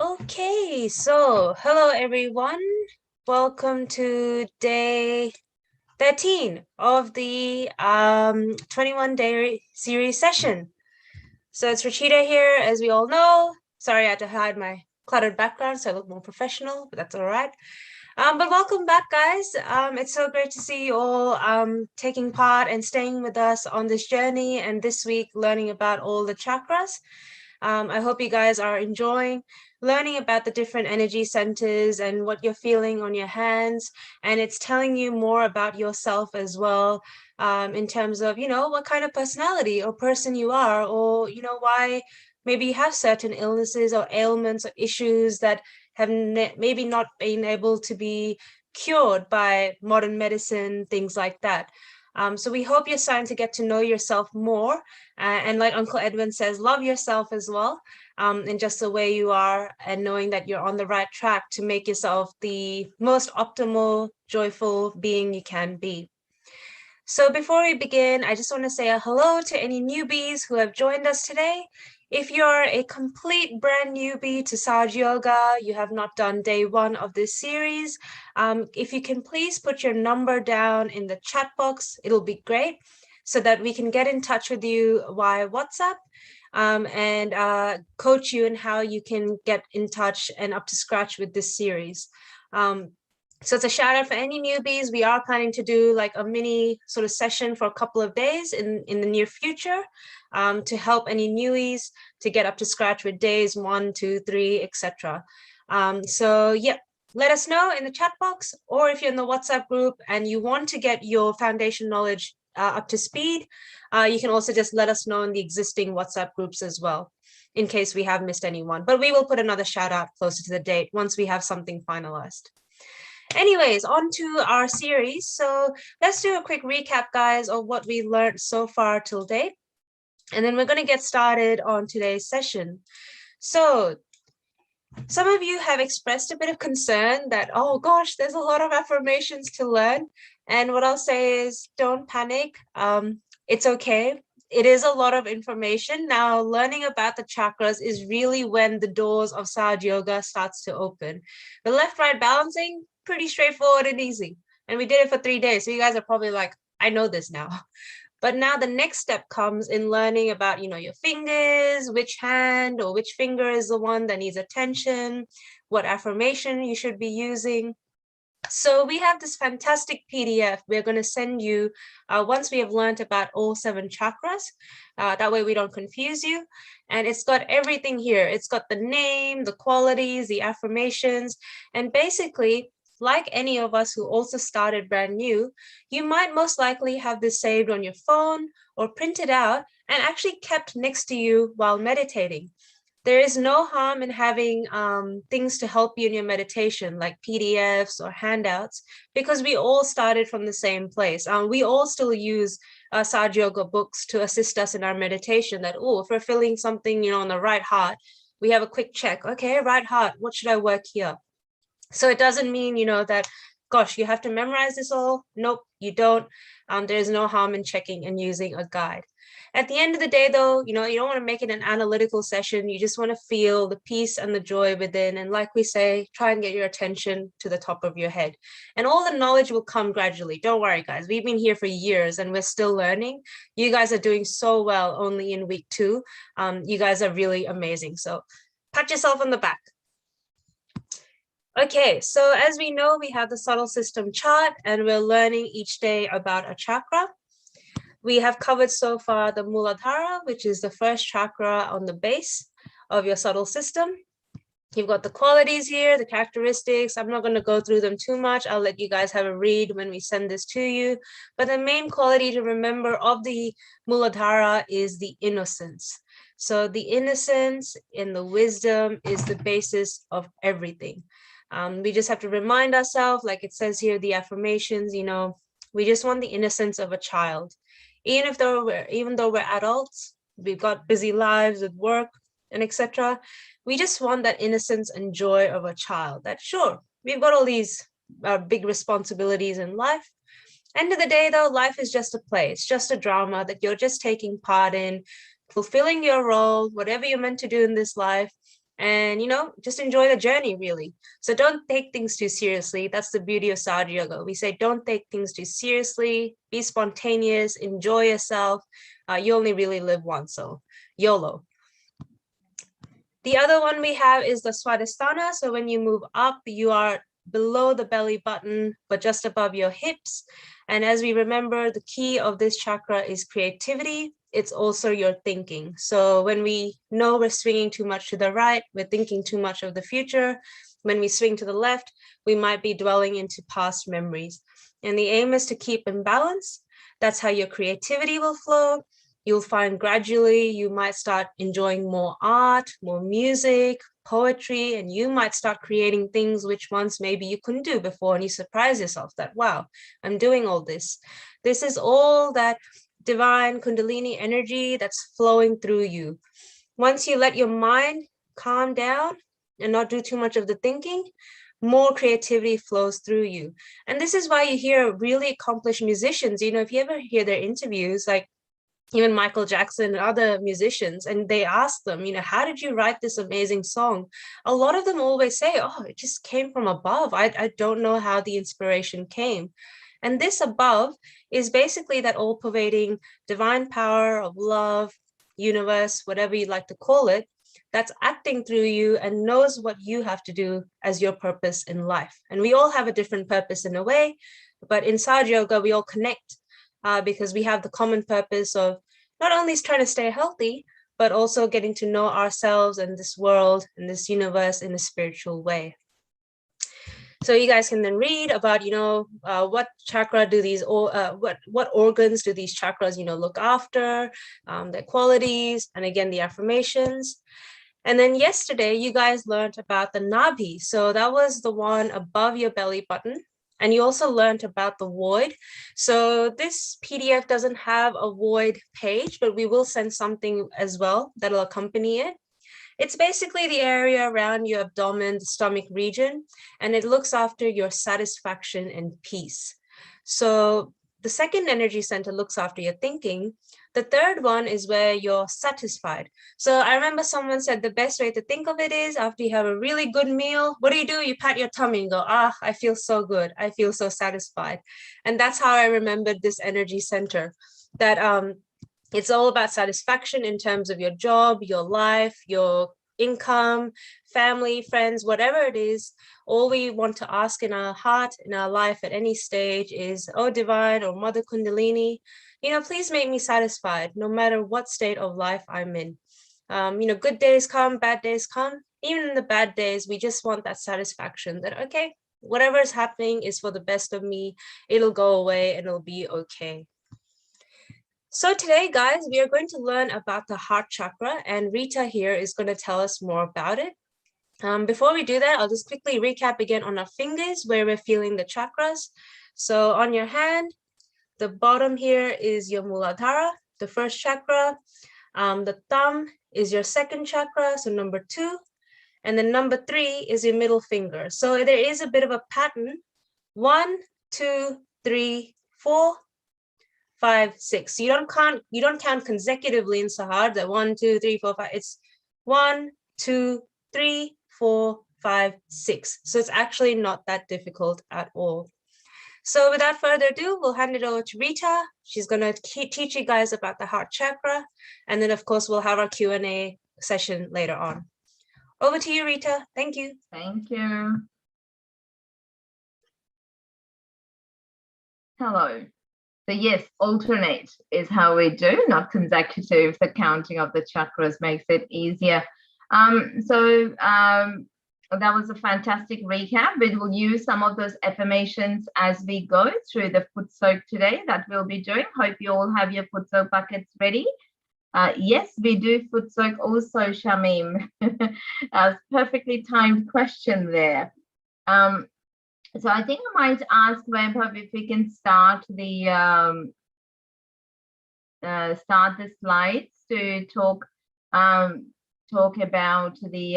Okay, so hello everyone. Welcome to day 13 of the 21-day series session. So it's Rita here, as we all know. Sorry, I had to hide my cluttered background so I look more professional, but that's all right. But welcome back, guys. It's so great to see you all taking part and staying with us on this journey, and this week learning about all the chakras. I hope you guys are enjoying learning about the different energy centers and what you're feeling on your hands. And it's telling you more about yourself as well, in terms of, what kind of personality or person you are, or, why maybe you have certain illnesses or ailments or issues that have maybe not been able to be cured by modern medicine, things like that. So we hope you're starting to get to know yourself more. And like Uncle Edwin says, love yourself as well, in just the way you are, and knowing that you're on the right track to make yourself the most optimal, joyful being you can be. So before we begin, I just want to say a hello to any newbies who have joined us today. If you're a complete brand newbie to Saj Yoga, you have not done day 1 of this series, if you can please put your number down in the chat box, it'll be great, so that we can get in touch with you via WhatsApp, and coach you in how you can get in touch and up to scratch with this series. So it's a shout out for any newbies. We are planning to do like a mini sort of session for a couple of days in the near future, to help any newies to get up to scratch with days 1, 2, 3, etc. So yeah, let us know in the chat box, or if you're in the WhatsApp group and you want to get your foundation knowledge up to speed, you can also just let us know in the existing WhatsApp groups as well, in case we have missed anyone. But we will put another shout out closer to the date once we have something finalized. Anyways, on to our series. So let's do a quick recap, guys, of what we learned so far till date. And then we're going to get started on today's session. So some of you have expressed a bit of concern that, oh gosh, there's a lot of affirmations to learn. And what I'll say is don't panic. It's okay. It is a lot of information. Now, learning about the chakras is really when the doors of Saj Yoga starts to open. The left-right balancing, pretty straightforward and easy. And we did it for 3 days. So you guys are probably like, I know this now. But now the next step comes in learning about, your fingers, which hand or which finger is the one that needs attention, what affirmation you should be using. So we have this fantastic PDF we're going to send you once we have learned about all 7 chakras. That way we don't confuse you. And it's got everything here. It's got the name, the qualities, the affirmations, and basically, like any of us who also started brand new, you might most likely have this saved on your phone or printed out and actually kept next to you while meditating. There is no harm in having things to help you in your meditation, like PDFs or handouts, because we all started from the same place. We all still use Saj Yoga books to assist us in our meditation. That, if we're feeling something, on the right heart, we have a quick check. Okay, right heart, what should I work here? So it doesn't mean, that, gosh, you have to memorize this all. Nope, you don't. There's no harm in checking and using a guide. At the end of the day, though, you don't want to make it an analytical session. You just want to feel the peace and the joy within. And like we say, try and get your attention to the top of your head. And all the knowledge will come gradually. Don't worry, guys. We've been here for years and we're still learning. You guys are doing so well only in week 2. You guys are really amazing. So pat yourself on the back. Okay, so as we know, we have the subtle system chart and we're learning each day about a chakra. We have covered so far the Muladhara, which is the first chakra on the base of your subtle system. You've got the qualities here, the characteristics. I'm not going to go through them too much. I'll let you guys have a read when we send this to you. But the main quality to remember of the Muladhara is the innocence. So the innocence and the wisdom is the basis of everything. We just have to remind ourselves, like it says here, the affirmations, we just want the innocence of a child. Even though we're adults, we've got busy lives with work and etc. We just want that innocence and joy of a child. That, sure, we've got all these big responsibilities in life. End of the day, though, life is just a play. It's just a drama that you're just taking part in, fulfilling your role, whatever you're meant to do in this life. and, just enjoy the journey, really. So don't take things too seriously. That's the beauty of Sahaja Yoga. We say, don't take things too seriously, be spontaneous, enjoy yourself. You only really live once, so YOLO. The other one we have is the Swadhisthana. So when you move up, you are below the belly button, but just above your hips. And as we remember, the key of this chakra is creativity. It's also your thinking. So when we know we're swinging too much to the right, we're thinking too much of the future. When we swing to the left, we might be dwelling into past memories. And the aim is to keep in balance. That's how your creativity will flow. You'll find gradually you might start enjoying more art, more music, poetry, and you might start creating things which once maybe you couldn't do before, and you surprise yourself that, wow, I'm doing all this. This is all that divine Kundalini energy that's flowing through you. Once you let your mind calm down and not do too much of the thinking, more creativity flows through you. And this is why you hear really accomplished musicians, if you ever hear their interviews, like even Michael Jackson and other musicians, and they ask them, how did you write this amazing song? A lot of them always say, oh, it just came from above. I don't know how the inspiration came. And this above is basically that all-pervading divine power of love, universe, whatever you'd like to call it, that's acting through you and knows what you have to do as your purpose in life. And we all have a different purpose in a way, but in Sahaja Yoga, we all connect because we have the common purpose of not only trying to stay healthy, but also getting to know ourselves and this world and this universe in a spiritual way. So you guys can then read about, what chakra do these, what organs do these chakras, look after, their qualities, and again, the affirmations. And then yesterday, you guys learned about the Nabhi. So that was the one above your belly button. And you also learned about the void. So this PDF doesn't have a void page, but we will send something as well that'll accompany it. It's basically the area around your abdomen, the stomach region, and it looks after your satisfaction and peace. So the second energy center looks after your thinking. The third one is where you're satisfied. So I remember someone said the best way to think of it is after you have a really good meal, what do? You pat your tummy and go, I feel so good. I feel so satisfied. And that's how I remembered this energy center, that it's all about satisfaction in terms of your job, your life, your income, family, friends, whatever it is. All we want to ask in our heart, in our life at any stage is, oh, Divine or Mother Kundalini, please make me satisfied no matter what state of life I'm in. Good days come, bad days come. Even in the bad days, we just want that satisfaction that, okay, whatever is happening is for the best of me. It'll go away and it'll be okay. So today, guys, we are going to learn about the heart chakra, and Rita here is going to tell us more about it. Before we do that, I'll just quickly recap again on our fingers where we're feeling the chakras. So on your hand, the bottom here is your Muladhara, the first chakra. The thumb is your second chakra, so number 2. And then number 3 is your middle finger. So there is a bit of a pattern. 1, 2, 3, 4, 5, 6. So you don't count consecutively in Sahar, that 1, 2, 3, 4, 5. It's 1, 2, 3, 4, 5, 6. So it's actually not that difficult at all. So without further ado, we'll hand it over to Rita. She's going to teach you guys about the heart chakra. And then, of course, we'll have our Q&A session later on. Over to you, Rita. Thank you. Thank you. Hello. So yes, alternate is how we do, not consecutive. The counting of the chakras makes it easier. That was a fantastic recap. We will use some of those affirmations as we go through the foot soak today that we'll be doing. Hope you all have your foot soak buckets ready. Yes, we do foot soak also, Shamim. Perfectly timed question there. So I think I might ask Vaibhav if we can start the slides to talk about the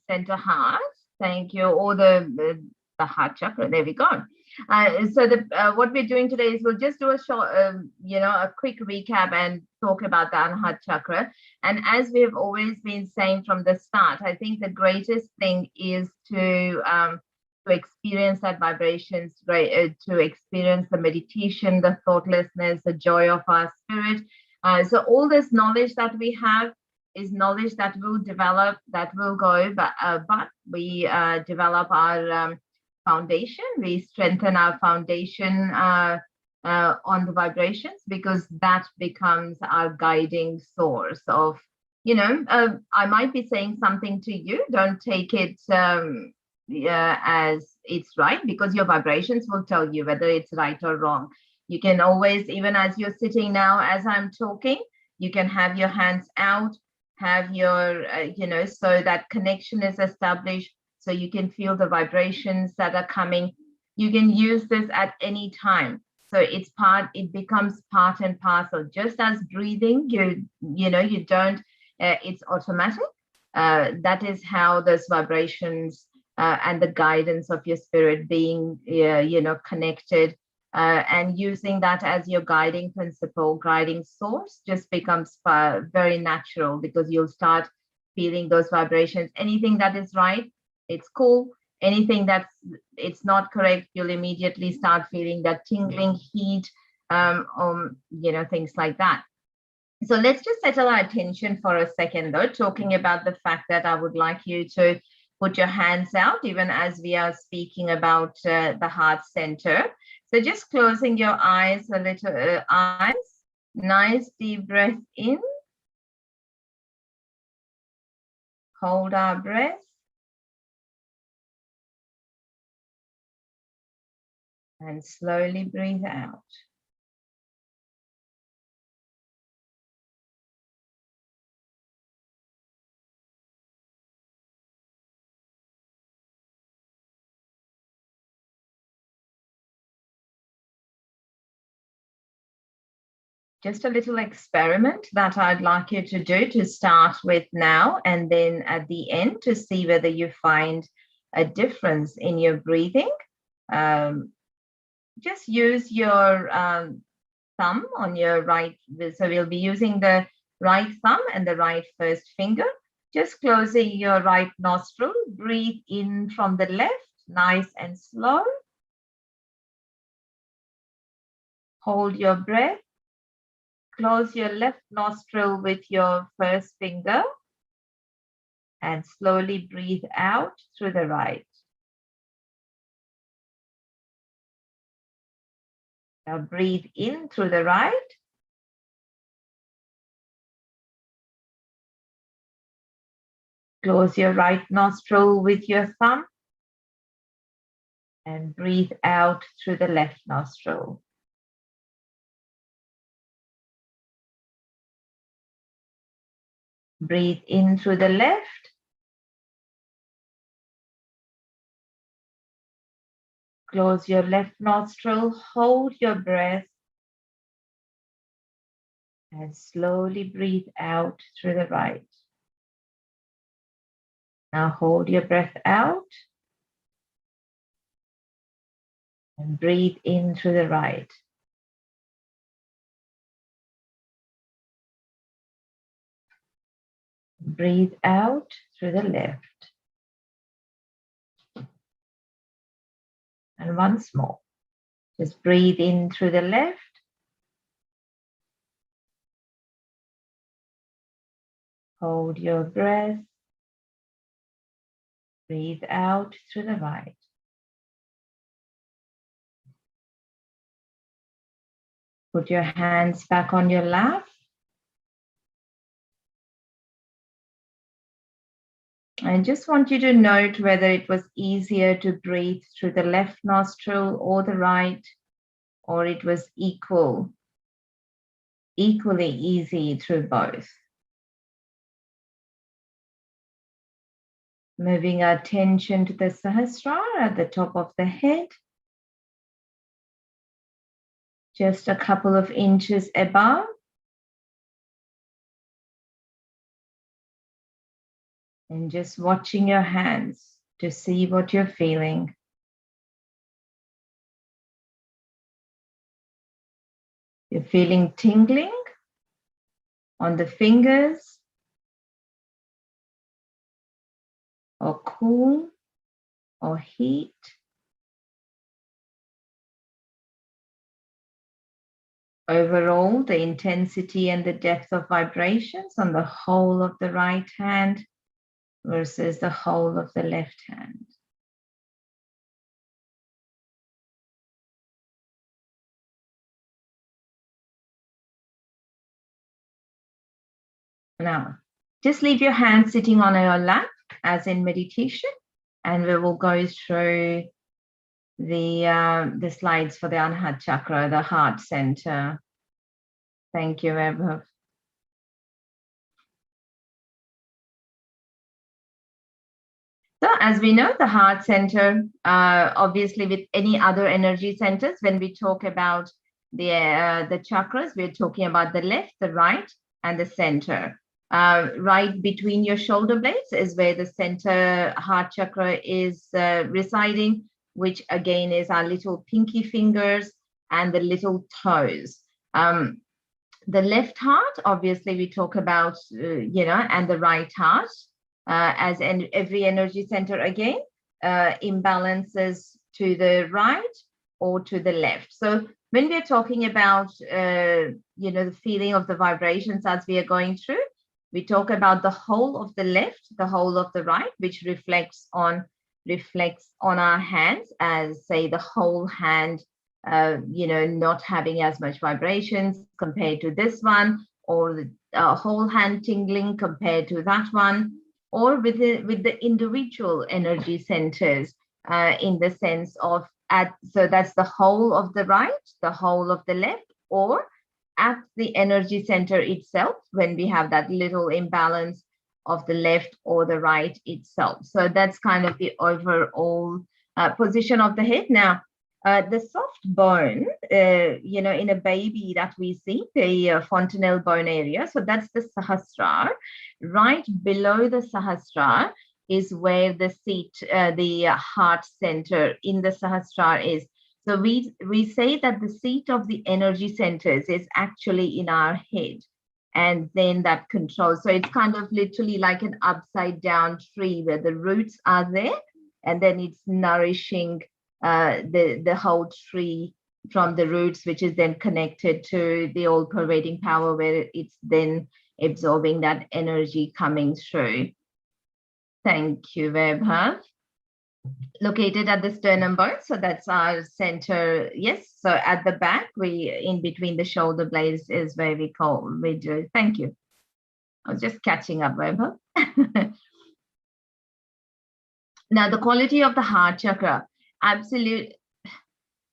center heart. Thank you. Or the heart chakra. There we go. So what we're doing today is we'll just do a short, a quick recap and talk about the Heart Chakra. And as we've always been saying from the start, I think the greatest thing is to experience that vibrations, to experience the meditation, the thoughtlessness, the joy of our spirit. So all this knowledge that we have is knowledge that will develop, that will go, but we develop our foundation, we strengthen our foundation on the vibrations, because that becomes our guiding source of, I might be saying something to you, don't take it as it's right, because your vibrations will tell you whether it's right or wrong. You can always, even as you're sitting now, as I'm talking, you can have your hands out, have your, so that connection is established, so you can feel the vibrations that are coming. You can use this at any time. So it becomes part and parcel, just as breathing, you don't, it's automatic. That is how those vibrations and the guidance of your spirit being, connected, and using that as your guiding principle, guiding source, just becomes very natural, because you'll start feeling those vibrations. Anything that is right, it's cool. Anything that's it's not correct, you'll immediately start feeling that tingling heat, things like that. So let's just settle our attention for a second, though, talking about the fact that I would like you to put your hands out, even as we are speaking about the heart center. So just closing your eyes a little, nice deep breath in. Hold our breath. And slowly breathe out. Just a little experiment that I'd like you to do to start with now, and then at the end to see whether you find a difference in your breathing. Just use your thumb on your right. So we'll be using the right thumb and the right first finger. Just closing your right nostril. Breathe in from the left, nice and slow. Hold your breath. Close your left nostril with your first finger and slowly breathe out through the right. Now breathe in through the right. Close your right nostril with your thumb and breathe out through the left nostril. Breathe in through the left. Close your left nostril, hold your breath, and slowly breathe out through the right. Now hold your breath out and breathe in through the right. Breathe out through the left. And once more, just breathe in through the left. Hold your breath. Breathe out through the right. Put your hands back on your lap. I just want you to note whether it was easier to breathe through the left nostril or the right, or it was equally easy through both. Moving our attention to the Sahasrara at the top of the head. Just a couple of inches above. And just watching your hands to see what you're feeling. You're feeling tingling on the fingers, or cool, or heat. Overall, the intensity and the depth of vibrations on the whole of the right hand versus the whole of the left hand. Now, just leave your hands sitting on your lap as in meditation, and we will go through the slides for the Heart Chakra, the heart center. Thank you, Vaibhav. So as we know, the heart center, obviously with any other energy centers, when we talk about the chakras, we're talking about the left, the right, and the center. Right between your shoulder blades is where the center heart chakra is residing, which again is our little pinky fingers and the little toes. The left heart, obviously we talk about, and the right heart. As in every energy center again, imbalances to the right or to the left. So when we're talking about, the feeling of the vibrations as we are going through, we talk about the whole of the left, the whole of the right, which reflects on our hands as, say, the whole hand, not having as much vibrations compared to this one, or the whole hand tingling compared to that one, or with the individual energy centers, in the sense of so that's the whole of the right, the whole of the left, or at the energy center itself when we have that little imbalance of the left or the right itself. So that's kind of the overall position of the head. Now, the soft bone, in a baby that we see, the fontanelle bone area, so that's the sahasrara. Right below the sahasrara is where the seat, the heart center in the sahasrara is. So we say that the seat of the energy centers is actually in our head, and then that controls. So it's kind of literally like an upside down tree where the roots are there, and then it's nourishing the whole tree from the roots, which is then connected to the all pervading power, where it's then absorbing that energy coming through. Thank you, Vaibhav. Located at the sternum bone, so that's our center. Yes, so at the back, in between the shoulder blades is where we do. Thank you. I was just catching up, Vaibhav. Now, the quality of the heart chakra, absolute.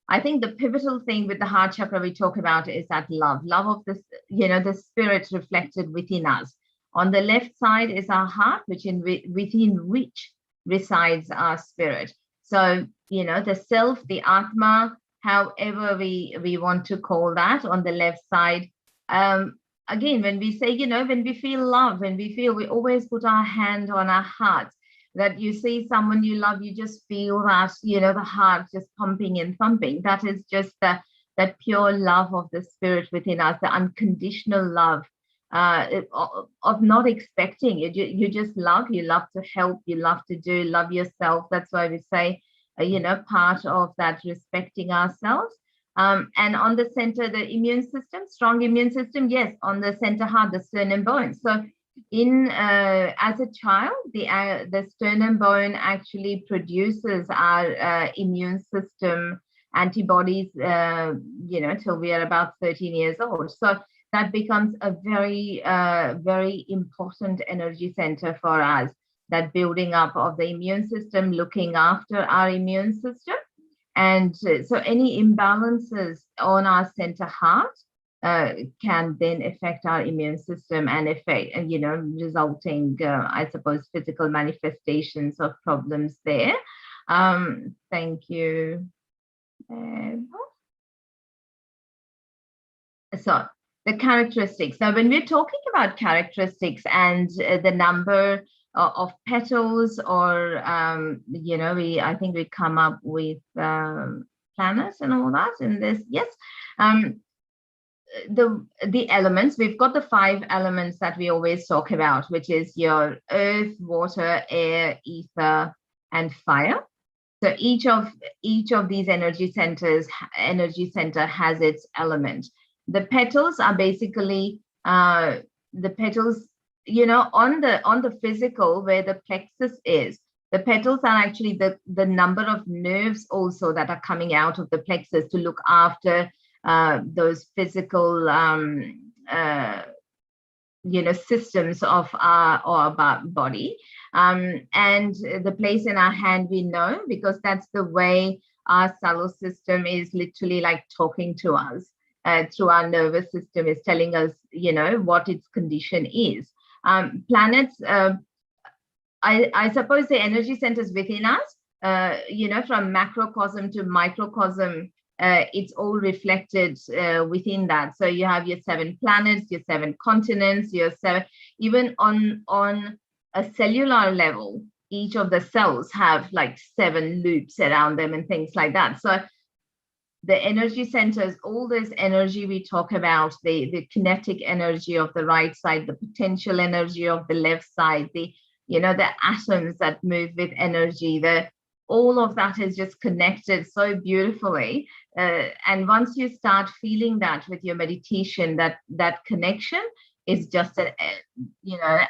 I think the pivotal thing with the heart chakra we talk about is that love of this, the spirit reflected within us. On the left side is our heart, within which resides our spirit. So, the self, the atma, however we want to call that, on the left side. Again, when we say, when we feel love, we always put our hand on our hearts. That you see someone you love, you just feel that, the heart just pumping and thumping. That is just that pure love of the spirit within us, the unconditional love, of not expecting it. You just love. You love to help. You love to love yourself. That's why we say, part of that respecting ourselves. And on the center, the immune system, strong immune system. Yes, on the center heart, the sternum bone. So as a child, the sternum bone actually produces our immune system antibodies, till we are about 13 years old. So that becomes a very, very important energy center for us, that building up of the immune system, looking after our immune system. And so any imbalances on our center heart can then affect our immune system and resulting, I suppose, physical manifestations of problems there. Thank you. So the characteristics. Now, when we're talking about characteristics and the number of petals, or I think we come up with planets and all that in this. Yes. the elements, we've got the 5 elements that we always talk about, which is your earth, water, air, ether, and fire. So each of these energy center has its element. The petals are basically the petals, on the physical where the plexus is. The petals are actually the number of nerves also that are coming out of the plexus to look after those physical systems of our body. And the place in our hand we know, because that's the way our solar system is literally like talking to us through our nervous system, is telling us, what its condition is. Planets, I suppose the energy centers within us, from macrocosm to microcosm, it's all reflected within that. So you have your 7 planets, your 7 continents, your 7, even on a cellular level, each of the cells have like 7 loops around them and things like that. So the energy centers, all this energy we talk about, the kinetic energy of the right side, the potential energy of the left side, the atoms that move with energy, all of that is just connected so beautifully. And once you start feeling that with your meditation, that connection is just an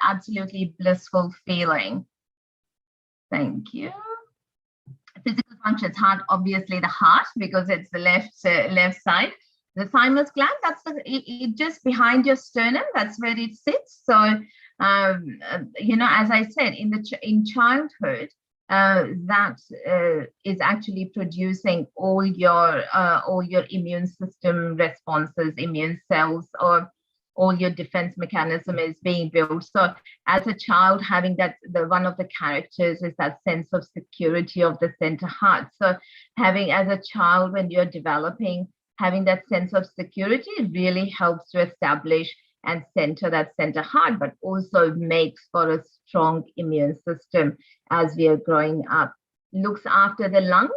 absolutely blissful feeling. Thank you. Physical functions, heart, obviously the heart, because it's the left side. The thymus gland, that's just behind your sternum, that's where it sits. So as I said, in childhood, that is actually producing all your immune system responses, immune cells, or all your defense mechanism is being built. So as a child, having that, one of the characters is that sense of security of the center heart. So having, as a child, when you're developing, having that sense of security really helps to establish and center that center heart, but also makes for a strong immune system as we are growing up. Looks after the lungs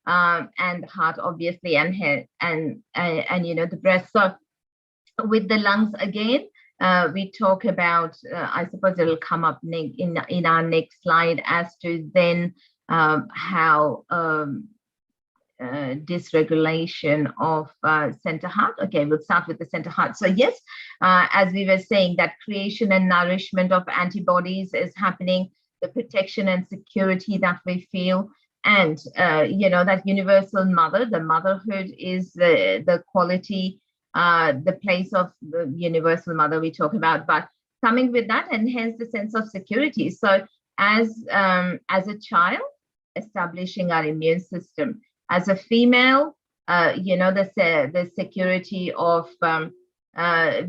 and heart, obviously, and head and the breast. So with the lungs again, we talk about, I suppose it'll come up in our next slide, as to then how dysregulation of center heart. Okay, we'll start with the center heart. So yes, as we were saying, that creation and nourishment of antibodies is happening, the protection and security that we feel, and that universal mother, the motherhood is the quality, the place of the universal mother we talk about, but coming with that, and hence the sense of security. So as a child, establishing our immune system. As a female, the security of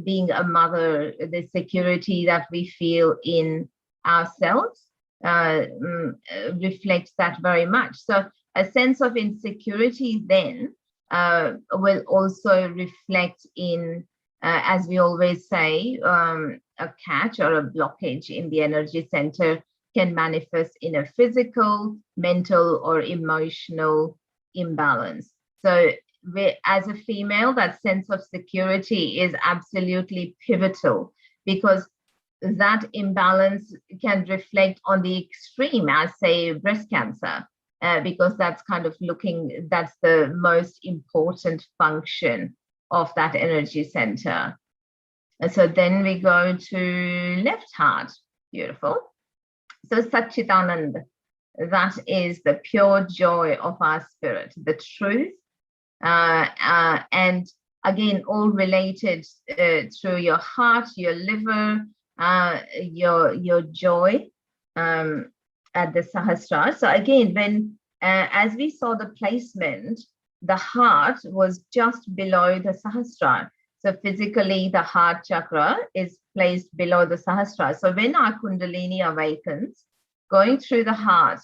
being a mother, the security that we feel in ourselves reflects that very much. So a sense of insecurity then will also reflect in, as we always say, a catch or a blockage in the energy center can manifest in a physical, mental, or emotional imbalance. So as a female, that sense of security is absolutely pivotal, because that imbalance can reflect on the extreme, as say breast cancer, because that's kind of that's the most important function of that energy center. And so then we go to left heart. Beautiful. So Satchitananda, that is the pure joy of our spirit, the truth, and again, all related through your heart, your liver, your joy at the Sahasrara. So again, when as we saw the placement, the heart was just below the Sahasrara. So physically, the heart chakra is placed below the Sahasrara. So when our Kundalini awakens, going through the heart,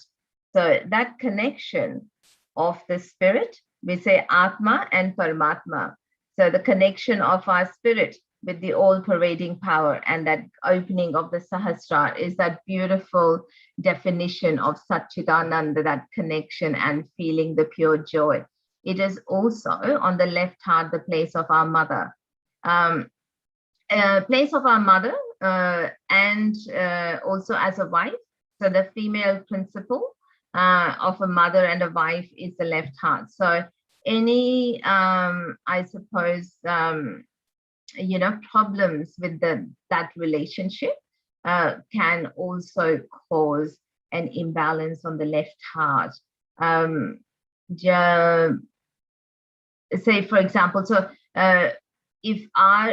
so that connection of the spirit, we say Atma and Paramatma. So the connection of our spirit with the all-pervading power, and that opening of the Sahasrara is that beautiful definition of Satchitananda, that connection and feeling the pure joy. It is also on the left heart, the place of our mother. Place of our mother and also as a wife. So the female principle of a mother and a wife is the left heart. So any, I suppose, problems with that relationship can also cause an imbalance on the left heart. Say, for example, so if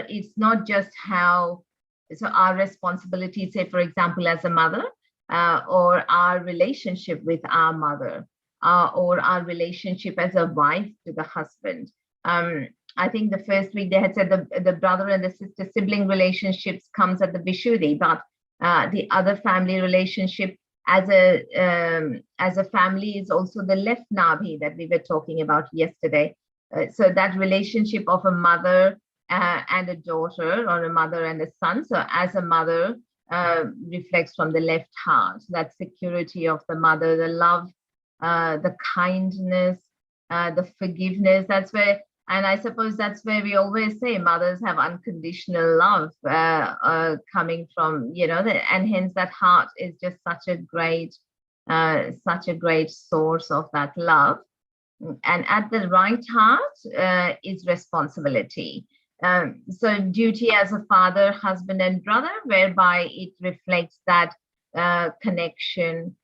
it's not just how, so our responsibility, say, for example, as a mother, or our relationship with our mother, or our relationship as a wife to the husband. I think the first week they had said the brother and the sister sibling relationships comes at the Vishuddhi, but the other family relationship as a family is also the left Nabhi that we were talking about yesterday. So that relationship of a mother and a daughter, or a mother and a son. So as a mother reflects from the left heart, that security of the mother, the love, the kindness, the forgiveness. That's where, and I suppose that's where we always say mothers have unconditional love coming from, and hence that heart is just such a great source of that love. And at the right heart is responsibility. So duty as a father, husband, and brother, whereby it reflects that connection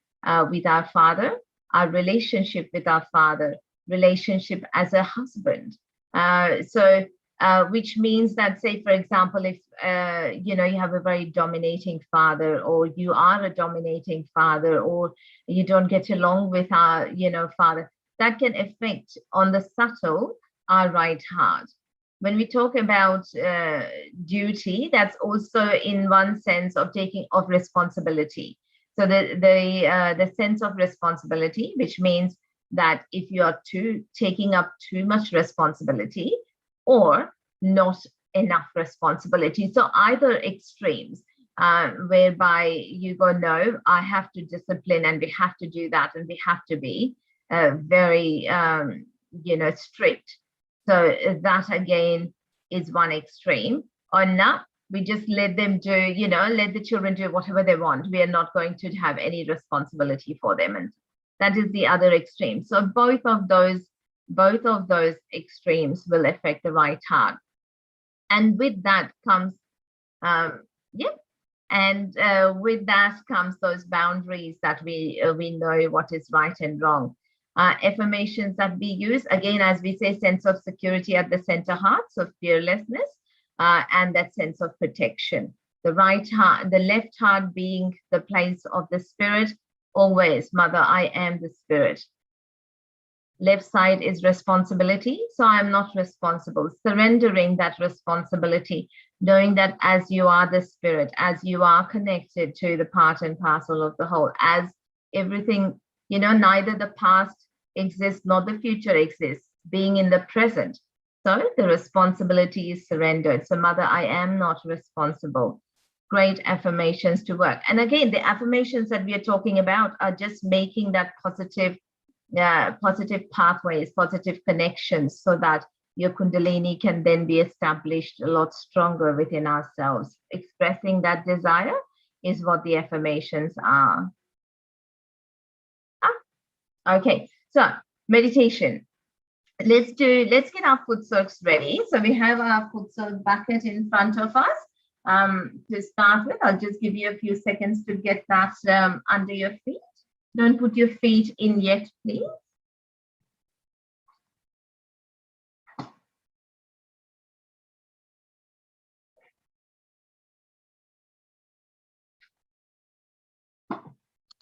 with our father, our relationship with our father, relationship as a husband. Which means that, say, for example, if you have a very dominating father, or you are a dominating father, or you don't get along with our father, that can affect on the subtle our right heart. When we talk about duty, that's also in one sense of taking of responsibility. So the sense of responsibility, which means that if you are taking up too much responsibility or not enough responsibility, so either extremes, whereby you go, no, I have to discipline, and we have to do that, and we have to be very strict. So that again is one extreme. Or not, we just let them do, let the children do whatever they want. We are not going to have any responsibility for them. And that is the other extreme. So both of those extremes will affect the right heart. And with that comes, with that comes those boundaries that we know what is right and wrong. Affirmations that we use, again, as we say, sense of security at the center heart, so fearlessness, and that sense of protection. The right heart, the left heart being the place of the spirit, always, Mother, I am the spirit. Left side is responsibility, so I am not responsible. Surrendering that responsibility, knowing that as you are the spirit, as you are connected to the part and parcel of the whole, as everything, neither the past exists nor the future exists, being in the present. So the responsibility is surrendered. So, Mother, I am not responsible. Great affirmations to work. And again, the affirmations that we are talking about are just making that positive pathways, positive connections, so that your Kundalini can then be established a lot stronger within ourselves. Expressing that desire is what the affirmations are. Okay, so meditation. Let's get our foot soaks ready. So we have our foot soak bucket in front of us. To start with, I'll just give you a few seconds to get that under your feet. Don't put your feet in yet, please.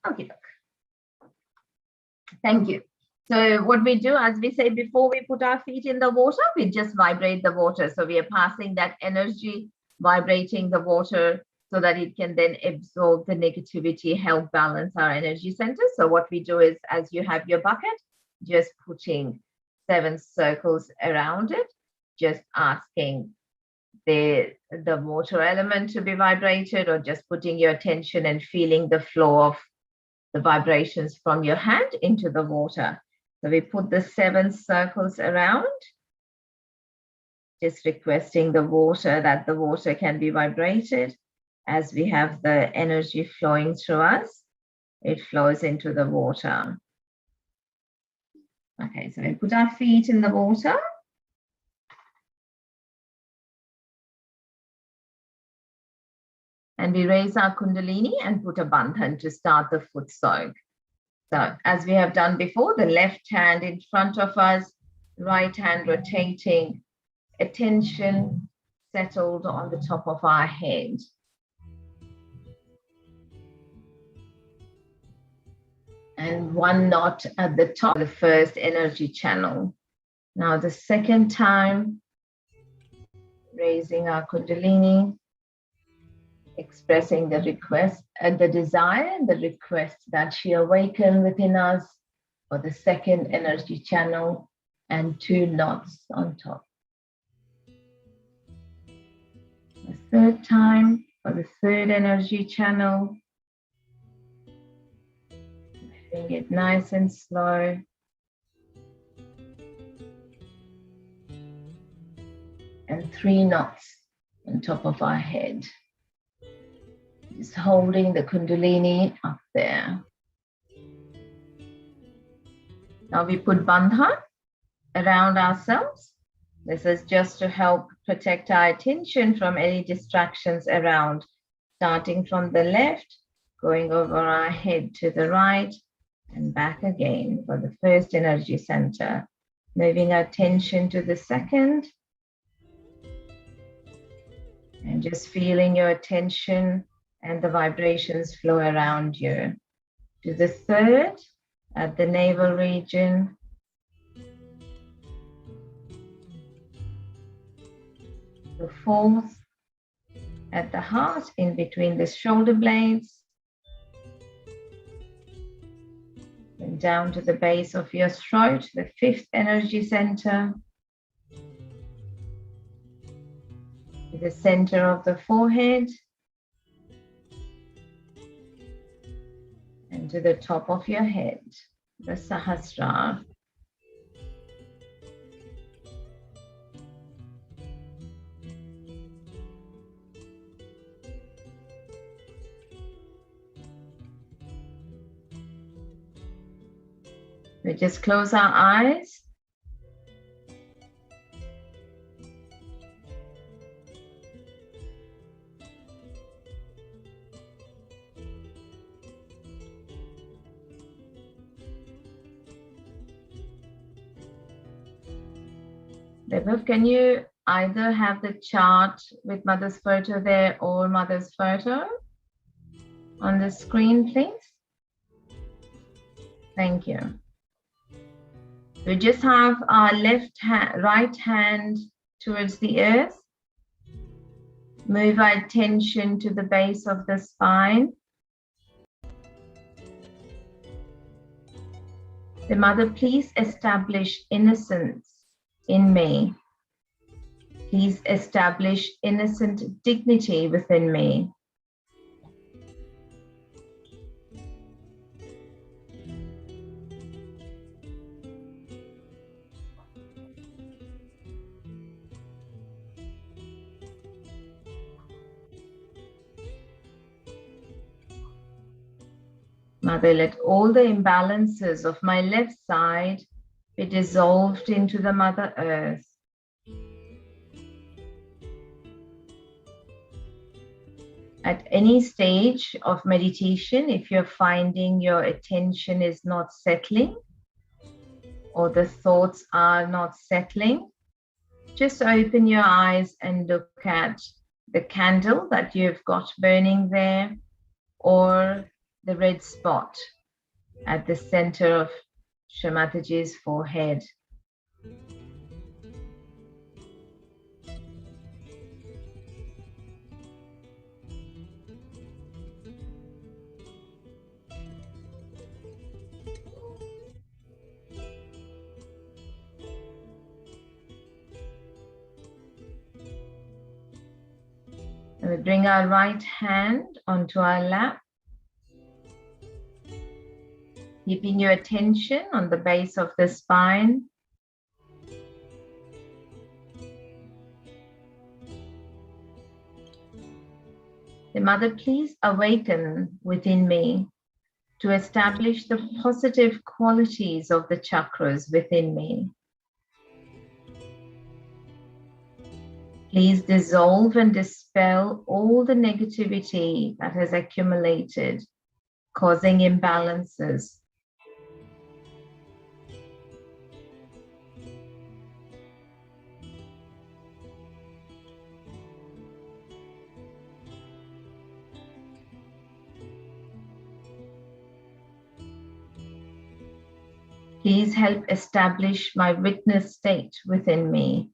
Okay. Thank you. So what we do, as we say, before we put our feet in the water, we just vibrate the water. So we are passing that energy, vibrating the water, so that it can then absorb the negativity, help balance our energy centers. So what we do is, as you have your bucket, just putting 7 circles around it, just asking the water element to be vibrated, or just putting your attention and feeling the flow of the vibrations from your hand into the water. So we put the 7 circles around. just requesting the water, that the water can be vibrated. As we have the energy flowing through us, it flows into the water. Okay, so we put our feet in the water. And we raise our Kundalini and put a bandhan to start the foot soak. So as we have done before, the left hand in front of us, right hand rotating, attention settled on the top of our head. And one knot at the top, the first energy channel. Now the second time, raising our Kundalini, expressing the request and the desire and the request that she awaken within us for the second energy channel, and 2 knots on top. The third time for the third energy channel, moving it nice and slow. And 3 knots on top of our head. Just holding the Kundalini up there. Now we put bandhan around ourselves. This is just to help protect our attention from any distractions around, starting from the left, going over our head to the right, and back again for the first energy center. Moving our attention to the second, and just feeling your attention and the vibrations flow around you. To the third, at the navel region. The fourth, at the heart, in between the shoulder blades. And down to the base of your throat, the fifth energy center. To the center of the forehead. And to the top of your head, the Sahasrara. We just close our eyes. Deborah, can you either have the chart with Mother's photo there or Mother's photo on the screen, please? Thank you. We just have our right hand towards the earth. Move our attention to the base of the spine. The Mother, please establish innocence in me. Please establish innocent dignity within me. Mother, let all the imbalances of my left side be dissolved into the Mother Earth. At any stage of meditation, if you're finding your attention is not settling or the thoughts are not settling, just open your eyes and look at the candle that you've got burning there, or the red spot at the center of Shri Mataji's forehead. And we bring our right hand onto our lap, keeping your attention on the base of the spine. The Mother, please awaken within me to establish the positive qualities of the chakras within me. Please dissolve and dispel all the negativity that has accumulated, causing imbalances. Please help establish my witness state within me.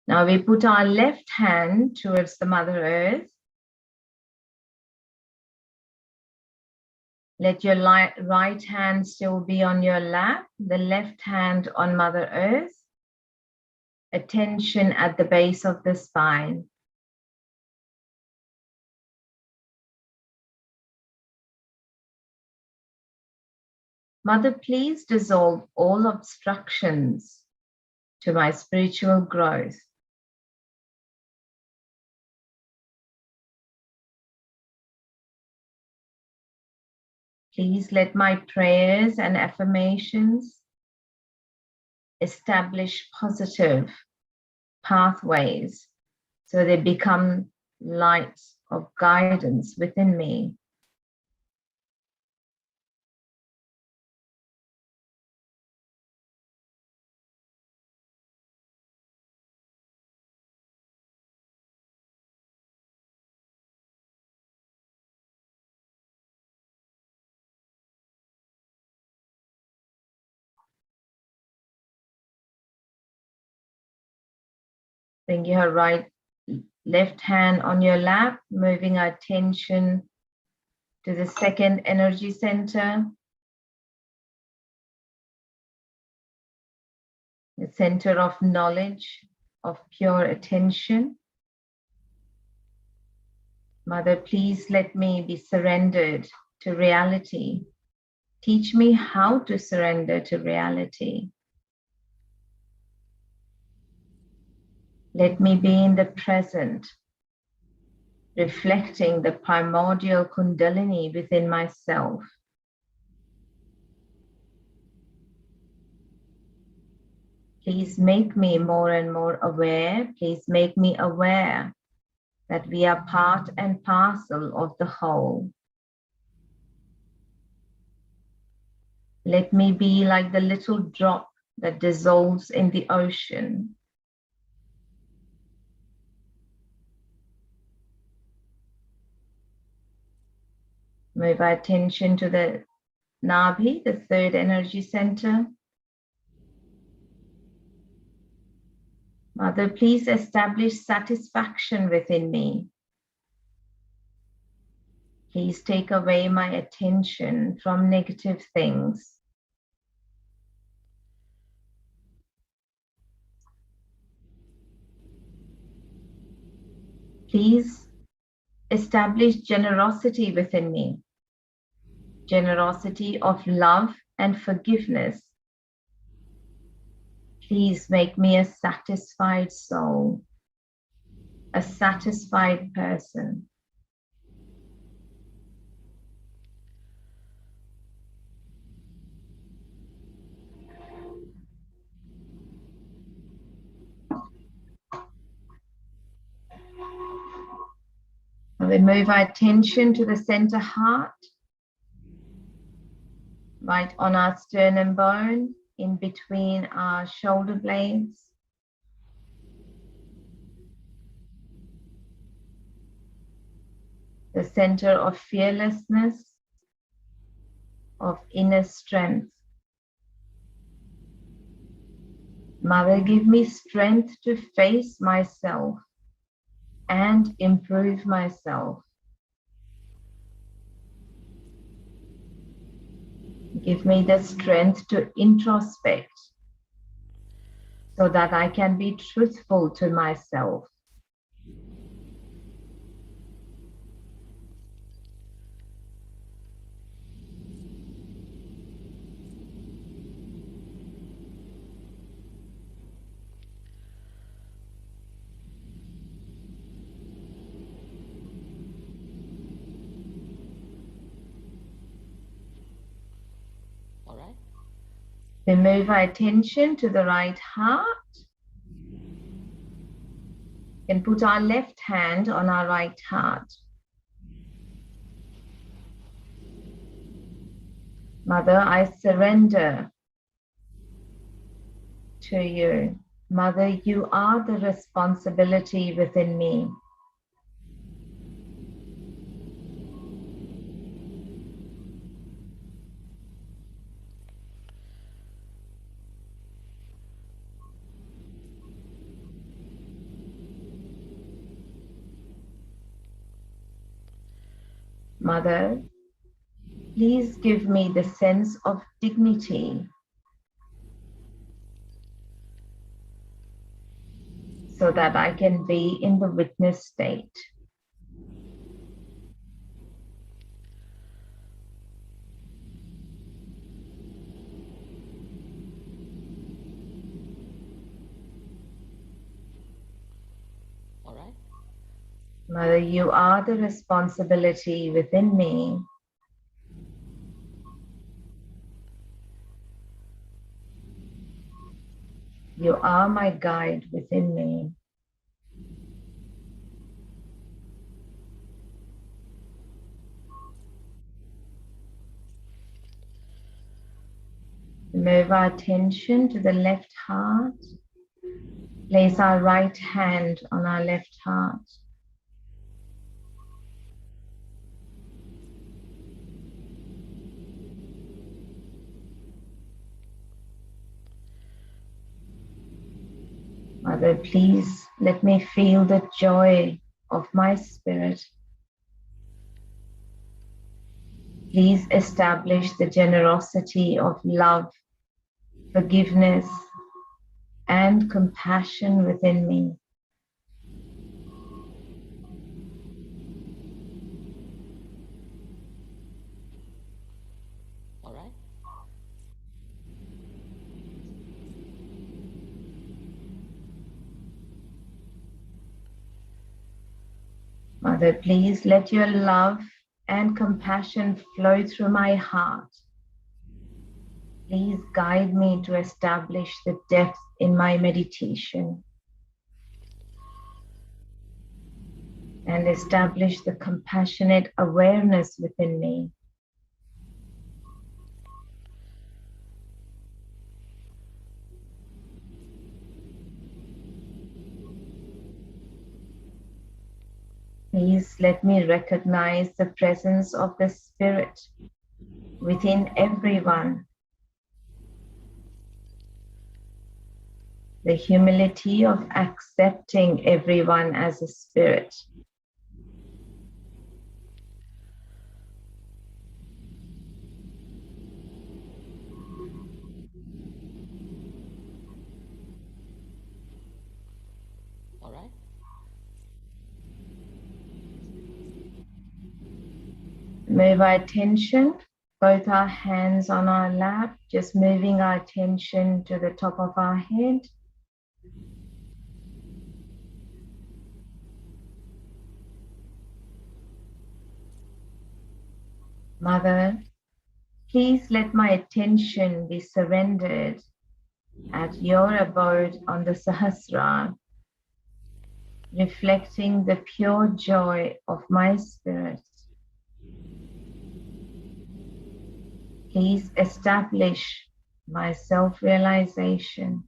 Now we put our left hand towards the Mother Earth. Let your right hand still be on your lap, the left hand on Mother Earth. Attention at the base of the spine. Mother, please dissolve all obstructions to my spiritual growth. Please let my prayers and affirmations establish positive pathways so they become lights of guidance within me. Bring your left hand on your lap, moving our attention to the second energy center, the center of knowledge, of pure attention. Mother, please let me be surrendered to reality. Teach me how to surrender to reality. Let me be in the present, reflecting the primordial Kundalini within myself. Please make me more and more aware. Please make me aware that we are part and parcel of the whole. Let me be like the little drop that dissolves in the ocean. Move our attention to the Nabhi, the third energy center. Mother, please establish satisfaction within me. Please take away my attention from negative things. Please establish generosity within me. Generosity of love and forgiveness. Please make me a satisfied soul, a satisfied person. We move our attention to the center heart, right on our sternum bone, in between our shoulder blades. The center of fearlessness, of inner strength. Mother, give me strength to face myself and improve myself. Give me the strength to introspect so that I can be truthful to myself. We move our attention to the right heart and put our left hand on our right heart. Mother, I surrender to you. Mother, you are the responsibility within me. Mother, please give me the sense of dignity so that I can be in the witness state. All right. Mother, you are the responsibility within me. You are my guide within me. Move our attention to the left heart. Place our right hand on our left heart. Mother, please let me feel the joy of my spirit. Please establish the generosity of love, forgiveness, and compassion within me. All right. Mother, please let your love and compassion flow through my heart. Please guide me to establish the depth in my meditation and establish the compassionate awareness within me. Please let me recognize the presence of the Spirit within everyone. The humility of accepting everyone as a spirit. All right. Move our attention, both our hands on our lap, just moving our attention to the top of our head. Mother, please let my attention be surrendered at your abode on the Sahasrara, reflecting the pure joy of my spirit. Please establish my self-realization.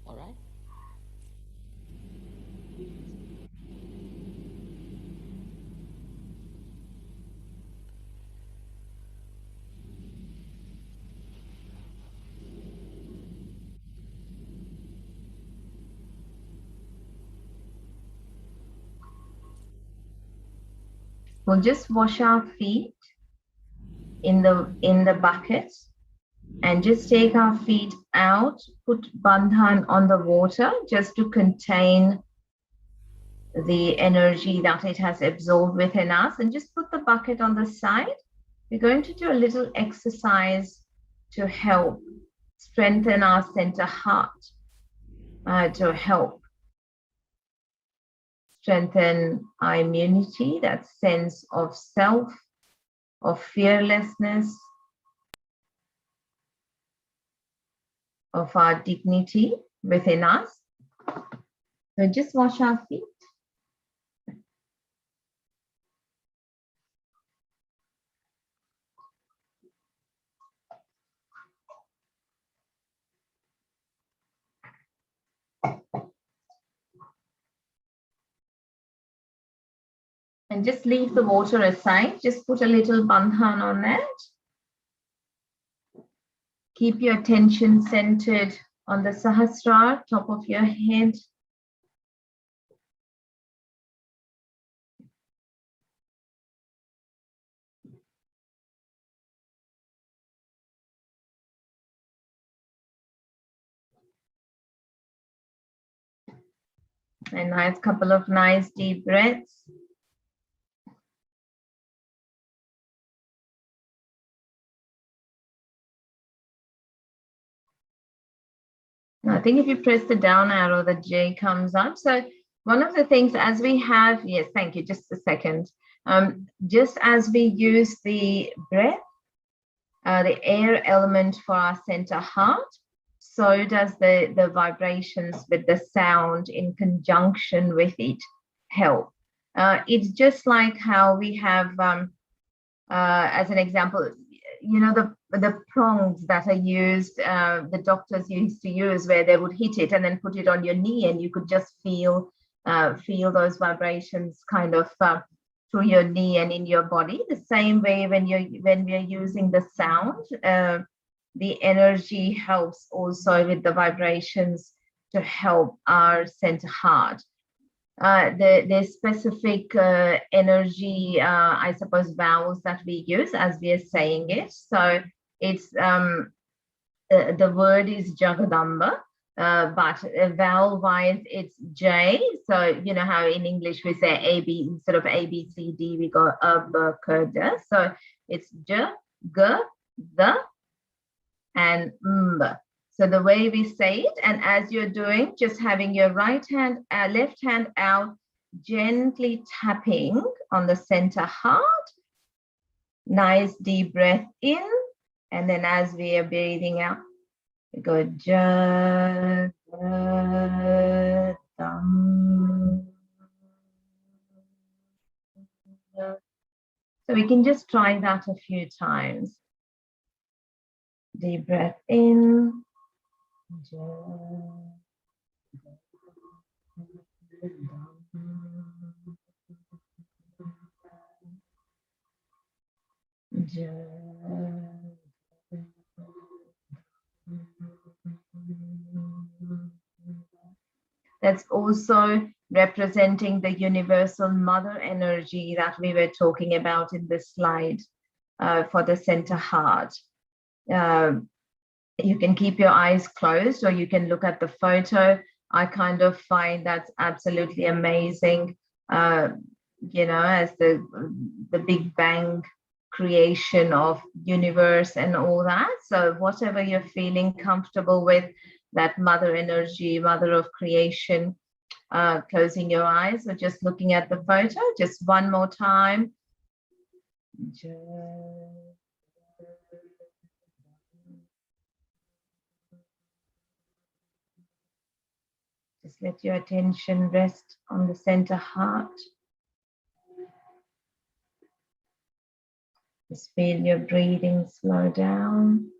All right. We'll just wash our feet in the bucket and just take our feet out, put bandhan on the water just to contain the energy that it has absorbed within us, and just put the bucket on the side. We're going to do a little exercise to help strengthen our center heart, to help strengthen our immunity, that sense of self, of fearlessness, of our dignity within us. So just wash our feet. And just leave the water aside. Just put a little bandhan on that. Keep your attention centered on the Sahasrara, top of your head. A nice couple of nice deep breaths. I think if you press the down arrow, the J comes up. So one of the things as we have, yes, thank you, just a second. Just as we use the breath, the air element for our center heart, so does the vibrations with the sound in conjunction with it help. It's just like how we have, as an example, you know, the prongs that are used, the doctors used to use, where they would hit it and then put it on your knee, and you could just feel those vibrations kind of through your knee and in your body. The same way when we are using the sound, the energy helps also with the vibrations to help our center heart. The specific energy, I suppose, vowels that we use as we are saying it. So it's the word is Jagadamba, but vowel wise it's J. So you know how in English we say A B, instead of A B C D we go A B K D. So it's J, G, the, and M. So the way we say it, and as you're doing, just having your right hand, left hand out, gently tapping on the center heart. Nice deep breath in, and then as we are breathing out, we go ja, da, dum. So we can just try that a few times. Deep breath in. That's also representing the universal mother energy that we were talking about in this slide for the center heart. You can keep your eyes closed or you can look at the photo. I kind of find that's absolutely amazing, you know, as the Big Bang creation of universe and all that. So whatever you're feeling comfortable with, that mother energy, mother of creation, closing your eyes or just looking at the photo, just one more time. Just let your attention rest on the center heart. Just feel your breathing slow down.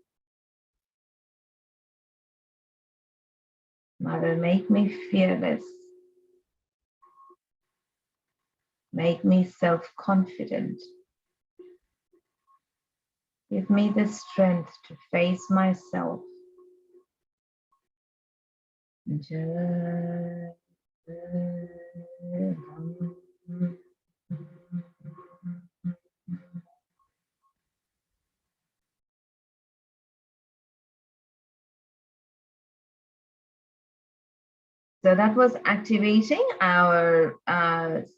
Mother, make me fearless. Make me self-confident. Give me the strength to face myself. So that was activating our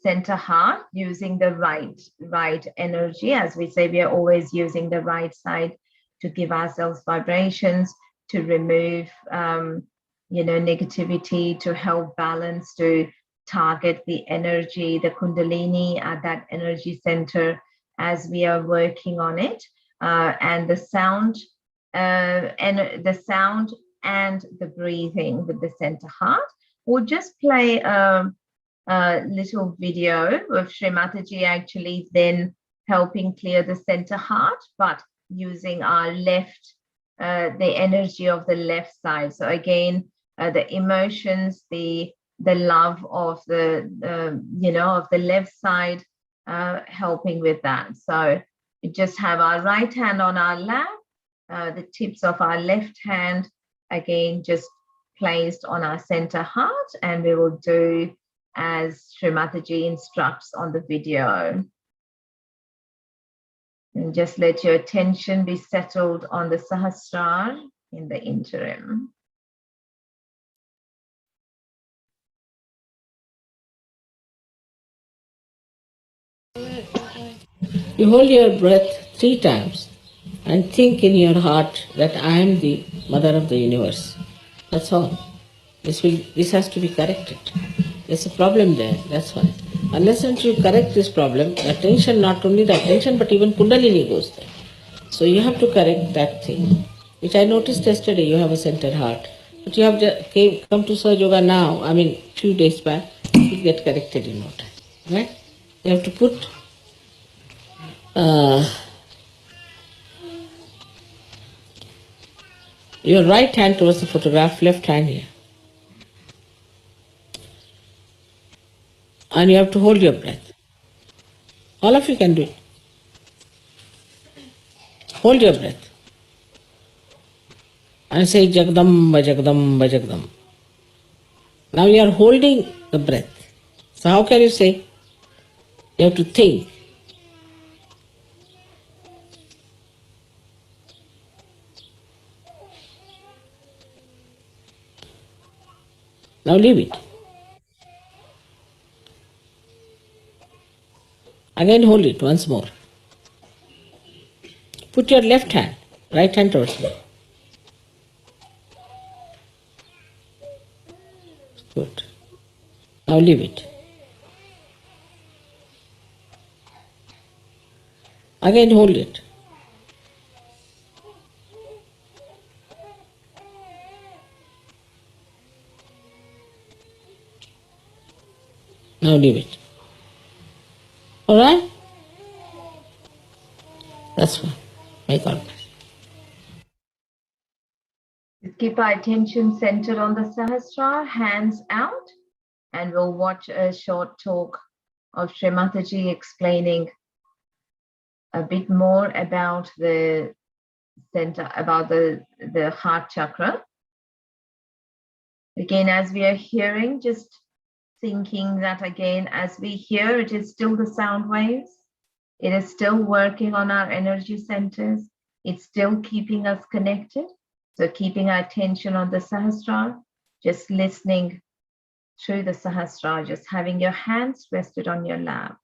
center heart using the right energy. As we say, we are always using the right side to give ourselves vibrations, to remove negativity, to help balance, to target the energy, the kundalini at that energy center as we are working on it. And the sound and the breathing with the center heart. We'll just play a little video of Shri Mataji actually then helping clear the center heart, but using our left, the energy of the left side. So again, the emotions, the love of of the left side, helping with that. So we just have our right hand on our lap, the tips of our left hand again just placed on our center heart, and we will do as Shri Mataji instructs on the video. And just let your attention be settled on the Sahasrara in the interim. You hold your breath 3 times and think in your heart that I am the mother of the universe. That's all. This has to be corrected. There's a problem there, that's why. Unless you correct this problem, attention, not only the attention, but even Kundalini goes there. So you have to correct that thing, which I noticed yesterday. You have a centered heart. But you have come to Sahaja Yoga now, few days back, it will get corrected in no time. Right? You have to put your right hand towards the photograph, left hand here. And you have to hold your breath. All of you can do it. Hold your breath. And say Jagdamba, Jagdamba, Jagdamba. Now you are holding the breath. So how can you say? You have to think. Now leave it. Again hold it once more. Put your left hand, right hand towards me. Good. Now leave it. Again hold it. Now leave it. Alright? That's fine. May God bless. Keep our attention centered on the Sahasrara, hands out, and we'll watch a short talk of Shri Mataji explaining a bit more about the center, about the heart chakra. Again, as we are hearing, just thinking that again, as we hear, it is still the sound waves. It is still working on our energy centers. It's still keeping us connected. So keeping our attention on the Sahasrara, just listening through the Sahasrara, just having your hands rested on your lap.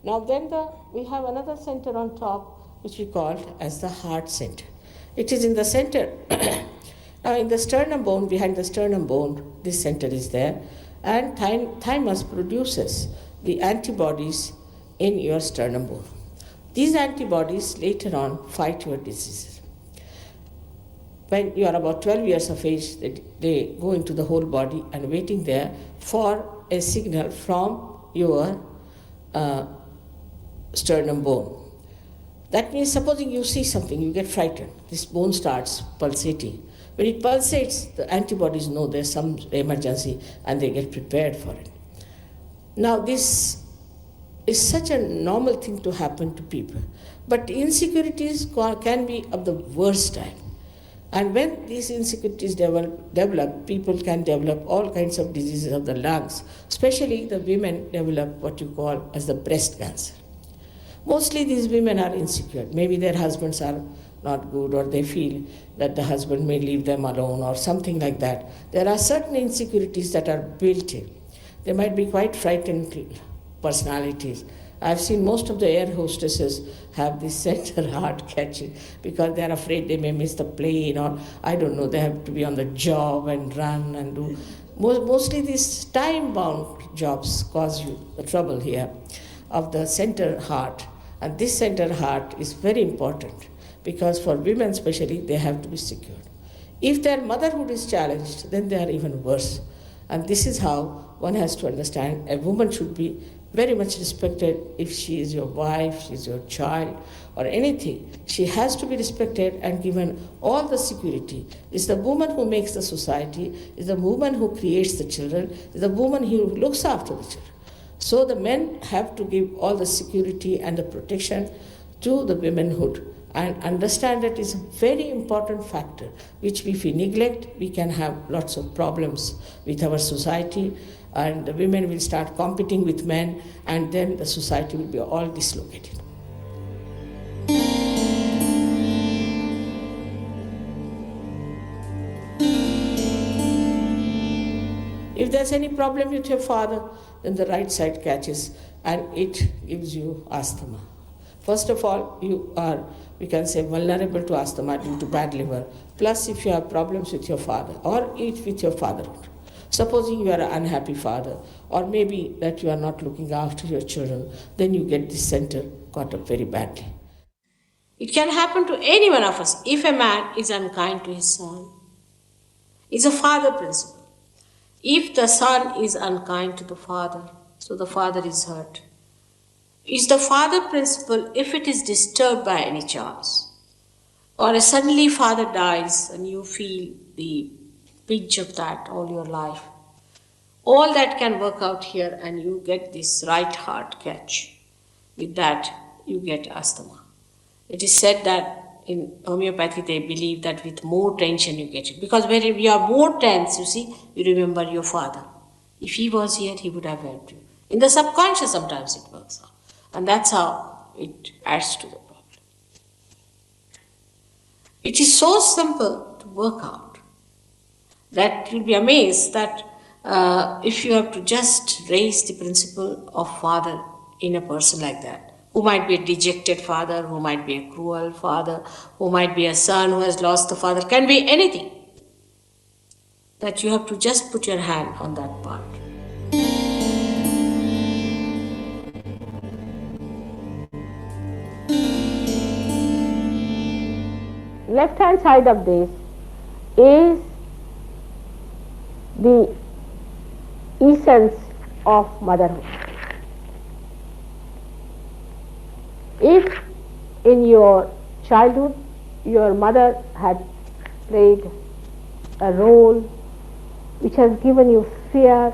Now then we have another center on top, which we call as the heart center. It is in the center. Now in the sternum bone, behind the sternum bone, this center is there, and thymus produces the antibodies in your sternum bone. These antibodies later on fight your diseases. When you are about 12 years of age, they go into the whole body and waiting there for a signal from your sternum bone. That means supposing you see something, you get frightened. This bone starts pulsating. When it pulsates, the antibodies know there's some emergency and they get prepared for it. Now, this is such a normal thing to happen to people. But insecurities can be of the worst type. And when these insecurities develop, people can develop all kinds of diseases of the lungs, especially the women develop what you call as the breast cancer. Mostly these women are insecure. Maybe their husbands are not good, or they feel that the husband may leave them alone or something like that. There are certain insecurities that are built in. They might be quite frightened personalities. I've seen most of the air hostesses have this center heart catching because they're afraid they may miss the plane, or I don't know, they have to be on the job and run and do. Mostly these time-bound jobs cause you the trouble here of the center heart. And this center heart is very important because for women especially, they have to be secured. If their motherhood is challenged, then they are even worse. And this is how one has to understand a woman should be very much respected. If she is your wife, she is your child, or anything, she has to be respected and given all the security. It's the woman who makes the society, it's the woman who creates the children, it's the woman who looks after the children. So the men have to give all the security and the protection to the womanhood and understand that it's a very important factor, which if we neglect, we can have lots of problems with our society, and the women will start competing with men, and then the society will be all dislocated. If there's any problem with your father, then the right side catches and it gives you asthma. First of all, you are, we can say, vulnerable to asthma due to bad liver. Plus, if you have problems with your father or with your fatherhood. Supposing you are an unhappy father, or maybe that you are not looking after your children, then you get this center caught up very badly. It can happen to any one of us if a man is unkind to his son. It's a father principle. If the son is unkind to the father, so the father is hurt. It's the father principle if it is disturbed by any chance, or suddenly father dies and you feel the pinch of that all your life. All that can work out here and you get this right heart catch. With that, you get asthma. It is said that in homeopathy, they believe that with more tension you get it. Because when you are more tense, you see, you remember your father. If he was here, he would have helped you. In the subconscious, sometimes it works out. And that's how it adds to the problem. It is so simple to work out that you'll be amazed that if you have to just raise the principle of father in a person like that, who might be a dejected father, who might be a cruel father, who might be a son who has lost the father, can be anything. That you have to just put your hand on that part. Left hand side of this is the essence of motherhood. If in your childhood your mother had played a role which has given you fear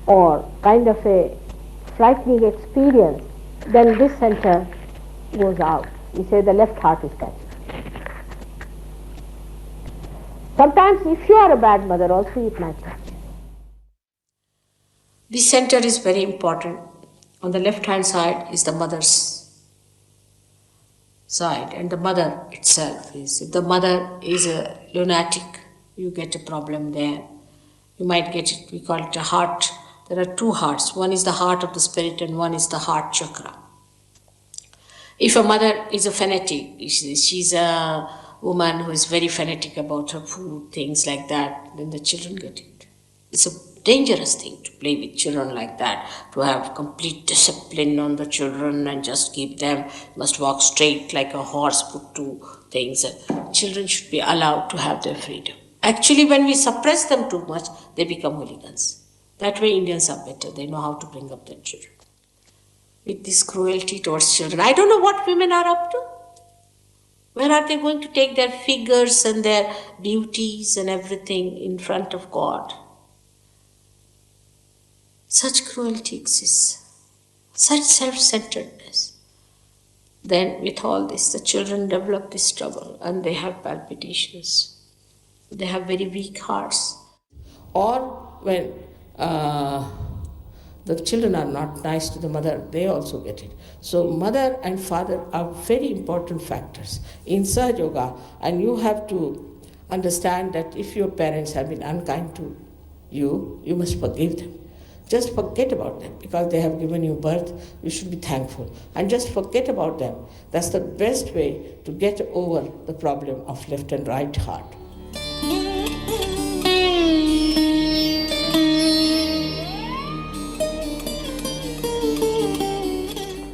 or kind of a frightening experience, then this center goes out. We say the left heart is catching. Sometimes if you are a bad mother also it might catch. This center is very important. On the left hand side is the mother's side, and the mother itself is. If the mother is a lunatic, you get a problem there. You might get it, we call it a heart. There are two hearts. One is the heart of the spirit and one is the heart chakra. If a mother is a fanatic, she's a woman who is very fanatic about her food, things like that, then the children get it. It's a dangerous thing to play with children like that, to have complete discipline on the children and just keep them, must walk straight like a horse, put to things. Children should be allowed to have their freedom. Actually, when we suppress them too much, they become hooligans. That way Indians are better. They know how to bring up their children. with this cruelty towards children. I don't know what women are up to. Where are they going to take their figures and their beauties and everything in front of God? Such cruelty exists, such self-centeredness. Then with all this, the children develop this trouble and they have palpitations. They have very weak hearts. Or when the children are not nice to the mother, they also get it. So mother and father are very important factors in Sahaja Yoga, and you have to understand that if your parents have been unkind to you, you must forgive them. Just forget about them because they have given you birth. You should be thankful and just forget about them. That's the best way to get over the problem of left and right heart.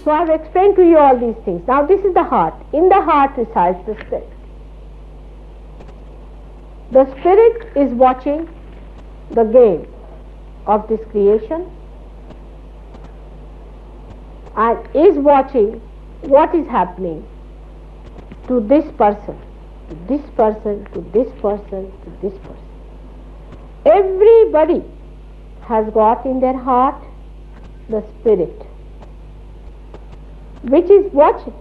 So I have explained to you all these things. Now this is the heart. In the heart resides the spirit. The spirit is watching the game of this creation and is watching what is happening to this person, to this person, to this person, to this person. Everybody has got in their heart the spirit which is watching.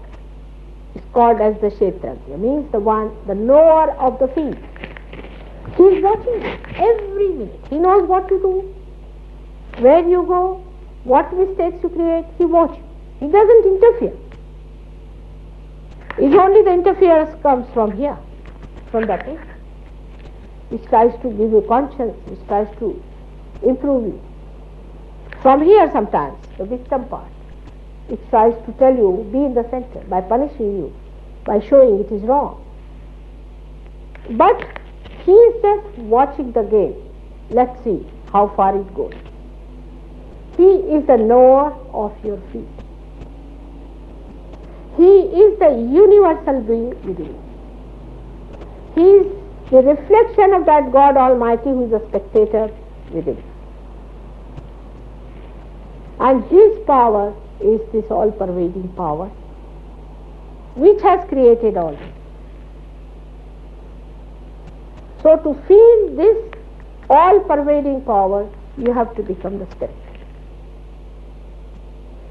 It's called as the Kshetrajna, means the one, the knower of the field. He is watching you every minute. He knows what to do, where you go, what mistakes you create. He watches. He doesn't interfere. It's only the interference comes from here, from that way, which tries to give you conscience, which tries to improve you. From here sometimes, the victim part, it tries to tell you, be in the center, by punishing you, by showing it is wrong. But he is just watching the game. Let's see how far it goes. He is the knower of your feet. He is the universal being within you. He is the reflection of that God Almighty who is a spectator within you. And his power is this all-pervading power which has created all this. So to feel this all-pervading power, you have to become the spirit.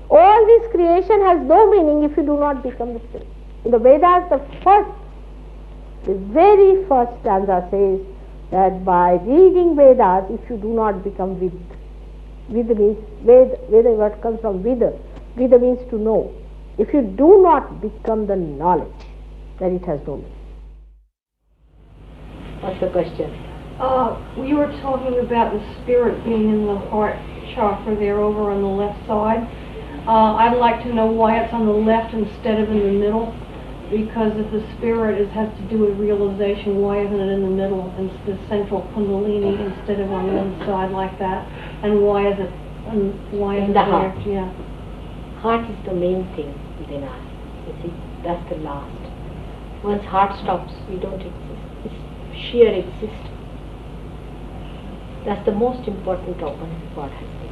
All this creation has no meaning if you do not become the spirit. In the Vedas, the very first stanza says that by reading Vedas, if you do not become Vid, Vid means, Veda what comes from Vida. Vida means to know. If you do not become the knowledge, then it has no meaning. What's the question? We were talking about the spirit being in the heart chakra there over on the left side. I'd like to know why it's on the left instead of in the middle, because if the spirit has to do with realization, why isn't it in the middle, in the central kundalini, instead of on one side like that? And why is it in the heart? Yeah. Heart is the main thing within us. You see, that's the last. Once heart stops, we don't exist. It's sheer existence. That's the most important organ God has given.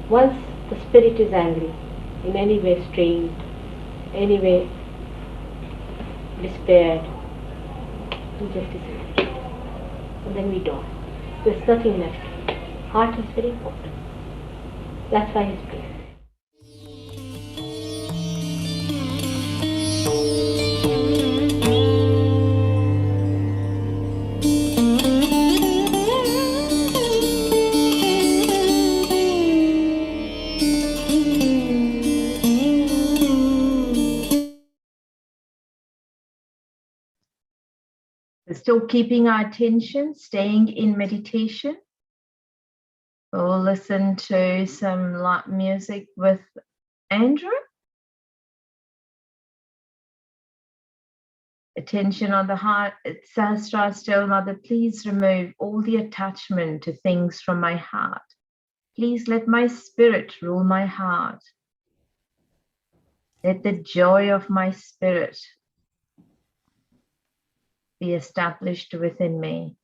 Once the spirit is angry, in any way strained, any way despaired, we just disappear. And then we die. There's nothing left. Heart is very important. That's why He's praised. Still keeping our attention, staying in meditation. We'll listen to some light music with Andrew. Attention on the heart. Sahasrara, still Mother, please remove all the attachment to things from my heart. Please let my spirit rule my heart. Let the joy of my spirit be established within me.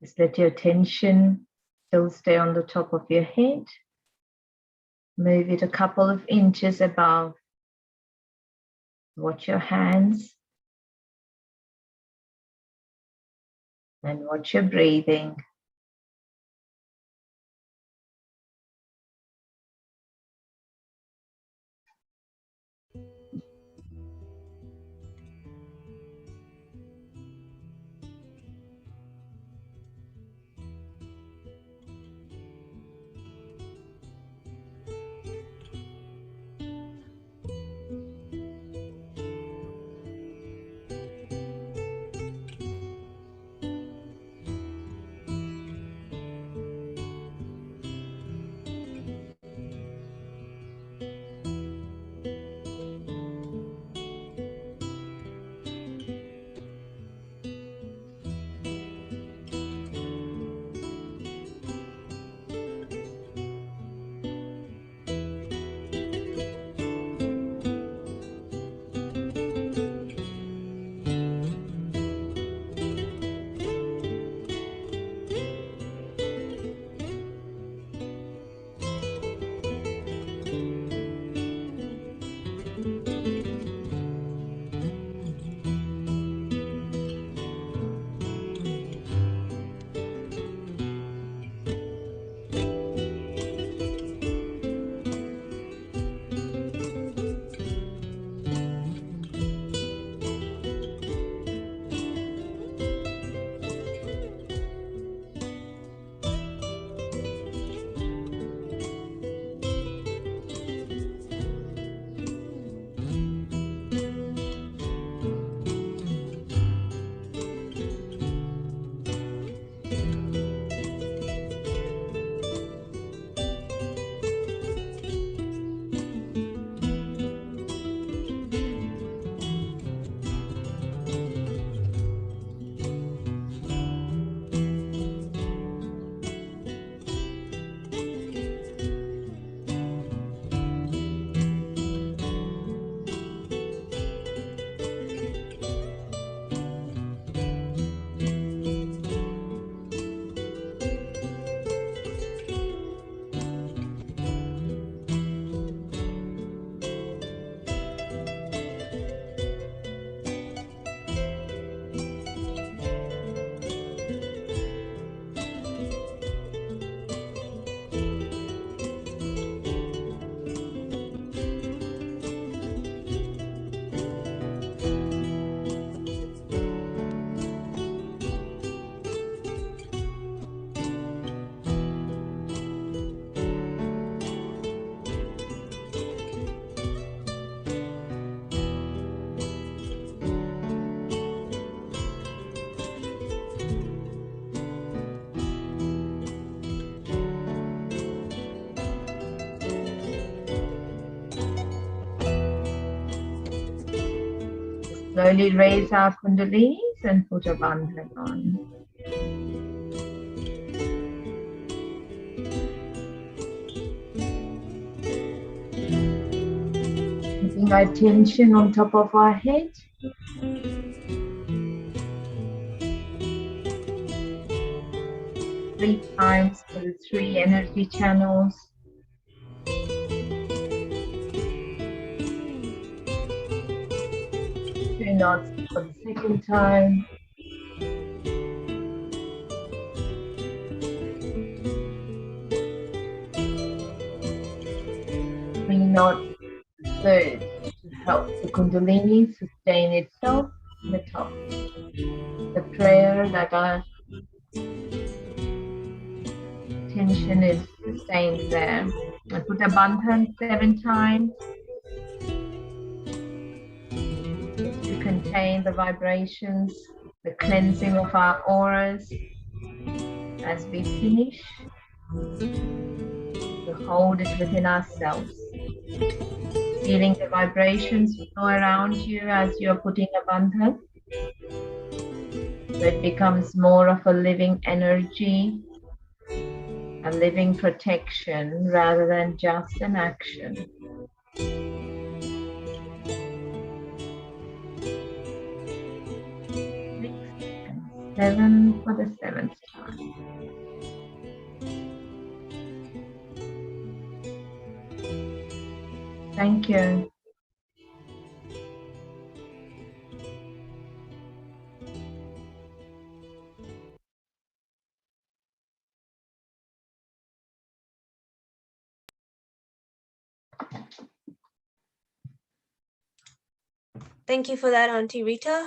Just let your attention still stay on the top of your head. Move it a couple of inches above. Watch your hands. And watch your breathing. Slowly raise our kundalinis and put a bandhan on. Keeping our attention on top of our head. Three times for the three energy channels. Two knots for the second time. Three knots for the third to help the kundalini sustain itself in the top. The prayer that our attention is sustained there. I put a bandhan 7 times to contain the vibrations, the cleansing of our auras. As we finish, to hold it within ourselves, feeling the vibrations flow around you as you're putting a bandhan. So it becomes more of a living energy, a living protection rather than just an action. 6 and 7 for the 7th time. Thank you. Thank you for that, Auntie Rita.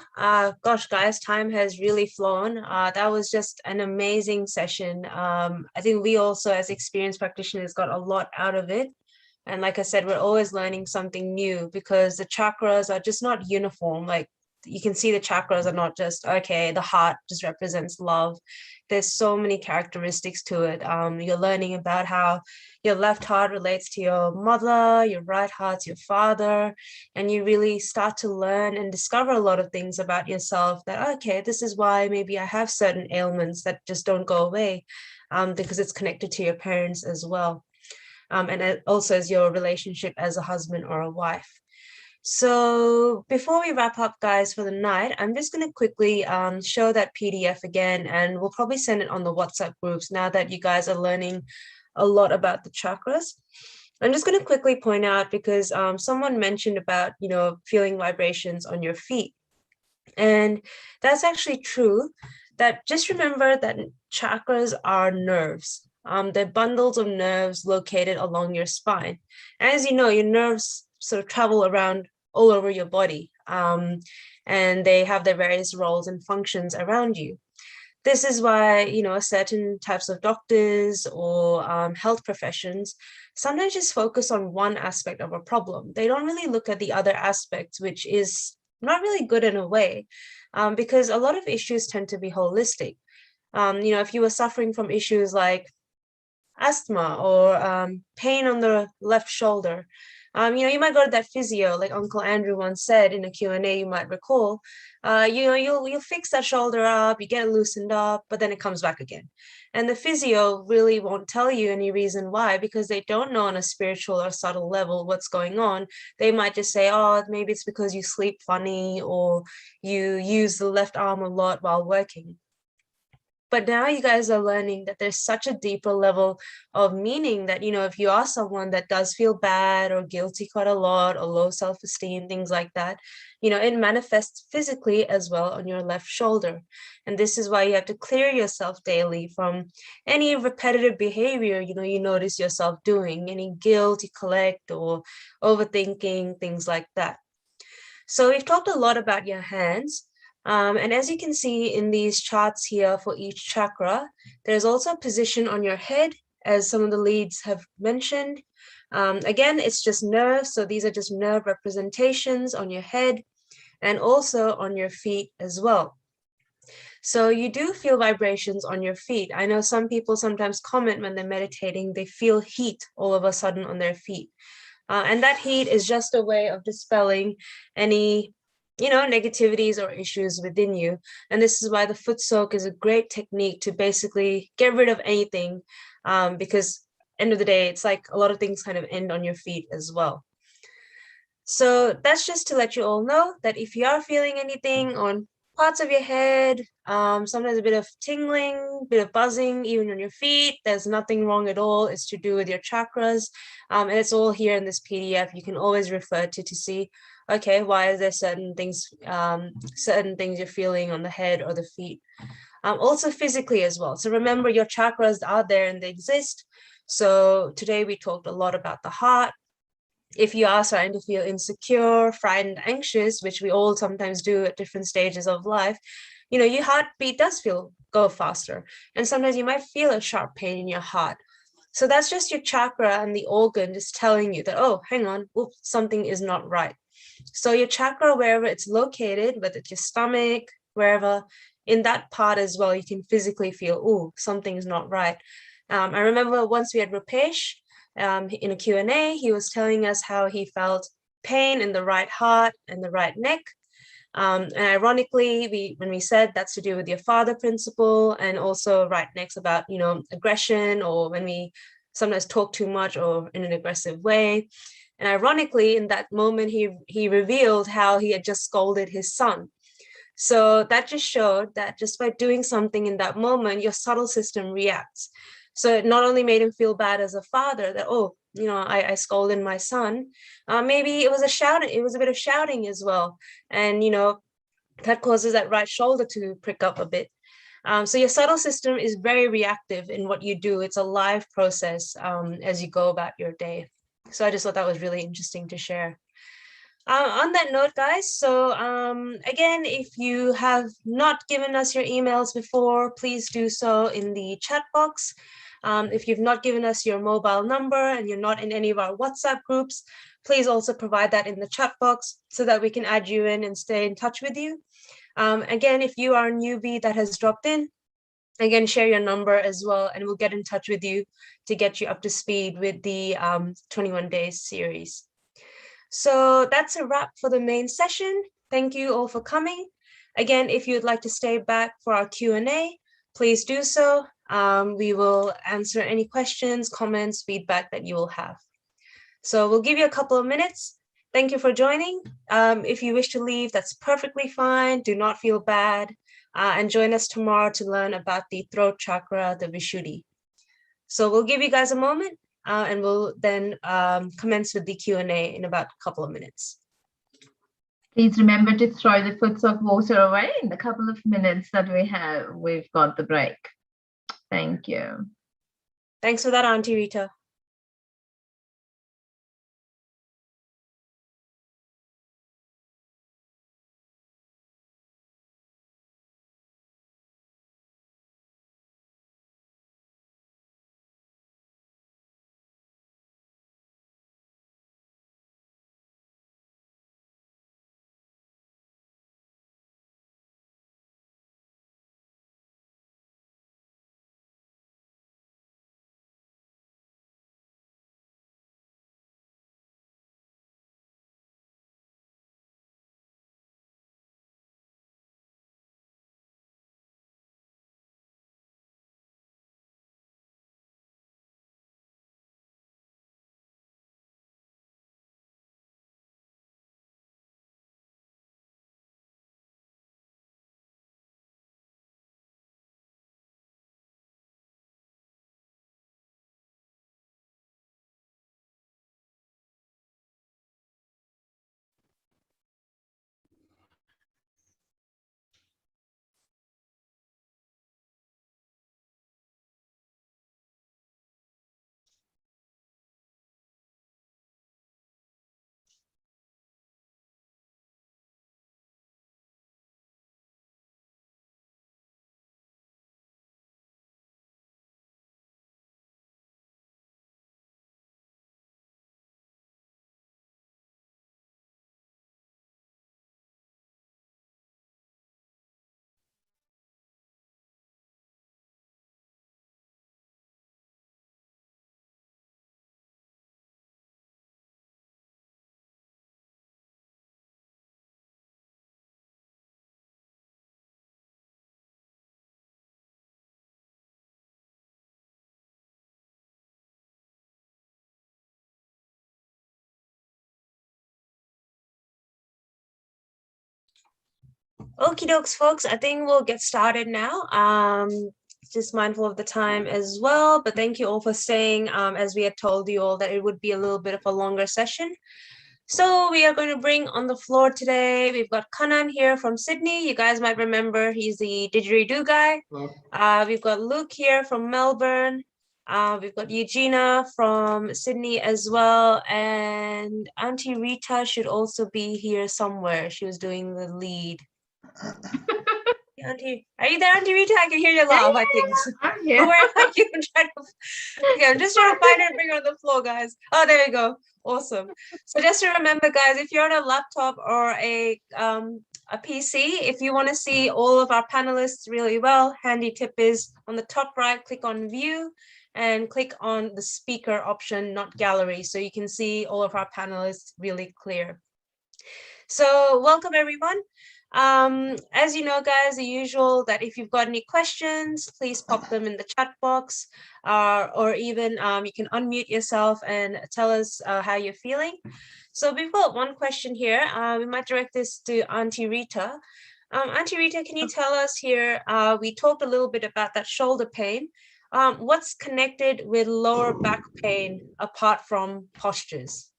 Gosh, guys, time has really flown. That was just an amazing session. I think we also, as experienced practitioners, got a lot out of it. And like I said, we're always learning something new because the chakras are just not uniform. Like you can see the chakras are not just, okay, the heart just represents love. There's so many characteristics to it. You're learning about how your left heart relates to your mother, your right heart's your father, and you really start to learn and discover a lot of things about yourself that, okay, this is why maybe I have certain ailments that just don't go away, because it's connected to your parents as well. And it also as your relationship as a husband or a wife. So before we wrap up, guys, for the night, I'm just going to quickly show that PDF again, and we'll probably send it on the WhatsApp groups now that you guys are learning a lot about the chakras. I'm just going to quickly point out because someone mentioned about, feeling vibrations on your feet. And that's actually true. That just remember that chakras are nerves. They're bundles of nerves located along your spine. As you know, your nerves sort of travel around all over your body, and they have their various roles and functions around you. This is why, certain types of doctors or health professions sometimes just focus on one aspect of a problem. They don't really look at the other aspects, which is not really good in a way, because a lot of issues tend to be holistic. If you were suffering from issues like asthma or pain on the left shoulder, you might go to that physio, like Uncle Andrew once said in a Q&A, you might recall. You'll fix that shoulder up, you get it loosened up, but then it comes back again. And the physio really won't tell you any reason why, because they don't know on a spiritual or subtle level what's going on. They might just say, oh, maybe it's because you sleep funny or you use the left arm a lot while working. But now you guys are learning that there's such a deeper level of meaning that, if you are someone that does feel bad or guilty quite a lot or low self-esteem, things like that, it manifests physically as well on your left shoulder. And this is why you have to clear yourself daily from any repetitive behavior, you notice yourself doing, any guilt you collect or overthinking, things like that. So we've talked a lot about your hands. And as you can see in these charts here for each chakra, there's also a position on your head, as some of the leads have mentioned. Again, it's just nerves. So these are just nerve representations on your head and also on your feet as well. So you do feel vibrations on your feet. I know some people sometimes comment when they're meditating, they feel heat all of a sudden on their feet. And that heat is just a way of dispelling any negativities or issues within you. And this is why the foot soak is a great technique to basically get rid of anything, because end of the day, it's like a lot of things kind of end on your feet as well. So that's just to let you all know that if you are feeling anything on parts of your head, sometimes a bit of tingling, bit of buzzing, even on your feet, there's nothing wrong at all. It's to do with your chakras. And it's all here in this PDF. You can always refer to see, okay, why is there certain things you're feeling on the head or the feet. Also physically as well. So remember, your chakras are there and they exist. So today we talked a lot about the heart. If you are starting to feel insecure, frightened, anxious, which we all sometimes do at different stages of life, your heartbeat does go faster. And sometimes you might feel a sharp pain in your heart. So that's just your chakra and the organ just telling you that, oh, hang on, oops, something is not right. So your chakra, wherever it's located, whether it's your stomach, wherever, in that part as well, you can physically feel, oh, something's not right. I remember once we had Rupesh, in a Q&A, he was telling us how he felt pain in the right heart and the right neck. And ironically, when we said that's to do with your father principle, and also right next about, aggression, or when we sometimes talk too much or in an aggressive way. And ironically, in that moment, he revealed how he had just scolded his son. So that just showed that just by doing something in that moment, your subtle system reacts. So it not only made him feel bad as a father that, oh, you know, I scolded my son. Maybe it was a bit of shouting as well. And, you know, that causes that right shoulder to prick up a bit. So your subtle system is very reactive in what you do. It's a live process as you go about your day. So I just thought that was really interesting to share. On that note, guys, so again, if you have not given us your emails before, please do so in the chat box. If you've not given us your mobile number and you're not in any of our WhatsApp groups, please also provide that in the chat box so that we can add you in and stay in touch with you. Again, if you are a newbie that has dropped in, again, share your number as well, and we'll get in touch with you to get you up to speed with the 21 days series. So that's a wrap for the main session. Thank you all for coming. Again, if you'd like to stay back for our Q&A, please do so. We will answer any questions, comments, feedback that you will have. So we'll give you a couple of minutes. Thank you for joining. If you wish to leave, that's perfectly fine. Do not feel bad. And join us tomorrow to learn about the throat chakra, the Vishuddhi. So we'll give you guys a moment and we'll then commence with the Q&A in about a couple of minutes. Please remember to throw the foots of water away in the couple of minutes that we've got the break. Thank you. Thanks for that, Auntie Rita. Okie dokes, folks. I think we'll get started now. Just mindful of the time as well, but thank you all for staying. As we had told you all that it would be a little bit of a longer session. So we are going to bring on the floor today. We've got Kanan here from Sydney. You guys might remember he's the didgeridoo guy. We've got Luke here from Melbourne. We've got Eugenia from Sydney as well. And Auntie Rita should also be here somewhere. She was doing the lead. Auntie, are you there, Auntie Rita? I can hear you laugh, I think. I'm here. Where are you? Okay, I'm just trying to find her and bring her on the floor, guys. Oh, there we go. Awesome. So just to remember, guys, if you're on a laptop or a PC, if you want to see all of our panelists really well, handy tip is on the top right, click on view and click on the speaker option, not gallery, so you can see all of our panelists really clear. So welcome, everyone. As you know, guys, the usual that if you've got any questions, please pop them in the chat box, or even you can unmute yourself and tell us how you're feeling. So we've got one question here. We might direct this to Auntie Rita. Auntie Rita, can you tell us here, we talked a little bit about that shoulder pain. What's connected with lower back pain apart from postures?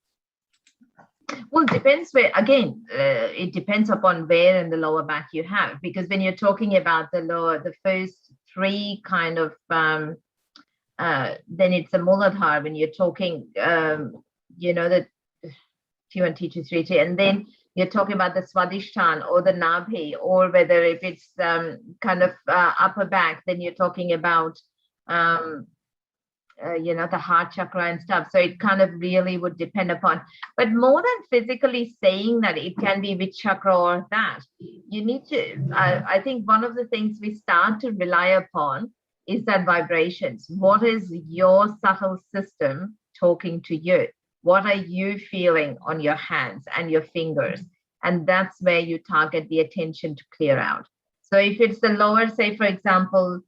Well, depends where, again, it depends upon where in the lower back you have, because when you're talking about the first three kind of, then it's a Muladhara when you're talking, the T1, T2, 3, and then you're talking about the Swadhisthana or the Nabhi, or whether if it's kind of upper back, then you're talking about, the heart chakra and stuff. So it kind of really would depend upon, but more than physically saying that it can be which chakra or that, you need to, I think one of the things we start to rely upon is that vibrations. What is your subtle system talking to you? What are you feeling on your hands and your fingers? And that's where you target the attention to clear out. So if it's the lower, say, for example,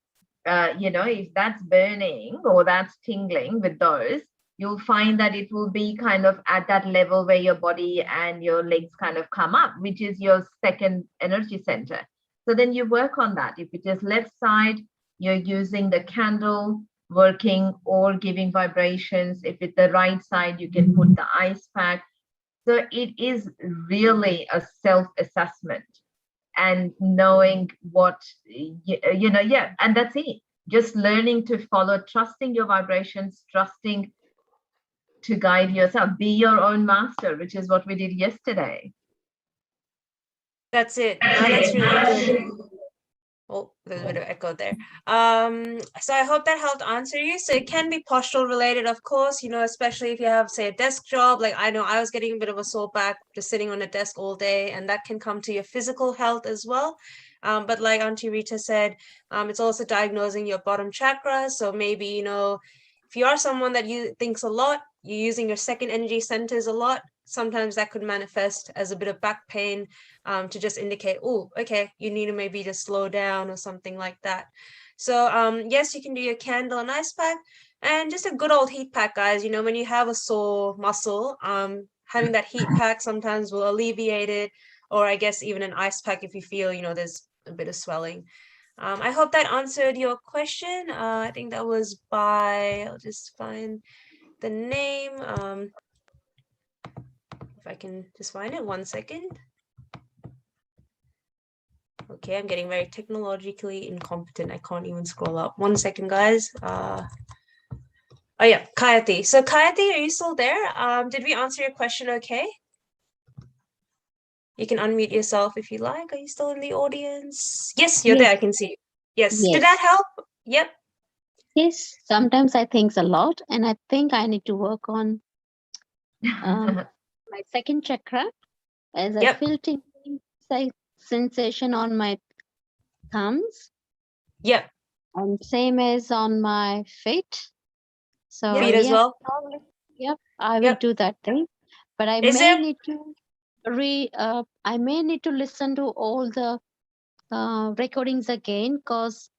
if that's burning or that's tingling with those, you'll find that it will be kind of at that level where your body and your legs kind of come up, which is your second energy center. So then you work on that. If it is left side, you're using the candle, working or giving vibrations. If it's the right side, you can put the ice pack. So it is really a self-assessment and knowing what, and that's it. Just learning to follow, trusting your vibrations, trusting to guide yourself, be your own master, which is what we did yesterday. That's it. That's really good. Oh, there's a bit of echo there. So I hope that helped answer you. So it can be postural related, of course, especially if you have, say, a desk job. Like I know I was getting a bit of a sore back just sitting on a desk all day, and that can come to your physical health as well. But like Auntie Rita said, it's also diagnosing your bottom chakra. So maybe, if you are someone that you thinks a lot, you're using your second energy centers a lot, sometimes that could manifest as a bit of back pain, to just indicate, oh, okay, you need to maybe just slow down or something like that. So yes, you can do your candle and ice pack, and just a good old heat pack, guys. When you have a sore muscle, having that heat pack sometimes will alleviate it, or I guess even an ice pack if you feel, there's a bit of swelling. I hope that answered your question. I think that was by, I'll just find the name. If I can just find it, 1 second. Okay, I'm getting very technologically incompetent. I can't even scroll up. 1 second, guys. Oh yeah, Kayati. So Kayati, are you still there? Did we answer your question okay? You can unmute yourself if you like. Are you still in the audience? Yes, you're there. I can see you. Yes. Did that help? Yep. Yes, sometimes I think a lot, and I think I need to work on my second chakra, as I feel tingling sensation on my thumbs. Yep. And same as on my feet. So feet as well. Probably, I will do that thing. But I need to I may need to listen to all the recordings again, because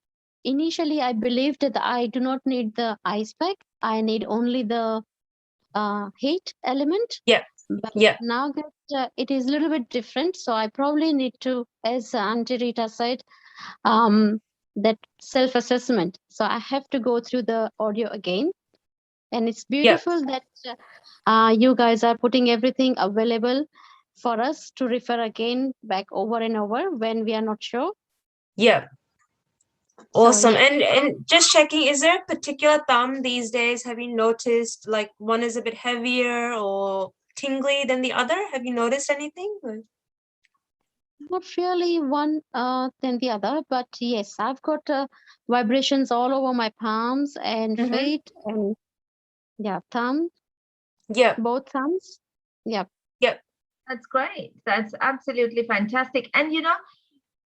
initially I believed that I do not need the ice pack. I need only the heat element. But now that it is a little bit different, so I probably need to, as Auntie Rita said, that self-assessment. So I have to go through the audio again. And it's beautiful that you guys are putting everything available for us to refer again back over and over when we are not sure. Yeah. Awesome. So, and just checking, is there a particular thumb these days? Have you noticed like one is a bit heavier or tingly than the other? Have you noticed anything? Not really one than the other, but yes, I've got vibrations all over my palms and feet and thumb. Both thumbs. Yep. That's great. That's absolutely fantastic. And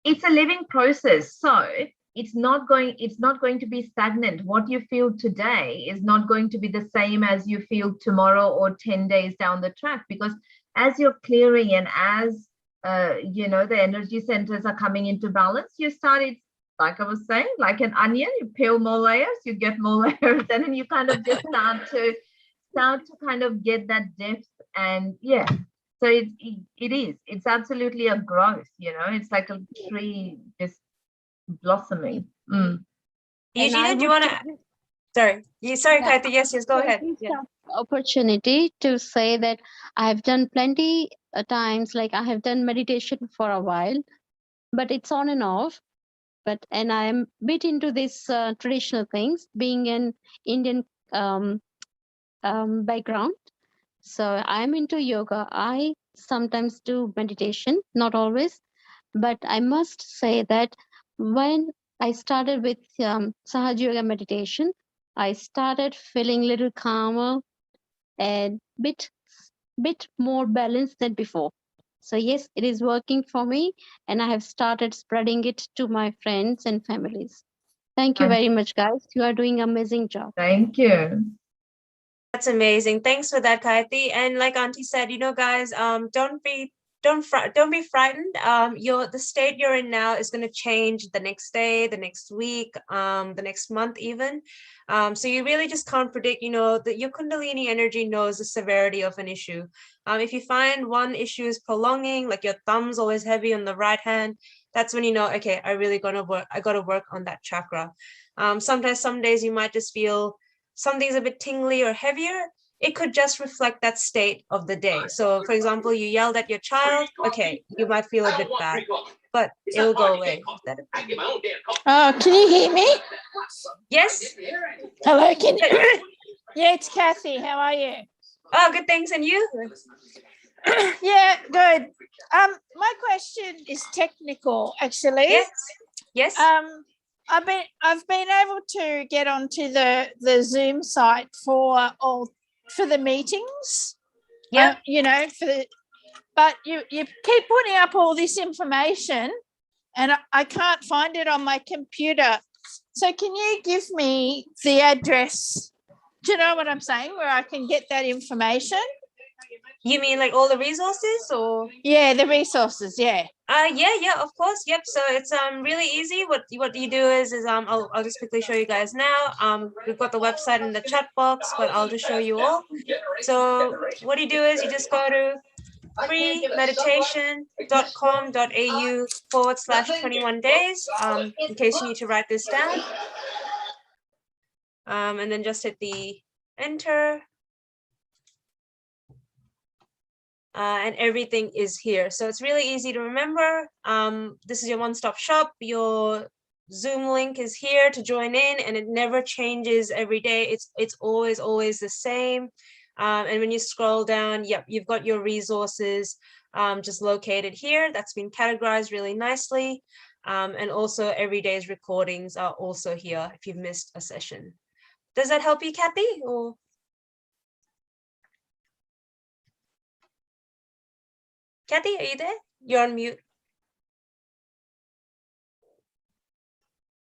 it's a living process. So it's not going to be stagnant. What you feel today is not going to be the same as you feel tomorrow or 10 days down the track, because as you're clearing and as the energy centers are coming into balance, you started, like I was saying, like an onion, you peel more layers, you get more layers, and then you kind of just start to kind of get that depth. And So it's absolutely a growth, you know, it's like a tree just blossoming. Eugenia, do you want to? Sorry, Kathy. Yes, go ahead. Yeah. Opportunity to say that I've done plenty times, like I have done meditation for a while, but it's on and off. And I'm bit into this traditional things, being an Indian background. So I'm into yoga. I sometimes do meditation, not always, but I must say that when I started with Sahaja Yoga meditation, I started feeling a little calmer and bit more balanced than before. So yes, it is working for me, and I have started spreading it to my friends and families. Thank you very much, guys. You are doing an amazing job. Thank you. That's amazing. Thanks for that, Kathy. And like Auntie said, guys, don't be frightened. The state you're in now is going to change the next day, the next week, the next month even. So you really just can't predict, that your Kundalini energy knows the severity of an issue. If you find one issue is prolonging, like your thumb's always heavy on the right hand, that's when you know, okay, I got to work on that chakra. Sometimes some days you might just feel something's a bit tingly or heavier. It could just reflect that state of the day. So for example, you yelled at your child, okay, you might feel a bit bad, but it'll go away. Can you hear me? Yes. Hello, can you? Yeah, it's Kathy. How are you? Oh, good, thanks. And you? Yeah, good. My question is technical, actually. Yes. I've been able to get onto the Zoom site for the meetings. Yeah. But you keep putting up all this information, and I can't find it on my computer. So can you give me the address? Do you know what I'm saying? Where I can get that information? You mean like all the resources, or? Yeah, the resources. Yeah. Yeah, of course. Yep. So it's really easy. What you do is I'll just quickly show you guys now. We've got the website in the chat box, but I'll just show you all. So what you do is you just go to freemeditation.com.au/21 days, in case you need to write this down. And then just hit the enter. And everything is here. So it's really easy to remember. This is your one-stop shop. Your Zoom link is here to join in, and it never changes every day. It's always the same. And when you scroll down, yep, you've got your resources just located here. That's been categorized really nicely. And also every day's recordings are also here if you've missed a session. Does that help you, Kathy? Or Kathy, are you there? You're on mute.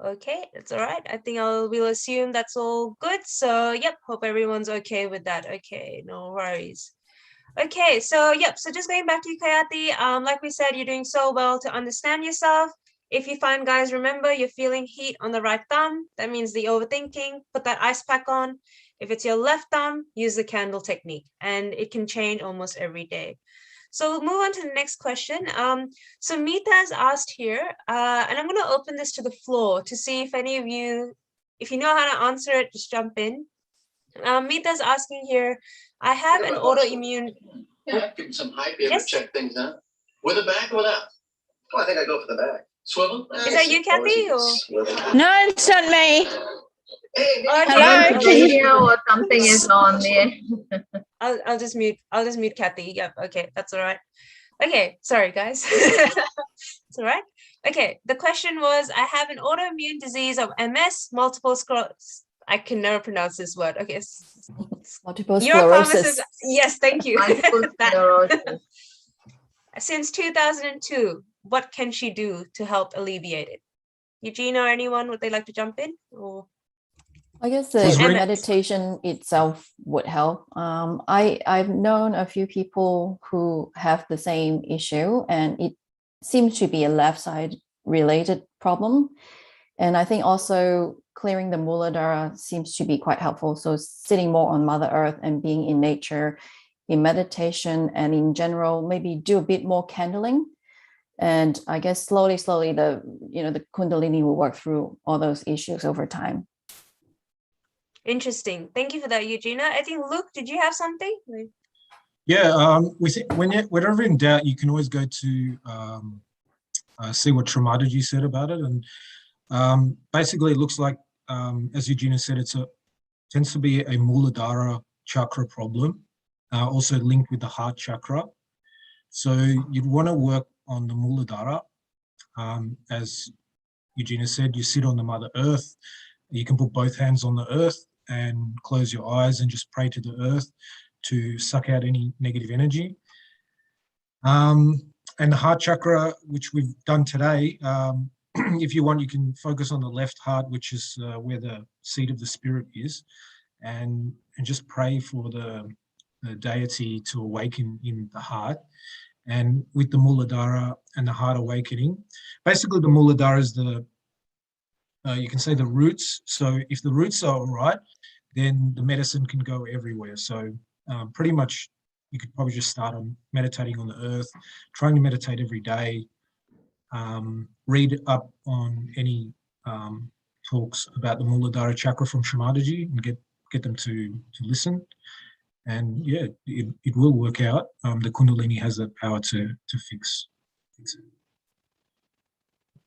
Okay, that's all right. I think we'll assume that's all good. So yep, hope everyone's okay with that. Okay, no worries. Okay, so yep, so just going back to you, Kathy, like we said, you're doing so well to understand yourself. If you find, guys, remember you're feeling heat on the right thumb, that means the overthinking, put that ice pack on. If it's your left thumb, use the candle technique, and it can change almost every day. So we'll move on to the next question. So Meeta has asked here, and I'm going to open this to the floor to see if any of you, if you know how to answer it, just jump in. Meeta's asking here, I have an autoimmune. Yeah, give them some hype, be able to check things out. With a back or without? Oh, I think I go for the back. Swivel? Is that you, Kathy? Or? No, it's not me. Hey, hello. Video or something is on there. I'll just mute Kathy. Yep. Okay, that's all right. Okay, sorry guys. It's all right. Okay, the question was, I have an autoimmune disease of MS, multiple sclerosis. I can never pronounce this word. Okay. Multiple sclerosis. Yes, thank you. Multiple sclerosis. Since 2002, what can she do to help alleviate it? Eugene or anyone, would they like to jump in? Or? I guess the meditation itself would help. I've known a few people who have the same issue, and it seems to be a left side related problem. And I think also clearing the Muladhara seems to be quite helpful. So sitting more on Mother Earth and being in nature in meditation and in general, maybe do a bit more candling. And I guess slowly, the Kundalini will work through all those issues over time. Interesting. Thank you for that, Eugenia. I think, Luke, did you have something? Yeah, we think whenever in doubt, you can always go to see what Shri Mataji said about it. And basically, it looks like, as Eugenia said, tends to be a Muladhara chakra problem, also linked with the heart chakra. So you'd want to work on the Muladhara. As Eugenia said, you sit on the Mother Earth. You can put both hands on the earth and close your eyes and just pray to the earth to suck out any negative energy. And the heart chakra, which we've done today, if you want, you can focus on the left heart, which is where the seat of the spirit is, and just pray for the deity to awaken in the heart. And with the Muladhara and the heart awakening, basically the Muladhara is you can say the roots. So if the roots are all right, then the medicine can go everywhere. So pretty much you could probably just start on meditating on the earth, trying to meditate every day, read up on any talks about the Muladhara chakra from Shri Mataji and get them to listen. And yeah, it will work out. The Kundalini has that power to fix it.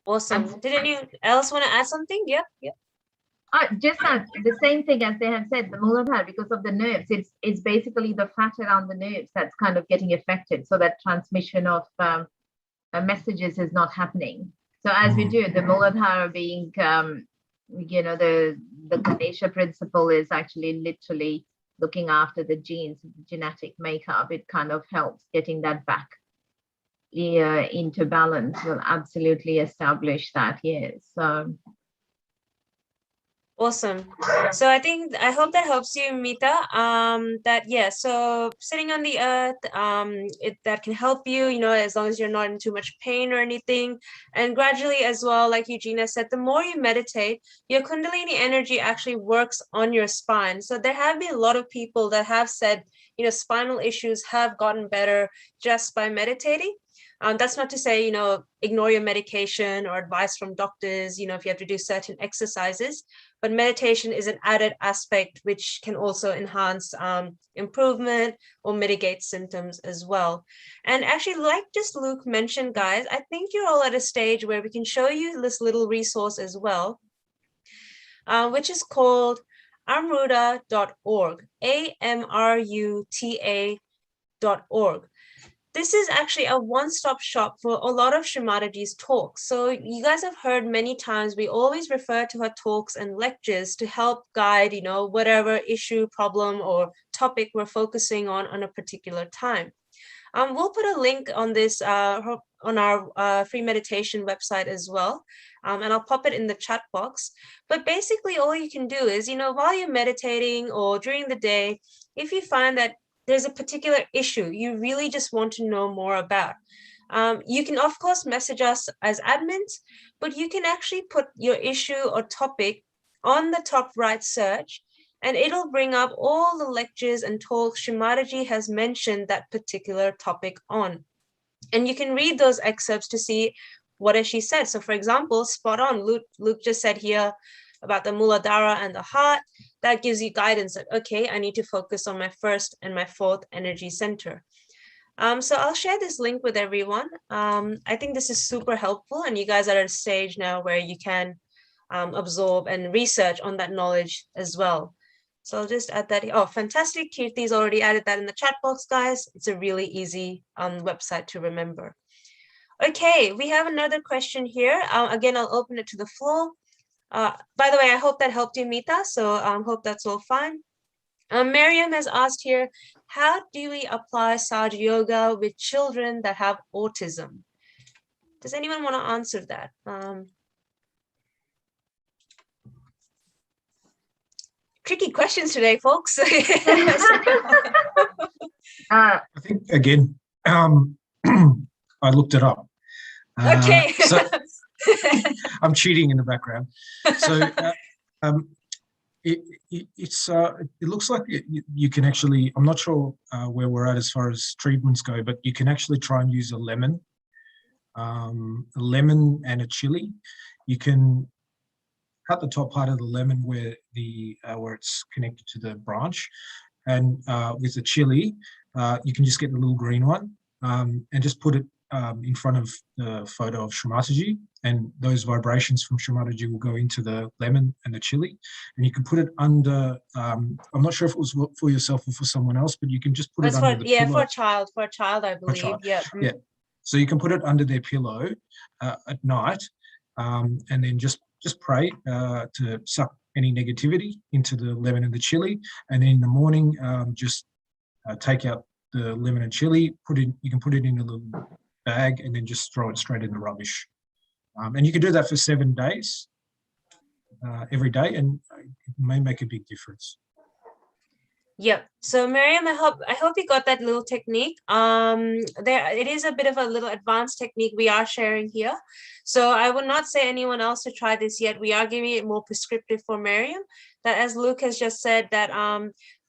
Awesome. Did anyone else want to add something? Yeah. Just that the same thing as they have said, the Muladhara, because of the nerves, it's basically the fat around the nerves that's kind of getting affected, so that transmission of messages is not happening. So as we do, the Muladhara being, the Ganesha principle is actually literally looking after the genes, the genetic makeup. It kind of helps getting that back into balance. Will absolutely establish that. Yes. So. Awesome. So I hope that helps you, Mita. So sitting on the earth, that can help you, as long as you're not in too much pain or anything. And gradually as well, like Eugenia said, the more you meditate, your Kundalini energy actually works on your spine. So there have been a lot of people that have said, spinal issues have gotten better just by meditating. That's not to say, ignore your medication or advice from doctors, if you have to do certain exercises, but meditation is an added aspect which can also enhance improvement or mitigate symptoms as well. And actually, like just Luke mentioned, guys, I think you're all at a stage where we can show you this little resource as well, which is called amruta.org, amruta.org. This is actually a one-stop shop for a lot of Shri Mataji's talks. So you guys have heard many times, we always refer to her talks and lectures to help guide, whatever issue, problem, or topic we're focusing on a particular time. We'll put a link on this on our free meditation website as well. And I'll pop it in the chat box. But basically all you can do is, while you're meditating or during the day, if you find that there's a particular issue you really just want to know more about, you can of course message us as admins, but you can actually put your issue or topic on the top right search, and it'll bring up all the lectures and talks Shri Mataji has mentioned that particular topic on. And you can read those excerpts to see what has she said. So for example, spot on, Luke just said here about the Muladhara and the heart. That gives you guidance that, okay, I need to focus on my first and my fourth energy center. So I'll share this link with everyone. I think this is super helpful, and you guys are at a stage now where you can absorb and research on that knowledge as well. So I'll just add that. Oh, fantastic. Kirti's already added that in the chat box, guys. It's a really easy website to remember. Okay, we have another question here. Again, I'll open it to the floor. By the way, I hope that helped you, Mita. So I hope that's all fine. Miriam has asked here, how do we apply Sahaja Yoga with children that have autism? Does anyone want to answer that? Tricky questions today, folks. I think, again, I looked it up. Okay. So I'm cheating in the background. So it looks like you can actually, I'm not sure where we're at as far as treatments go, but you can actually try and use a lemon and a chili. You can cut the top part of the lemon where it's connected to the branch, and with the chili, you can just get the little green one and just put it in front of the photo of Shri Mataji, and those vibrations from Shri Mataji will go into the lemon and the chili, and you can put it under, I'm not sure if it was for yourself or for someone else, but you can just put it under the pillow. For a child, I believe. Yeah. Yeah. So you can put it under their pillow at night, and then just pray to suck any negativity into the lemon and the chili, and then in the morning, just take out the lemon and chili. You can put it in a little bag, and then just throw it straight in the rubbish. And you can do that for 7 days, every day, and it may make a big difference. Yep. So Miriam, I hope you got that little technique. It is a bit of a little advanced technique we are sharing here. So I would not say anyone else to try this yet. We are giving it more prescriptive for Miriam. That, as Luke has just said, that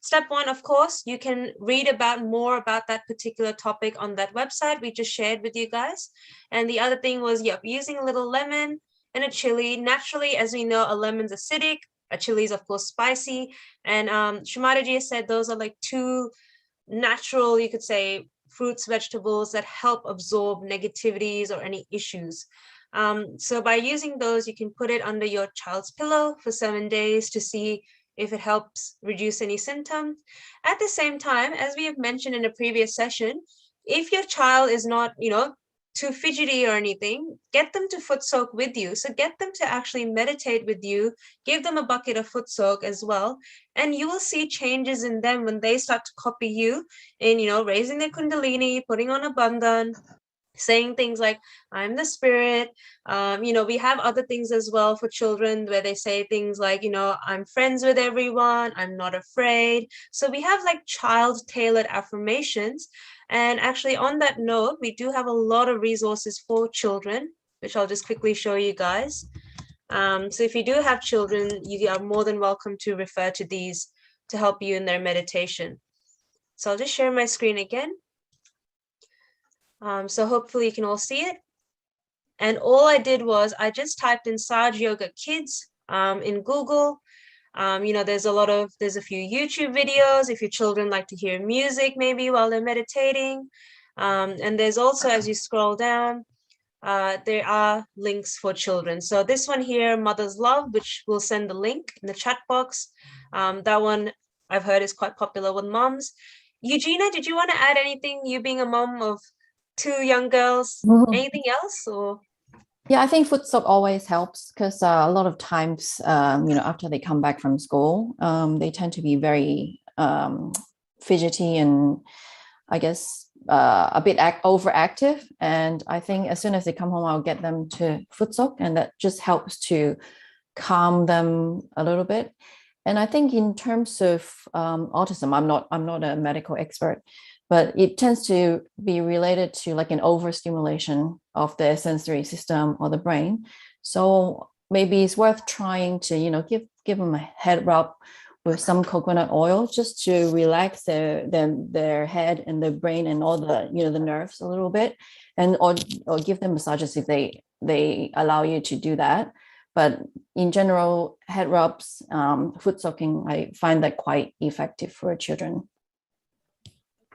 step 1, of course, you can read more about that particular topic on that website we just shared with you guys. And the other thing was, using a little lemon and a chili. Naturally, as we know, a lemon's acidic. A chili is, of course, spicy. And Shri Mataji has said those are like 2 natural, you could say, fruits, vegetables that help absorb negativities or any issues. So by using those, you can put it under your child's pillow for 7 days to see if it helps reduce any symptoms. At the same time, as we have mentioned in a previous session, if your child is not, too fidgety or anything, get them to foot soak with you. So get them to actually meditate with you, give them a bucket of foot soak as well, and you will see changes in them when they start to copy you in, raising their kundalini, putting on a bandhan, saying things like, I'm the spirit. We have other things as well for children where they say things like, I'm friends with everyone, I'm not afraid. So we have like child-tailored affirmations. And actually, on that note, we do have a lot of resources for children, which I'll just quickly show you guys. So if you do have children, you are more than welcome to refer to these to help you in their meditation. So I'll just share my screen again. So hopefully you can all see it. And all I did was I just typed in Saj Yoga Kids in Google. There's a few YouTube videos if your children like to hear music maybe while they're meditating. And there's also, as you scroll down, there are links for children. So this one here, Mother's Love, which we'll send the link in the chat box. That one I've heard is quite popular with moms. Eugenia, did you want to add anything, you being a mom of 2 young girls? Anything else? Or yeah, I think foot soak always helps because a lot of times, after they come back from school, they tend to be very fidgety and I guess a bit overactive. And I think as soon as they come home, I'll get them to foot soak, and that just helps to calm them a little bit. And I think in terms of autism, I'm not a medical expert, but it tends to be related to like an overstimulation of the sensory system or the brain. So maybe it's worth trying to, give them a head rub with some coconut oil just to relax their head and their brain and all the, the nerves a little bit, and or give them massages if they allow you to do that. But in general, head rubs, foot soaking, I find that quite effective for children.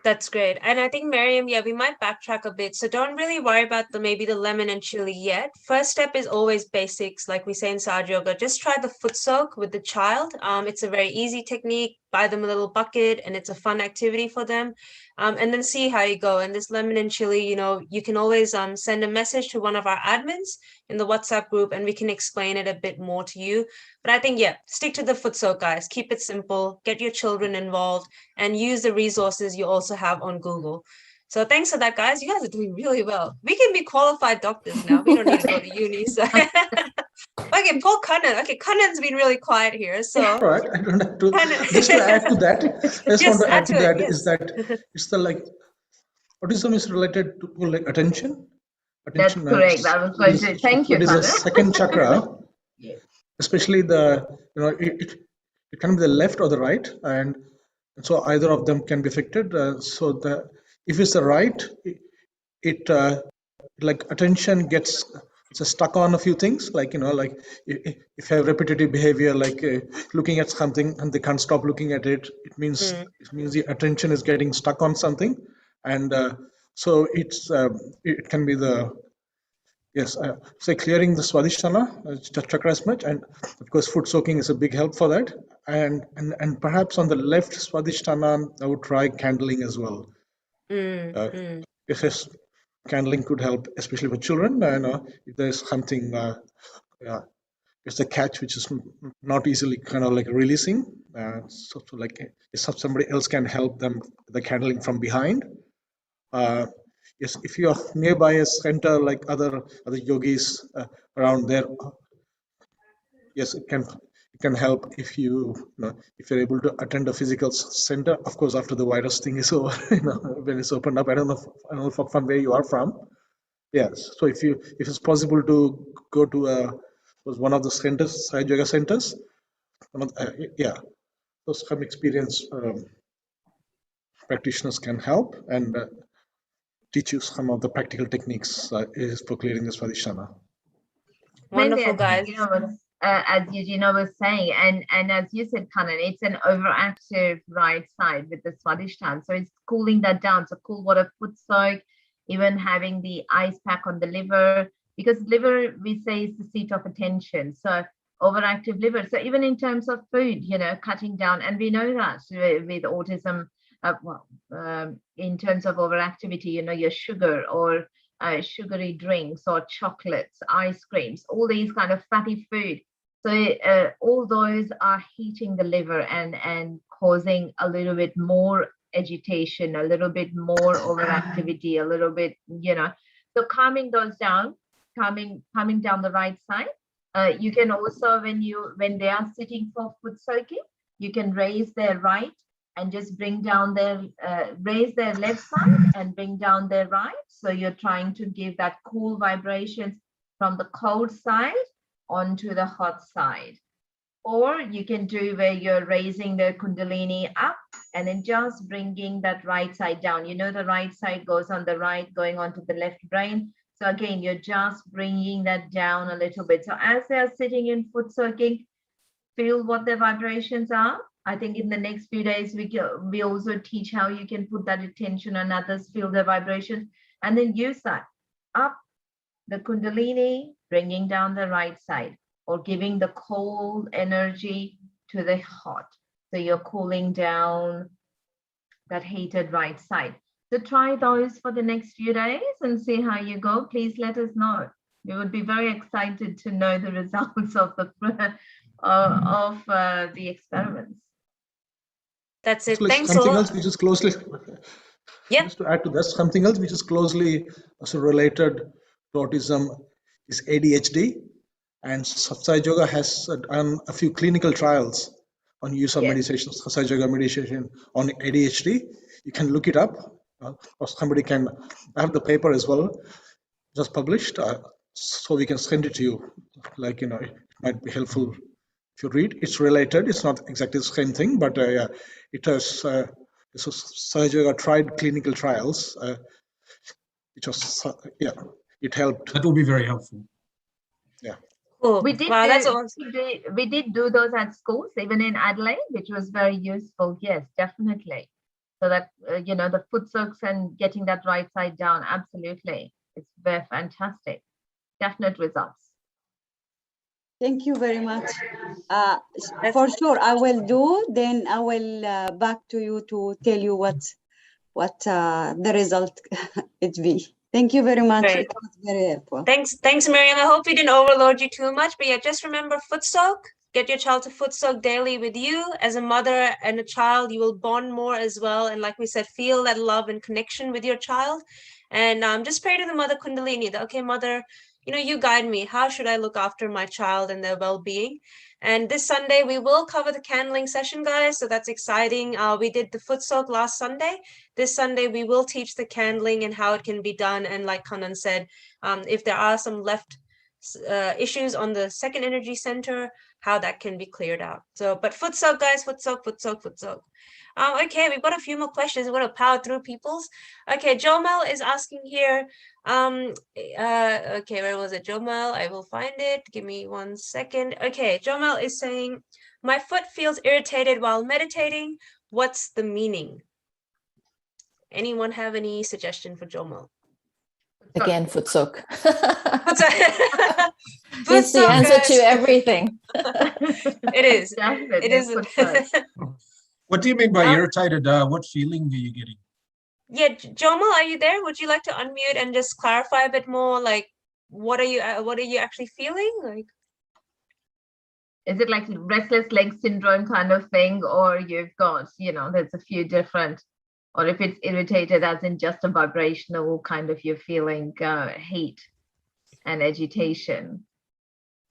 That's great. And I think, Miriam, we might backtrack a bit. So don't really worry about maybe the lemon and chili yet. First step is always basics, like we say in Saj Yoga. Just try the foot soak with the child. It's a very easy technique. Buy them a little bucket, and it's a fun activity for them. And then see how you go. And this lemon and chili, you can always send a message to one of our admins in the WhatsApp group, and we can explain it a bit more to you. But I think, stick to the foot soak, guys. Keep it simple. Get your children involved and use the resources you also have on Google. So thanks for that, guys. You guys are doing really well. We can be qualified doctors now. We don't need to go to uni. So. Okay, Paul Kannan. Okay, Kannan's been really quiet here. So all right, I don't have to. Just to add to that, I just want to add to that is that it's the autism is related to like attention. That's correct. I was going to thank you. It is a second chakra, especially it can be the left or the right, and so either of them can be affected. So if it's the right, it like attention gets stuck on a few things, like like if you have repetitive behavior, like looking at something and they can't stop looking at it, it means the attention is getting stuck on something, and so it can be the so clearing the Swadhisthana chakra as much, and of course foot soaking is a big help for that, and perhaps on the left Swadhisthana I would try candling as well. Yes, candling could help, especially for children. If there's something, it's a catch which is not easily kind of like releasing. So like if somebody else can help them with the candling from behind. Yes, if you are nearby a center like other yogis around there, yes, it can help if if you're able to attend a physical center. Of course, after the virus thing is over, when it's opened up. I don't know from where you are from. Yes, so if it's possible to go to one of the centers, Sai Yoga centers, those some experienced practitioners can help and teach you some of the practical techniques is for clearing the Swadhisthana. Wonderful, guys. As Eugenia was saying, and as you said, Kanan, it's an overactive right side with the Swadhisthana. So it's cooling that down. So cool water foot soak, even having the ice pack on the liver, because liver, we say, is the seat of attention. So overactive liver. So even in terms of food, cutting down, and we know that with autism, in terms of overactivity, your sugar or sugary drinks or chocolates, ice creams, all these kind of fatty food. So all those are heating the liver and causing a little bit more agitation, a little bit more overactivity, a little bit, so calming those down, coming down the right side. You can also, when they are sitting for foot soaking, you can raise their right and just bring down raise their left side and bring down their right. So you're trying to give that cool vibrations from the cold side onto the hot side. Or you can do where you're raising the Kundalini up and then just bringing that right side down. The right side goes on the right, going onto the left brain. So again, you're just bringing that down a little bit. So as they're sitting in foot soaking, feel what their vibrations are. I think in the next few days, we also teach how you can put that attention on others, feel their vibrations, and then use that up the Kundalini, bringing down the right side, or giving the cold energy to the hot. So you're cooling down that heated right side. So try those for the next few days and see how you go. Please let us know. We would be very excited to know the results of the experiments. That's it. So Thanks something all. else which is closely, just to add to that, something else which is closely also related to autism is ADHD, and Satsai Yoga has done a few clinical trials on use of meditation, Satsai Yoga meditation on ADHD. You can look it up, or somebody can. I have the paper as well, just published, so we can send it to you. Like it might be helpful. If you read, it's related. It's not exactly the same thing, but it has. Satsai Yoga tried clinical trials, which was it helped. That will be very helpful. Yeah. Cool. We did. Wow, that's awesome. We did do those at schools, even in Adelaide, which was very useful. Yes, definitely. So that the foot soaks and getting that right side down, absolutely, it's very fantastic. Definite results. Thank you very much. For sure, I will do. Then I will back to you to tell you what the result it be. Thank you very much. Great. It was very helpful. Thanks, Miriam. I hope we didn't overload you too much, but yeah, just remember foot soak. Get your child to foot soak daily with you. As a mother and a child, you will bond more as well. And like we said, feel that love and connection with your child. And just pray to the Mother Kundalini that, okay, Mother, you guide me. How should I look after my child and their well-being? And this Sunday, we will cover the candling session, guys. So that's exciting. We did the foot soak last Sunday. This Sunday, we will teach the candling and how it can be done. And like Kanan said, if there are some left issues on the second energy center, how that can be cleared out. So, but foot soak, guys, foot soak, foot soak, foot soak. Okay, we've got a few more questions. We're going to power through people's. Okay, Jomel is asking here. Okay, where was it? Jomel, I will find it. Give me 1 second. Okay, Jomel is saying, my foot feels irritated while meditating. What's the meaning? Anyone have any suggestion for Jomel? Again, foot soak. Foot It's the soak, answer guys. to everything. It is. Definitely It is. foot soak. What do you mean by irritated? What feeling are you getting? Yeah, Jomel, are you there? Would you like to unmute and just clarify a bit more? Like, what are you actually feeling? Like, is it like restless leg syndrome kind of thing, or you've got, there's a few different, or if it's irritated as in just a vibrational kind of, you're feeling heat and agitation.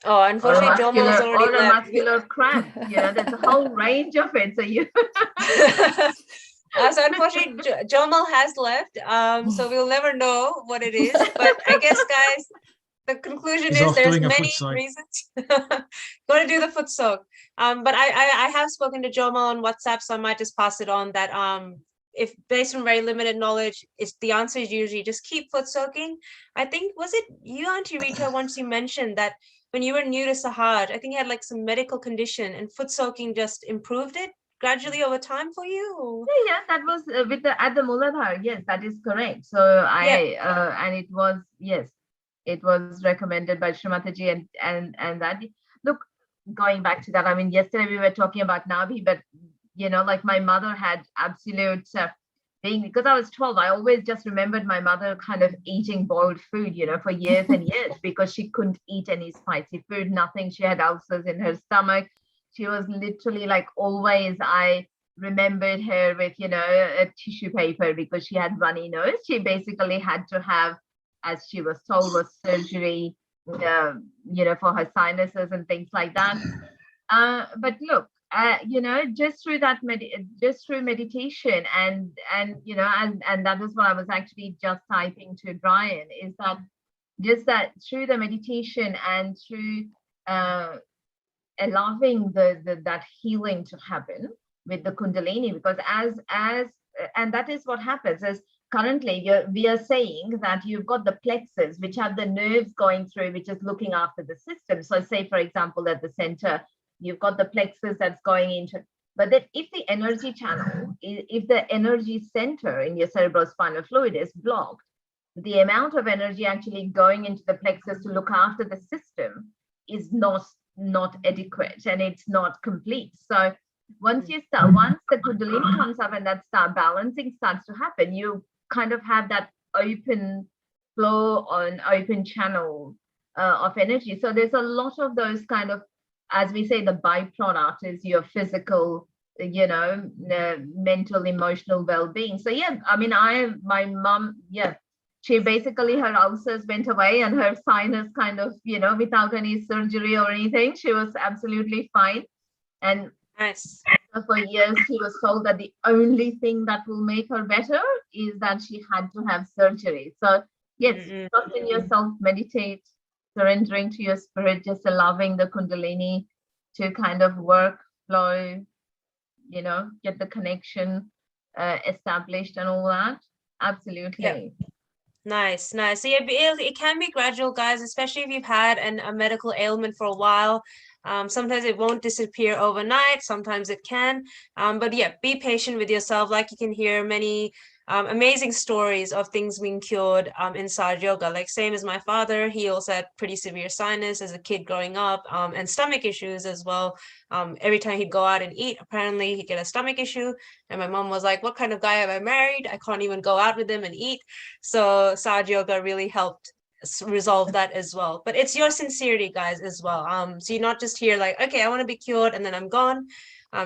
Oh, unfortunately, Jomel's already or a left. muscular cramp. There's a whole range of it. So you. So unfortunately, Jomel has left. So we'll never know what it is. But I guess, guys, the conclusion is there's many reasons. Going to do the foot soak. But I have spoken to Jomel on WhatsApp, so I might just pass it on that if based on very limited knowledge, the answer is usually just keep foot soaking. I think, was it you, Auntie Rita, once you mentioned that when you were new to Sahaj, I think you had like some medical condition and foot soaking just improved it gradually over time for you? Yeah, that was with at the Muladhar. Yes, that is correct. So and it was, yes, it was recommended by Shri Mataji and that. Look, going back to that, I mean, yesterday we were talking about Nabi, but like my mother had absolute being, because I was 12, I always just remembered my mother kind of eating boiled food, for years and years, because she couldn't eat any spicy food, nothing. She had ulcers in her stomach. She was literally like, always I remembered her with, a tissue paper because she had runny nose. She basically had to have, as she was told, was surgery, for her sinuses and things like that. But look, just through that meditation and that is what I was actually just typing to Brian, is that just that through the meditation and through allowing that healing to happen with the Kundalini, because and that is what happens is currently we are saying that you've got the plexus, which have the nerves going through, which is looking after the system. So say, for example, at the center, you've got the plexus that's going into, but that if the energy channel, if the energy center in your cerebrospinal fluid is blocked, the amount of energy actually going into the plexus to look after the system is not adequate, and it's not complete. So once the Kundalini comes up and that balancing starts to happen, you kind of have that open flow on open channel of energy. So there's a lot of those kind of, as we say, the byproduct is your physical, mental, emotional well-being. So yeah, I mean, my mom, she basically, her ulcers went away and her sinus kind of, without any surgery or anything, she was absolutely fine. And nice. For years, she was told that the only thing that will make her better is that she had to have surgery. So yes, trust in yourself, meditate, surrendering to your spirit, just allowing the Kundalini to kind of work, flow, get the connection established and all that. Absolutely. Yeah. Nice. So yeah, it can be gradual, guys, especially if you've had a medical ailment for a while. Sometimes it won't disappear overnight, sometimes it can, but yeah, be patient with yourself. Like, you can hear many amazing stories of things being cured in Saj Yoga. Like, same as my father, he also had pretty severe sinus as a kid growing up, and stomach issues as well. Every time he'd go out and eat, apparently he'd get a stomach issue, and my mom was like, what kind of guy have I married? I can't even go out with him and eat. So Saj Yoga really helped resolve that as well. But it's your sincerity, guys, as well. So you're not just here like, okay, I want to be cured and then I'm gone.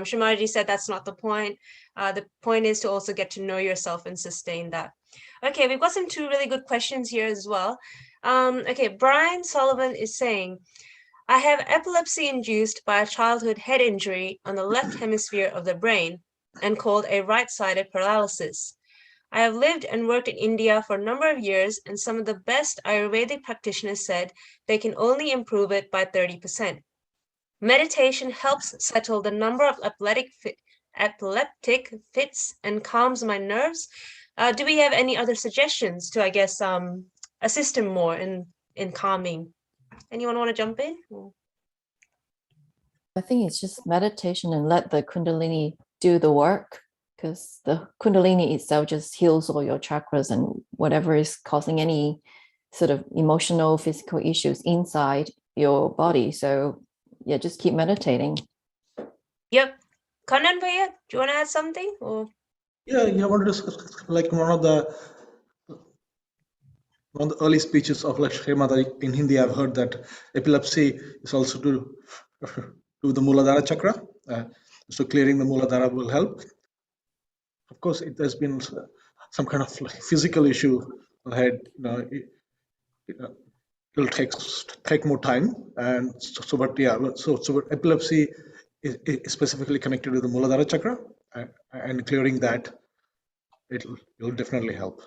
Shri Mataji said that's not the point. The point is to also get to know yourself and sustain that. Okay, we've got two really good questions here as well. Okay, Brian Sullivan is saying, I have epilepsy induced by a childhood head injury on the left hemisphere of the brain and called a right-sided paralysis. I have lived and worked in India for a number of years, and some of the best Ayurvedic practitioners said they can only improve it by 30%. Meditation helps settle the number of epileptic fits and calms my nerves. Do we have any other suggestions to, I guess, assist him more in calming? Anyone want to jump in? I think it's just meditation and let the Kundalini do the work, because the Kundalini itself just heals all your chakras and whatever is causing any sort of emotional, physical issues inside your body. So yeah, just keep meditating. Yep. Kannan Bhaiya, do you want to add something? Or? Yeah, I want to discuss like one of the early speeches of like Shri Mataji in Hindi. I've heard that epilepsy is also to the Muladhara chakra. So clearing the Muladhara will help. Of course, there's been some kind of like physical issue ahead. It'll take more time, and but epilepsy is specifically connected to the Muladhara chakra, and clearing that it'll definitely help.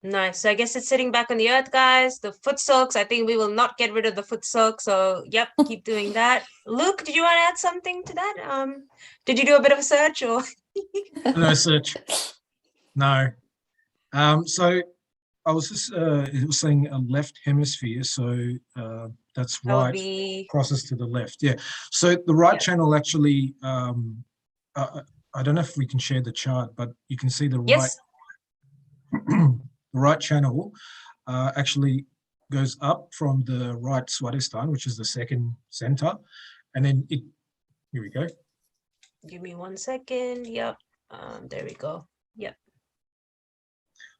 Nice. So I guess it's sitting back on the earth, guys. The foot soaks. I think we will not get rid of the foot soak. So yep, keep doing that. Luke, did you want to add something to that? Did you do a bit of a search or? No search. No. So I was just it was saying a left hemisphere, so that's right crosses to the left. Yeah. So the right channel actually I don't know if we can share the chart, but you can see the right the right channel actually goes up from the right Swadhisthana, which is the second center, and then here we go. Give me 1 second. Yep. There we go. Yep.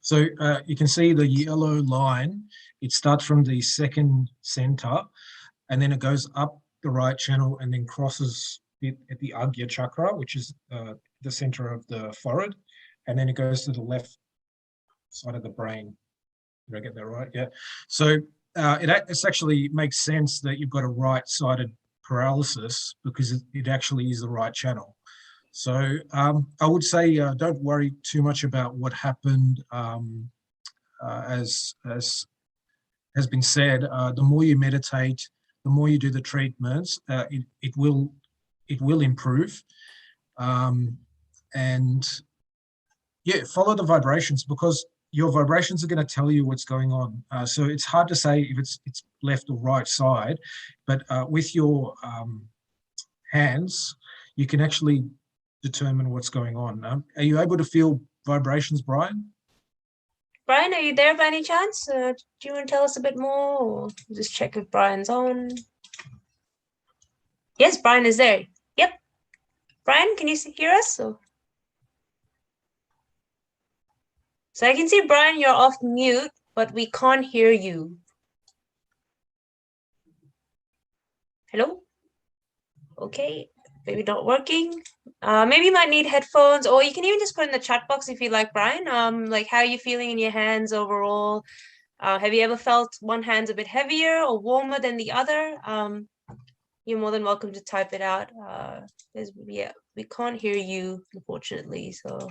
So you can see the yellow line. It starts from the second center, and then it goes up the right channel and then crosses it at the Agya chakra, which is the center of the forehead, and then it goes to the left side of the brain. Did I get that right? Yeah. So it actually makes sense that you've got a right-sided paralysis because it actually is the right channel. So I would say don't worry too much about what happened. As has been said, the more you meditate, the more you do the treatments, it will improve. And yeah, follow the vibrations, because your vibrations are going to tell you what's going on. So it's hard to say if it's left or right side, but with your hands, you can actually determine what's going on. Are you able to feel vibrations, Brian? Brian, are you there by any chance? Do you want to tell us a bit more? Or just check if Brian's on. Yes, Brian is there. Yep. Brian, can you hear us? So I can see, Brian, you're off mute, but we can't hear you. Hello? Okay, maybe not working. Maybe you might need headphones, or you can even just put in the chat box if you like, Brian. Like, how are you feeling in your hands overall? Have you ever felt one hand's a bit heavier or warmer than the other? You're more than welcome to type it out. Yeah, we can't hear you, unfortunately. So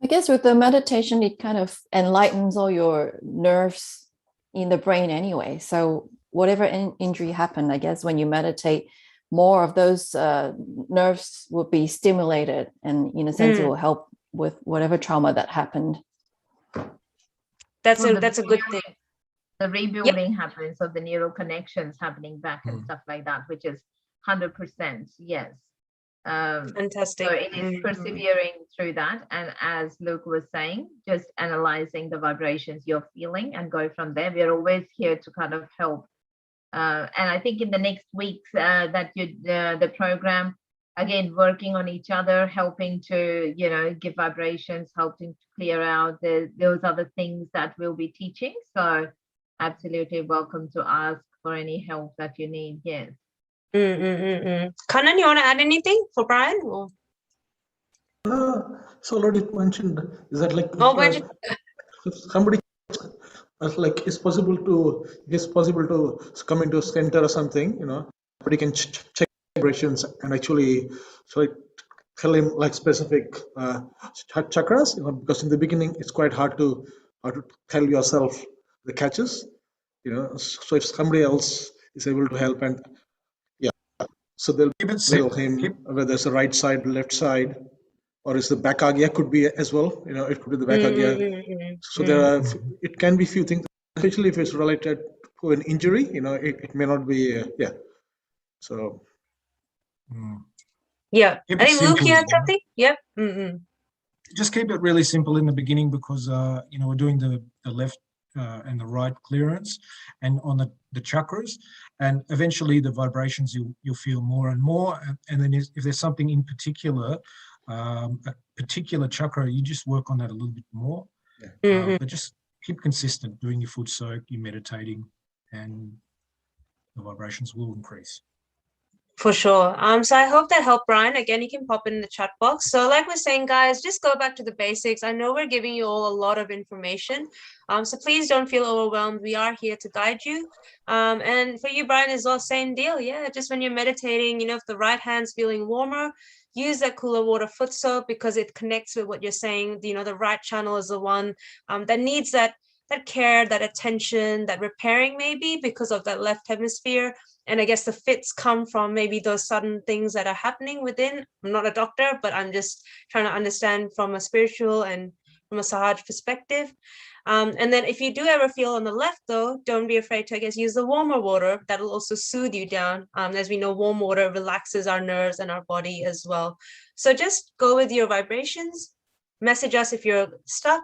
I guess with the meditation, it kind of enlightens all your nerves in the brain anyway. So whatever injury happened, I guess when you meditate, more of those nerves will be stimulated, and in a sense, it will help with whatever trauma that happened. That's a good thing. The rebuilding happens, so the neural connections happening back and stuff like that, which is 100%. Yes. Fantastic. So it is persevering through that, and as Luke was saying, just analyzing the vibrations you're feeling and go from there. We're always here to kind of help. And I think in the next weeks that the program, again, working on each other, helping to, give vibrations, helping to clear out those other things that we'll be teaching. So absolutely welcome to ask for any help that you need. Yes. Kannan, you want to add anything for Brian? Or? It's already mentioned. Is that like if somebody like it's possible to come into a center or something, somebody can check vibrations and actually tell him like specific chakras, because in the beginning it's quite hard to tell yourself the catches, so if somebody else is able to help, and So they'll tell him whether it's the right side, left side, or is the back agya could be as well. It could be the back agya. So there are, it can be few things, especially if it's related to an injury. It may not be. Yeah. So. Yeah. I think Luke, you had something. Yeah. Just keep it really simple in the beginning because we're doing the left and the right clearance and on the chakras, and eventually the vibrations you'll feel more and more, and then if there's something in particular, a particular chakra, you just work on that a little bit more. But just keep consistent doing your foot soak, you're meditating, and the vibrations will increase. For sure. So I hope that helped, Brian. Again, you can pop it in the chat box. So like we're saying, guys, just go back to the basics. I know we're giving you all a lot of information. So please don't feel overwhelmed. We are here to guide you. And for you, Brian, is well, same deal. Yeah, just when you're meditating, if the right hand's feeling warmer, use that cooler water foot soak because it connects with what you're saying. The right channel is the one that needs that care, that attention, that repairing maybe because of that left hemisphere. And I guess the fits come from maybe those sudden things that are happening within. I'm not a doctor, but I'm just trying to understand from a spiritual and from a Sahaj perspective. And then if you do ever feel on the left, though, don't be afraid to, I guess, use the warmer water. That'll also soothe you down. As we know, warm water relaxes our nerves and our body as well. So just go with your vibrations. Message us if you're stuck.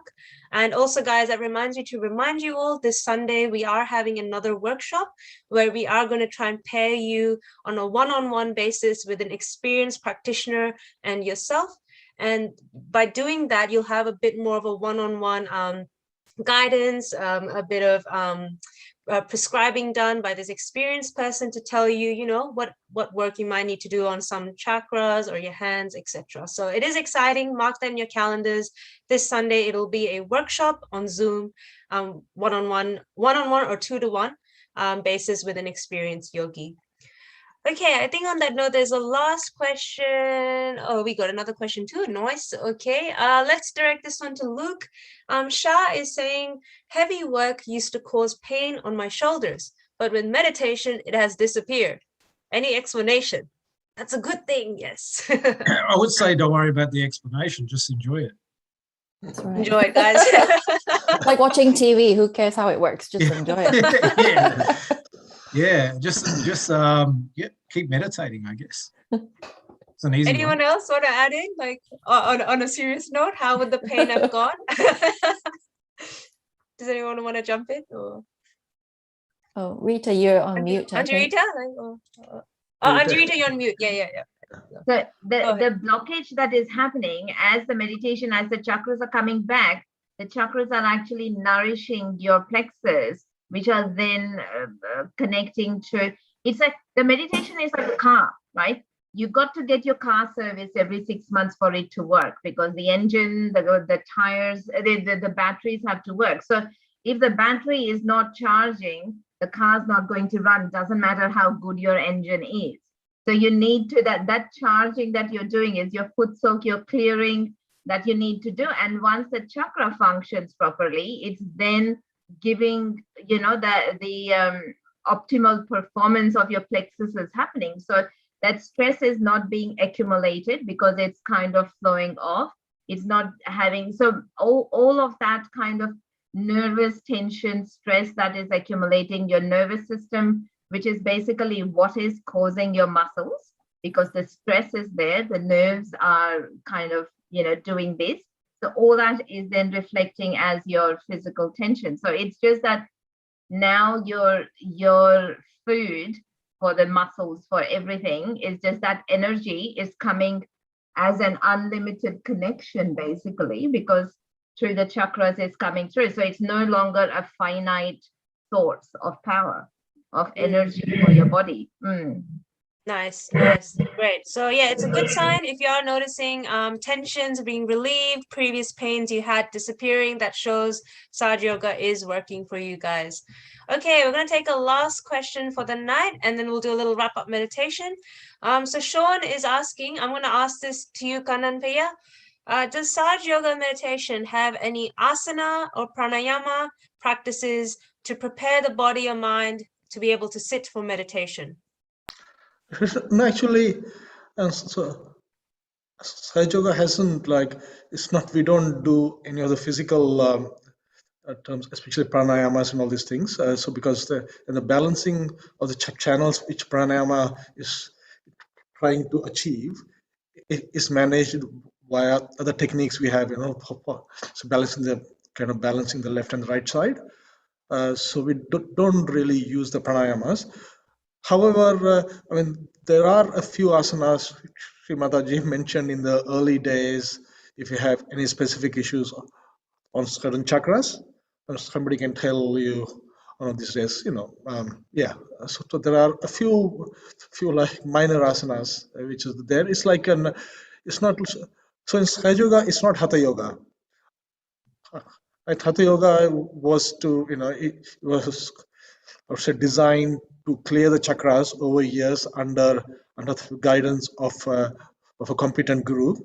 And also, guys, that reminds me to remind you all, this Sunday we are having another workshop where we are going to try and pair you on a one-on-one basis with an experienced practitioner and yourself. And by doing that, you'll have a bit more of a one-on-one guidance, a bit of prescribing done by this experienced person to tell you, what work you might need to do on some chakras or your hands, etc. So it is exciting. Mark that in your calendars. This Sunday, it'll be a workshop on Zoom, one-on-one or 2-to-1 basis with an experienced yogi. Okay, I think on that note, there's a last question. Oh, we got another question too. Nice. Okay, let's direct this one to Luke. Shah is saying, heavy work used to cause pain on my shoulders, but with meditation, it has disappeared. Any explanation? That's a good thing, yes. I would say don't worry about the explanation, just enjoy it. That's right. Enjoy it, guys. Like watching TV, who cares how it works? Just enjoy it. Yeah, just keep meditating, I guess. It's an easy Anyone one. else want to add in, like on a serious note, how would the pain have gone? Does anyone want to jump in? Or? Oh, Rita, you're on mute. Rita, you're on mute. Yeah. So the blockage that is happening as the meditation, as the chakras are coming back, the chakras are actually nourishing your plexus, which are then connecting to, it's like the meditation is like a car, right? You got to get your car serviced every 6 months for it to work because the engine, the tires, the batteries have to work. So if the battery is not charging, the car's not going to run. Doesn't matter how good your engine is. So you need to, that charging that you're doing is your foot soak, your clearing that you need to do. And once the chakra functions properly, it's then giving, the optimal performance of your plexus is happening. So that stress is not being accumulated because it's kind of flowing off. It's not having, so all of that kind of nervous tension, stress that is accumulating your nervous system, which is basically what is causing your muscles, because the stress is there, the nerves are kind of, doing this. So all that is then reflecting as your physical tension. So it's just that now your food for the muscles, for everything, is just that energy is coming as an unlimited connection, basically, because through the chakras it's coming through. So it's no longer a finite source of power, of energy for your body. Nice, great. So yeah, it's a good sign if you are noticing tensions being relieved, previous pains you had disappearing. That shows Sahaj Yoga is working for you guys. Okay, we're going to take a last question for the night, and then we'll do a little wrap-up meditation. So Sean is asking, I'm going to ask this to you, Kannan Bhaiya. Does Sahaj Yoga meditation have any asana or pranayama practices to prepare the body or mind to be able to sit for meditation? No, actually, so Sahaja Yoga hasn't like, it's not, we don't do any of the physical terms, especially pranayamas and all these things. So because the balancing of the channels which pranayama is trying to achieve is managed via other techniques we have, so balancing the left and the right side. So we don't really use the pranayamas. However, I mean, there are a few asanas Shri Mataji mentioned in the early days. If you have any specific issues on certain chakras, somebody can tell you on these days, yeah. So there are a few like minor asanas which is there. It's like it's not, so in Sahaja Yoga, it's not Hatha Yoga. Hatha Yoga was to, it was designed to clear the chakras over years under the guidance of a competent guru,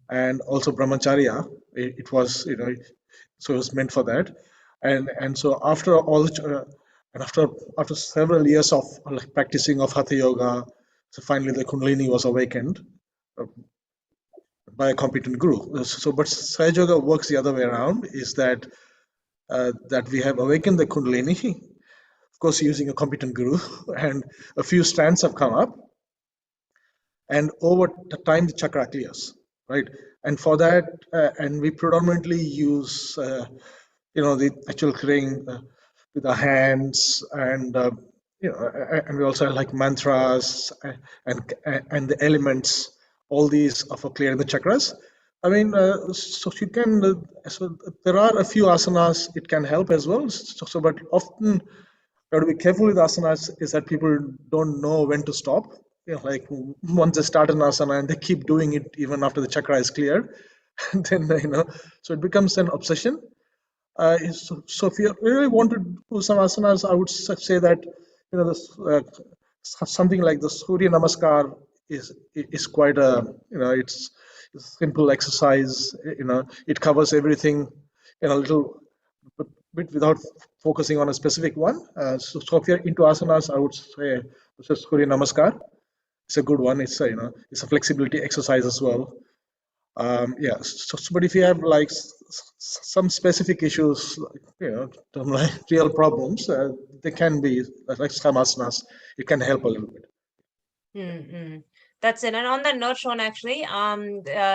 and also brahmacharya. It was, so it was meant for that, and so after all and after several years of like practicing of Hatha Yoga, so finally the Kundalini was awakened by a competent guru. So, but Sahaja Yoga works the other way around. Is that that we have awakened the Kundalini, of course, using a competent guru, and a few strands have come up, and over the time the chakra clears, right? And for that, and we predominantly use, the actual clearing with our hands, and and we also have like mantras and the elements, all these are for clearing the chakras. I mean, so you can, so there are a few asanas it can help as well. So but often, got to be careful with asanas is that people don't know when to stop. Like once they start an asana and they keep doing it even after the chakra is cleared, then so it becomes an obsession. So if you really want to do some asanas, I would say that this, something like the Surya Namaskar is quite a it's a simple exercise. It covers everything in a little bit without focusing on a specific one. So if you're into asanas, I would say Surya Namaskar. It's a good one. It's it's a flexibility exercise as well. Yeah. But if you have like some specific issues, like real problems, they can be like some asanas. It can help a little bit. Mm-hmm. That's it. And on that note, Sean, actually,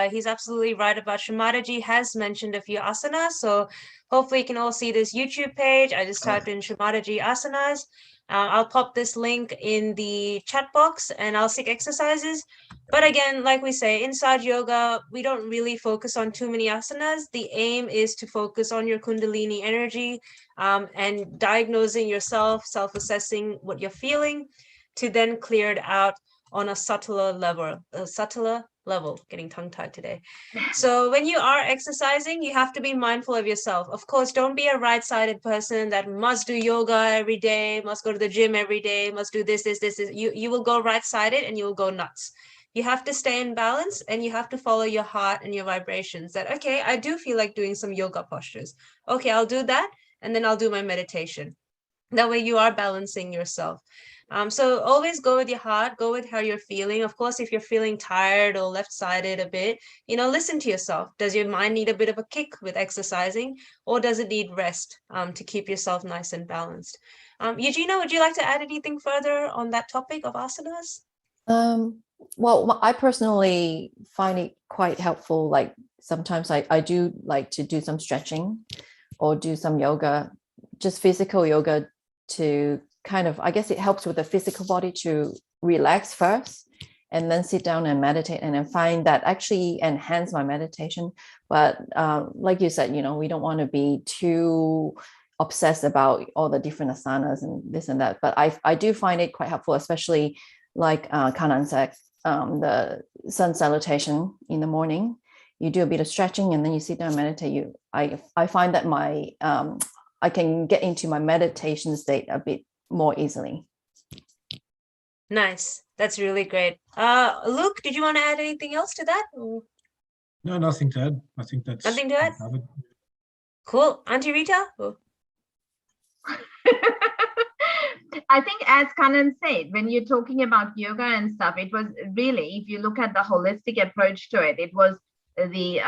he's absolutely right about Shri Mataji has mentioned a few asanas. So hopefully you can all see this YouTube page. I just typed in Shri Mataji asanas. I'll pop this link in the chat box and I'll stick exercises. But again, like we say, inside yoga, we don't really focus on too many asanas. The aim is to focus on your Kundalini energy and diagnosing yourself, self-assessing what you're feeling, to then clear it out on a subtler level, getting tongue-tied today. So when you are exercising, you have to be mindful of yourself. Of course, don't be a right-sided person that must do yoga every day, must go to the gym every day, must do this. You will go right-sided and you will go nuts. You have to stay in balance and you have to follow your heart and your vibrations that, okay, I do feel like doing some yoga postures. Okay, I'll do that. And then I'll do my meditation. That way you are balancing yourself. So always go with your heart, go with how you're feeling. Of course, if you're feeling tired or left-sided a bit, listen to yourself. Does your mind need a bit of a kick with exercising, or does it need rest to keep yourself nice and balanced? Eugenia, would you like to add anything further on that topic of asanas? Well, I personally find it quite helpful. Like sometimes I do like to do some stretching or do some yoga, just physical yoga, to kind of, I guess it helps with the physical body to relax first and then sit down and meditate, and I find that actually enhance my meditation. But like you said, we don't want to be too obsessed about all the different asanas and this and that, but I do find it quite helpful, especially like Kanan said, the sun salutation in the morning. You do a bit of stretching and then you sit down and meditate. I find that I can get into my meditation state a bit more easily. Nice. That's really great. Luke, did you want to add anything else to that? No, nothing to add. I think that's nothing to add. Covered. Cool. Auntie Rita? I think as Kanan said, when you're talking about yoga and stuff, it was really, if you look at the holistic approach to it, it was the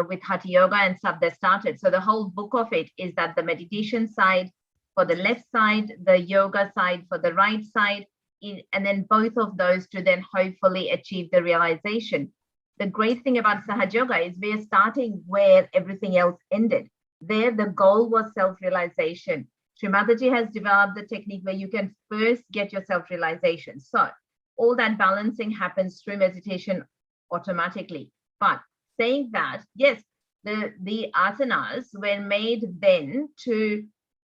with Hatha Yoga and stuff that started. So the whole book of it is that the meditation side for the left side, the yoga side for the right side, and then both of those to then hopefully achieve the realization. The great thing about Sahaja Yoga is we're starting where everything else ended. There, the goal was self-realization. Shri Mataji has developed the technique where you can first get your self-realization. So all that balancing happens through meditation automatically. But saying that, yes, the asanas were made then to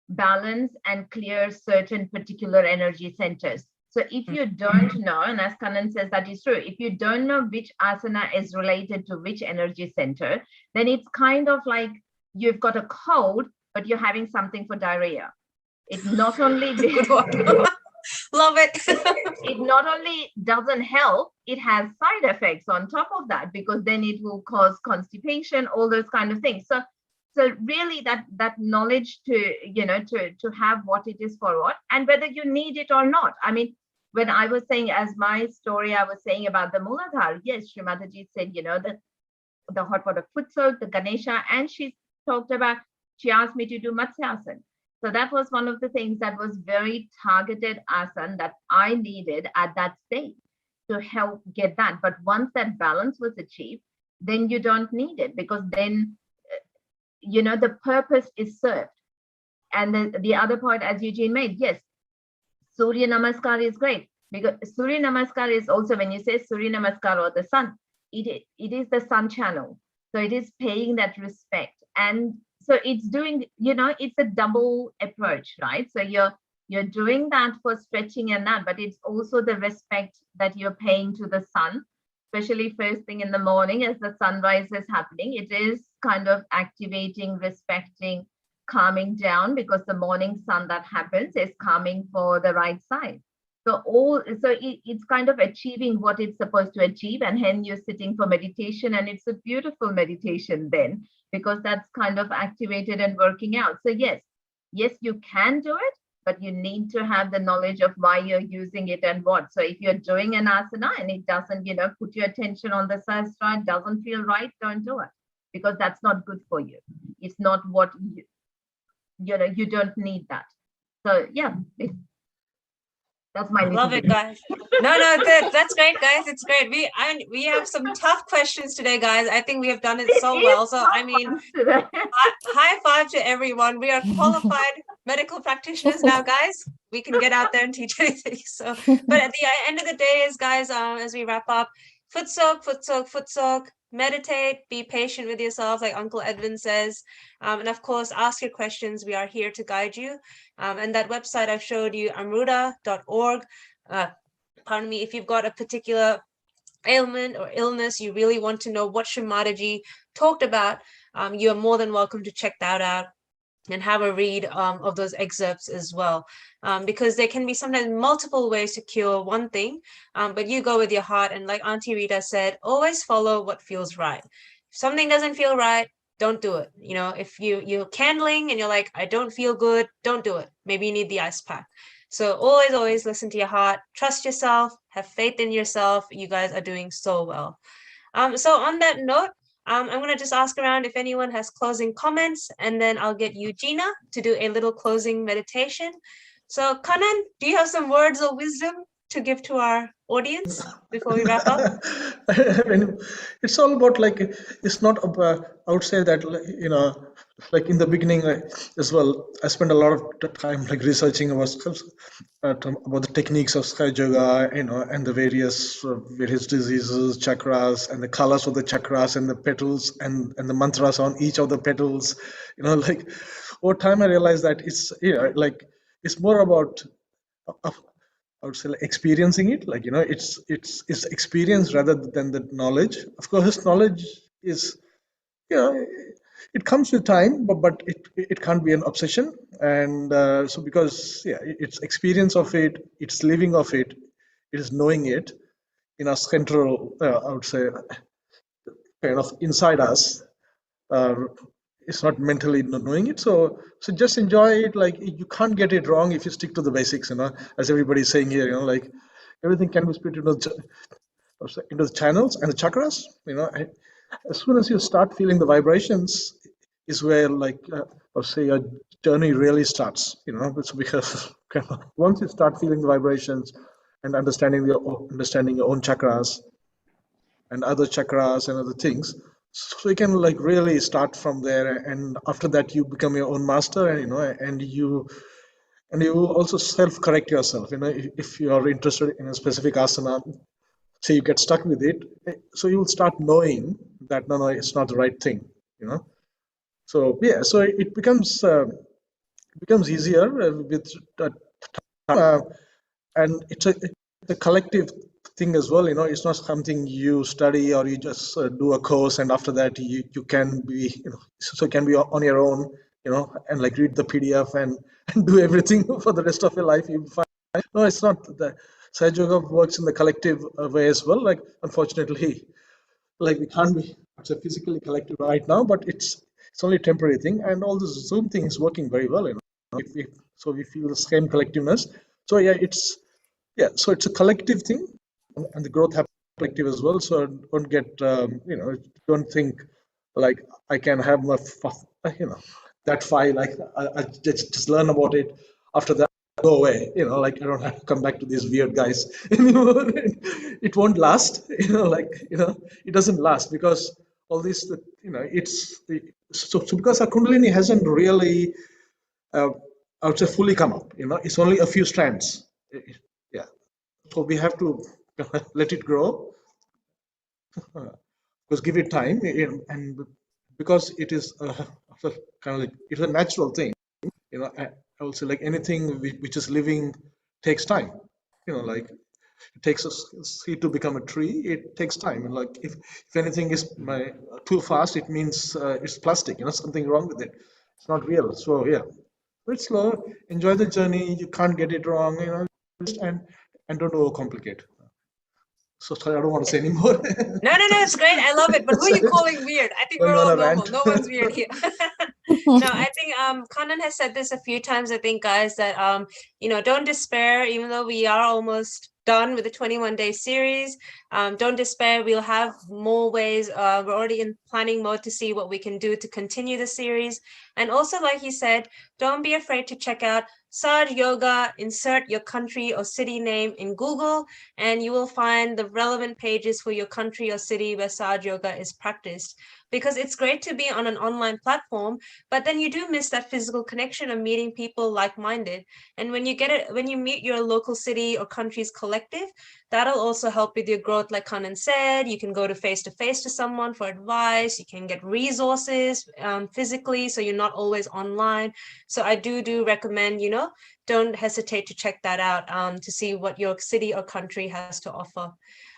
balance and clear certain particular energy centers. So if you don't know, and as Kanan says, that is true, if you don't know which asana is related to which energy center, then it's kind of like you've got a cold, but you're having something for diarrhea. It not only Good one. Love it. It not only doesn't help, it has side effects on top of that, because then it will cause constipation, all those kind of things. So really that knowledge to have what it is for what, and whether you need it or not. I mean, when I was saying, as my story, I was saying about the Muladhara, yes, Shri Mataji said, the hot water foot soak, the Ganesha, and she asked me to do Matsyasana. So that was one of the things that was very targeted asana that I needed at that stage to help get that. But once that balance was achieved, then you don't need it, because then, the purpose is served. And the other point, as Eugene made, yes, Surya Namaskar is great, because Surya Namaskar is also, when you say Surya Namaskar or the sun, it is the sun channel. So it is paying that respect. And so it's doing, it's a double approach, right? So you're doing that for stretching and that, but it's also the respect that you're paying to the sun, especially first thing in the morning as the sunrise is happening. It is kind of activating, respecting, calming down, because the morning sun that happens is calming for the right side. So it's kind of achieving what it's supposed to achieve, and hence you're sitting for meditation, and it's a beautiful meditation then, because that's kind of activated and working out. So yes, you can do it, but you need to have the knowledge of why you're using it and what. So if you're doing an asana and it doesn't, put your attention on the sahasrara, doesn't feel right, don't do it, because that's not good for you. It's not what you don't need that. So yeah, that's my love it, guys. No, that's great, guys. It's great. We have some tough questions today, guys. I think we have done it so well. So I mean, high five to everyone. We are qualified medical practitioners now, guys. We can get out there and teach anything. So, but at the end of the day, is guys, as we wrap up, foot soak, foot soak, foot soak. Meditate, be patient with yourself, like Uncle Edwin says, and of course ask your questions. We are here to guide you, and that website I've showed you, amruta.org. Pardon me, if you've got a particular ailment or illness, you really want to know what Shri Mataji talked about, you're more than welcome to check that out and have a read of those excerpts as well, because there can be sometimes multiple ways to cure one thing, but you go with your heart, and like Auntie Rita said, always follow what feels right. If something doesn't feel right, don't do it. If you're candling and you're like, I don't feel good, don't do it. Maybe you need the ice pack. So always listen to your heart, trust yourself, have faith in yourself. You guys are doing so well. So on that note, I'm going to just ask around if anyone has closing comments, and then I'll get Eugenia to do a little closing meditation. So Kanan, do you have some words of wisdom to give to our audience before we wrap up? I mean, it's all about, like, it's not about, I would say that, like in the beginning as well, I spent a lot of time researching about the techniques of Sahaja Yoga, and the various diseases, chakras, and the colors of the chakras, and the petals, and the mantras on each of the petals. Like over time I realized that it's it's more about I would say experiencing it, it's experience rather than the knowledge. Of course, knowledge is, it comes with time, but it can't be an obsession. And so because it's experience of it, it's living of it, it is knowing it in a central, I would say, kind of inside us. it's not mentally knowing it. So just enjoy it. Like, you can't get it wrong if you stick to the basics, as everybody's saying here, like everything can be split into the channels and the chakras, as soon as you start feeling the vibrations is where, like, or say your journey really starts, it's because once you start feeling the vibrations and understanding your own chakras and other chakras and other things, so you can like really start from there, and after that you become your own master, and and you also self-correct yourself, if you are interested in a specific asana, say you get stuck with it, so you will start knowing that no, it's not the right thing, so yeah, so it becomes easier with and it's a collective thing as well, it's not something you study or you just do a course and after that you can be, so it can be on your own, and like read the PDF and do everything for the rest of your life. You find, no, it's not. The Sahaja Yoga works in the collective way as well. Like, unfortunately, like we can't be physically collective right now, but it's only a temporary thing, and all this Zoom thing is working very well, so we feel the same collectiveness. So yeah, so it's a collective thing, and the growth happens collective as well. So don't get don't think like I can have my that file, like I just learn about it, after that go away, like I don't have to come back to these weird guys anymore. It won't last, it doesn't last, because all this, it's so because our Kundalini hasn't really I would say fully come up, it's only a few strands. Yeah, so we have to let it grow, because give it time, and because it is kind of like, it's a natural thing, I would say, like anything which is living takes time, like it takes a seed to become a tree, it takes time, and like if anything is too fast, it means it's plastic, something wrong with it, it's not real. So yeah, it's slow, enjoy the journey, you can't get it wrong, and don't overcomplicate. So sorry, I don't want to say anymore. No, it's great. I love it. But who are you calling weird? I think we're all normal. No one's weird here. No, I think Kanan has said this a few times, I think, guys, that don't despair, even though we are almost done with the 21-day series. Don't despair. We'll have more ways. We're already in planning mode to see what we can do to continue the series. And also, like he said, don't be afraid to check out Sahaja Yoga, insert your country or city name in Google, and you will find the relevant pages for your country or city where Sahaja Yoga is practiced. Because it's great to be on an online platform, but then you do miss that physical connection of meeting people like-minded. And when you meet your local city or country's collective, that'll also help with your growth. Like Kanan said, you can go to face-to-face to someone for advice. You can get resources physically, so you're not always online. So I do recommend, don't hesitate to check that out to see what your city or country has to offer.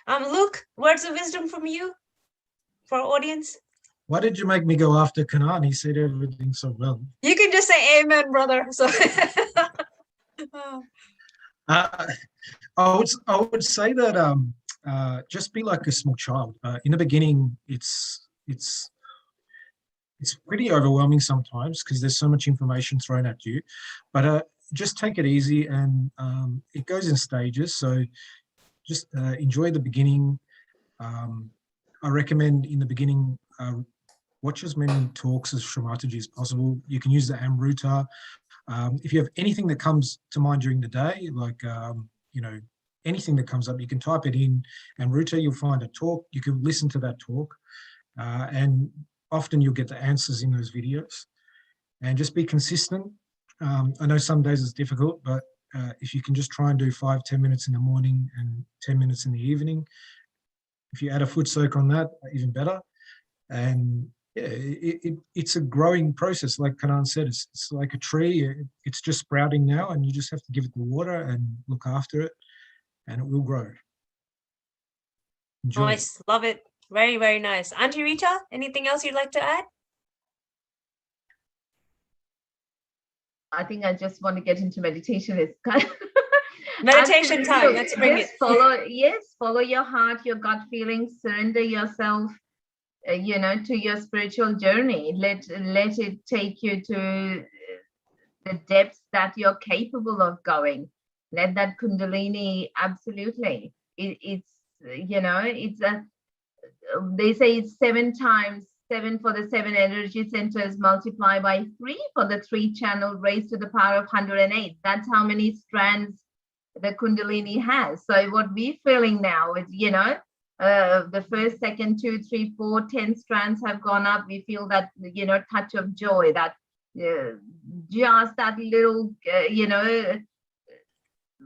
Luke, words of wisdom from you for our audience? Why did you make me go after Kanan? He said everything so well. You can just say amen, brother. So I would say that just be like a small child. In the beginning, it's pretty overwhelming sometimes because there's so much information thrown at you. But just take it easy, and it goes in stages. So just enjoy the beginning. I recommend in the beginning, watch as many talks as Shri Mataji as possible. You can use the Amruta. If you have anything that comes to mind during the day, like, anything that comes up, you can type it in Amruta, you'll find a talk, you can listen to that talk, and often you'll get the answers in those videos. And just be consistent. I know some days it's difficult, but if you can just try and do 5-10 minutes in the morning and 10 minutes in the evening, if you add a foot soak on that, even better. And yeah, it's a growing process. Like Kanan said, it's like a tree. It's just sprouting now, and you just have to give it the water and look after it, and it will grow. Enjoy. Nice. Love it. Very, very nice. Auntie Rita, anything else you'd like to add? I think I just want to get into meditation. It's kind of meditation time. Let's bring it. Follow your heart, your gut feelings, surrender yourself. you know, to your spiritual journey. Let it take you to the depths that you're capable of going. Let that Kundalini, absolutely. It's, you know, it's a, they say it's 7 times 7 for the 7 energy centers, multiply by 3 for the 3 channel raised to the power of 108. That's how many strands the Kundalini has. So what we're feeling now is, you know, the first, second, 2, 3, 4, 10 strands have gone up. We feel that, you know, touch of joy, that just that little, you know,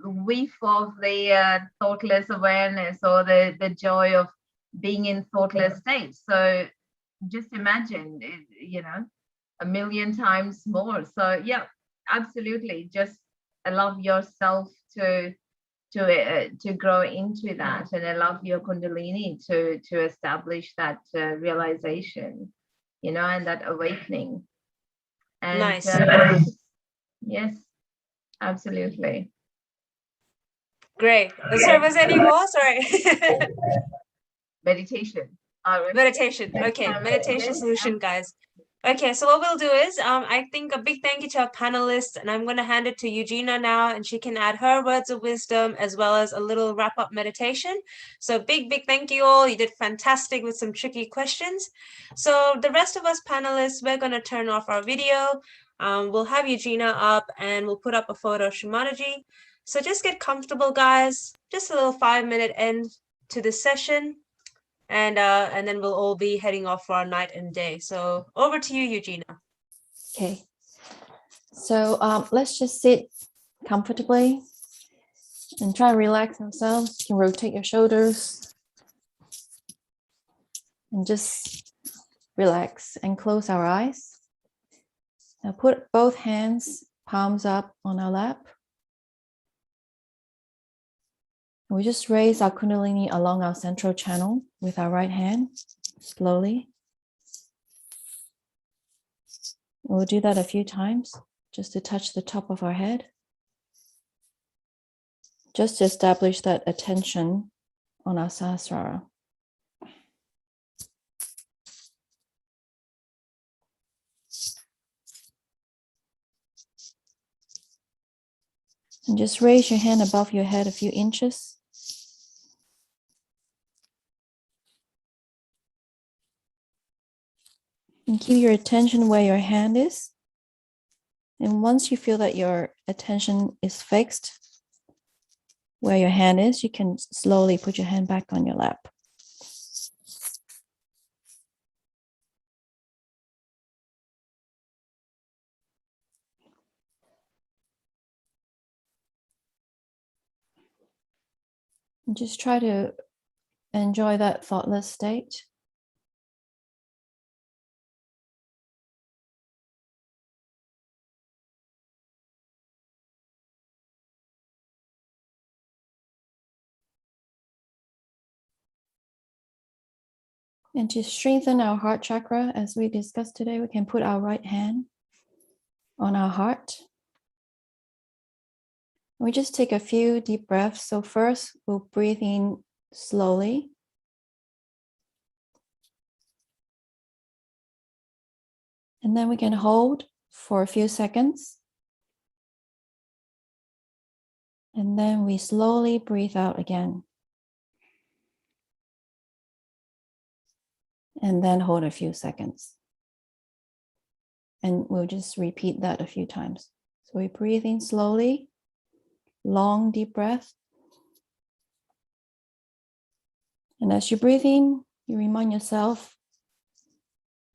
whiff of the thoughtless awareness, or the joy of being in thoughtless state. So just imagine, you know, a million times more. So yeah, absolutely, just allow yourself to grow into that, and allow your Kundalini to establish that realization, you know, and that awakening. And nice. Yes, absolutely. Great. Sorry, was there any more? Sorry. Meditation. Meditation. Okay, meditation solution, guys. Okay, so what we'll do is, I think a big thank you to our panelists, and I'm going to hand it to Eugenia now, and she can add her words of wisdom as well as a little wrap-up meditation. So big thank you all. You did fantastic with some tricky questions. So the rest of us panelists, we're going to turn off our video. We'll have Eugenia up, and we'll put up a photo of Shri Mataji. So just get comfortable, guys. Just a little 5-minute end to this session. And then we'll all be heading off for our night and day. So over to you, Eugenia. Okay. So let's just sit comfortably and try to relax ourselves. You can rotate your shoulders and just relax and close our eyes. Now put both hands, palms up on our lap. We just raise our Kundalini along our central channel with our right hand, slowly. We'll do that a few times, just to touch the top of our head. Just to establish that attention on our Sahasrara. And just raise your hand above your head a few inches. And keep your attention where your hand is. And once you feel that your attention is fixed where your hand is, you can slowly put your hand back on your lap. And just try to enjoy that thoughtless state. And to strengthen our heart chakra, as we discussed today, we can put our right hand on our heart. We just take a few deep breaths. So first, we'll breathe in slowly. And then we can hold for a few seconds. And then we slowly breathe out again. And then hold a few seconds. And we'll just repeat that a few times. So we breathe in slowly, long, deep breath. And as you breathe in, you remind yourself,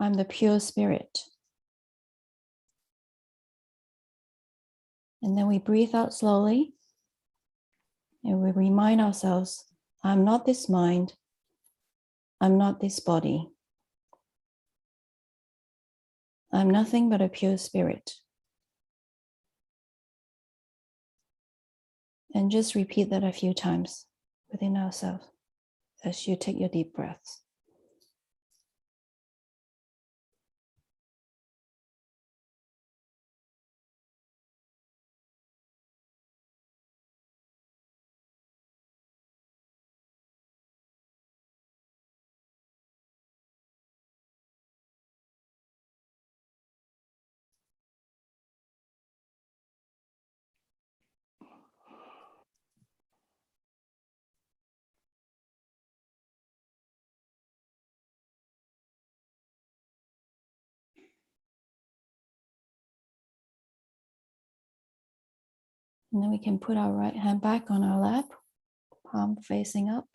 I'm the pure spirit. And then we breathe out slowly. And we remind ourselves, I'm not this mind. I'm not this body. I'm nothing but a pure spirit. And just repeat that a few times within ourselves as you take your deep breaths. And then we can put our right hand back on our lap, palm facing up.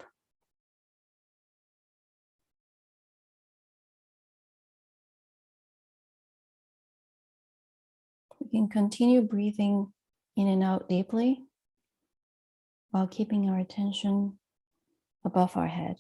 We can continue breathing in and out deeply while keeping our attention above our head.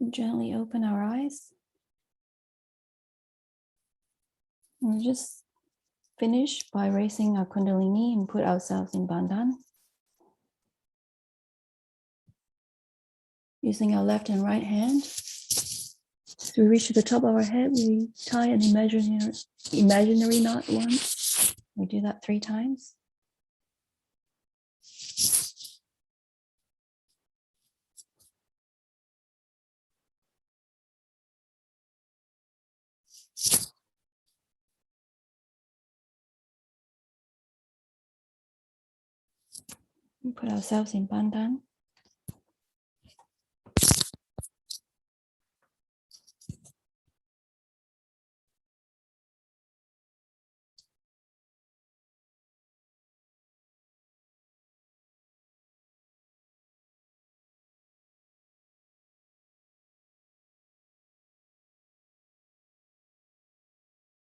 And gently open our eyes. And we'll just finish by raising our Kundalini and put ourselves in Bandhan. Using our left and right hand. As we reach to the top of our head, we tie an imaginary knot once. We do that 3 times. We put ourselves in Bandhan.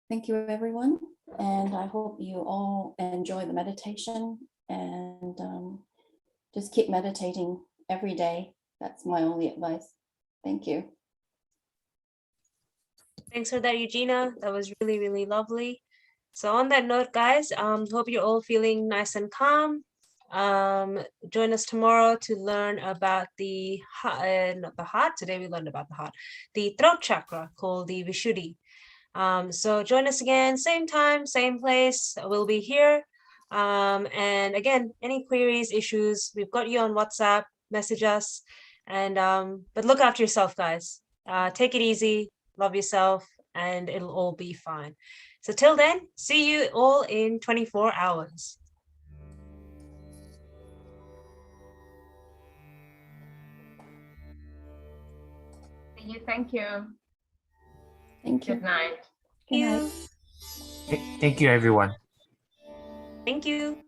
Thank you, everyone. And I hope you all enjoy the meditation and just keep meditating every day. That's my only advice. Thank you. Thanks for that, Eugenia. That was really, really lovely. So on that note, guys, hope you're all feeling nice and calm. Join us tomorrow to learn about the not the heart. Today we learned about the heart, the throat chakra called the Vishuddhi. So join us again, same time, same place. We'll be here. And again, any queries, issues, we've got you on WhatsApp. Message us. And but look after yourself, guys. Take it easy. Love yourself, and it'll all be fine. So till then, see you all in 24 hours. See you. Thank you. Thank you. Good night. Good night. Thank you, everyone. Thank you.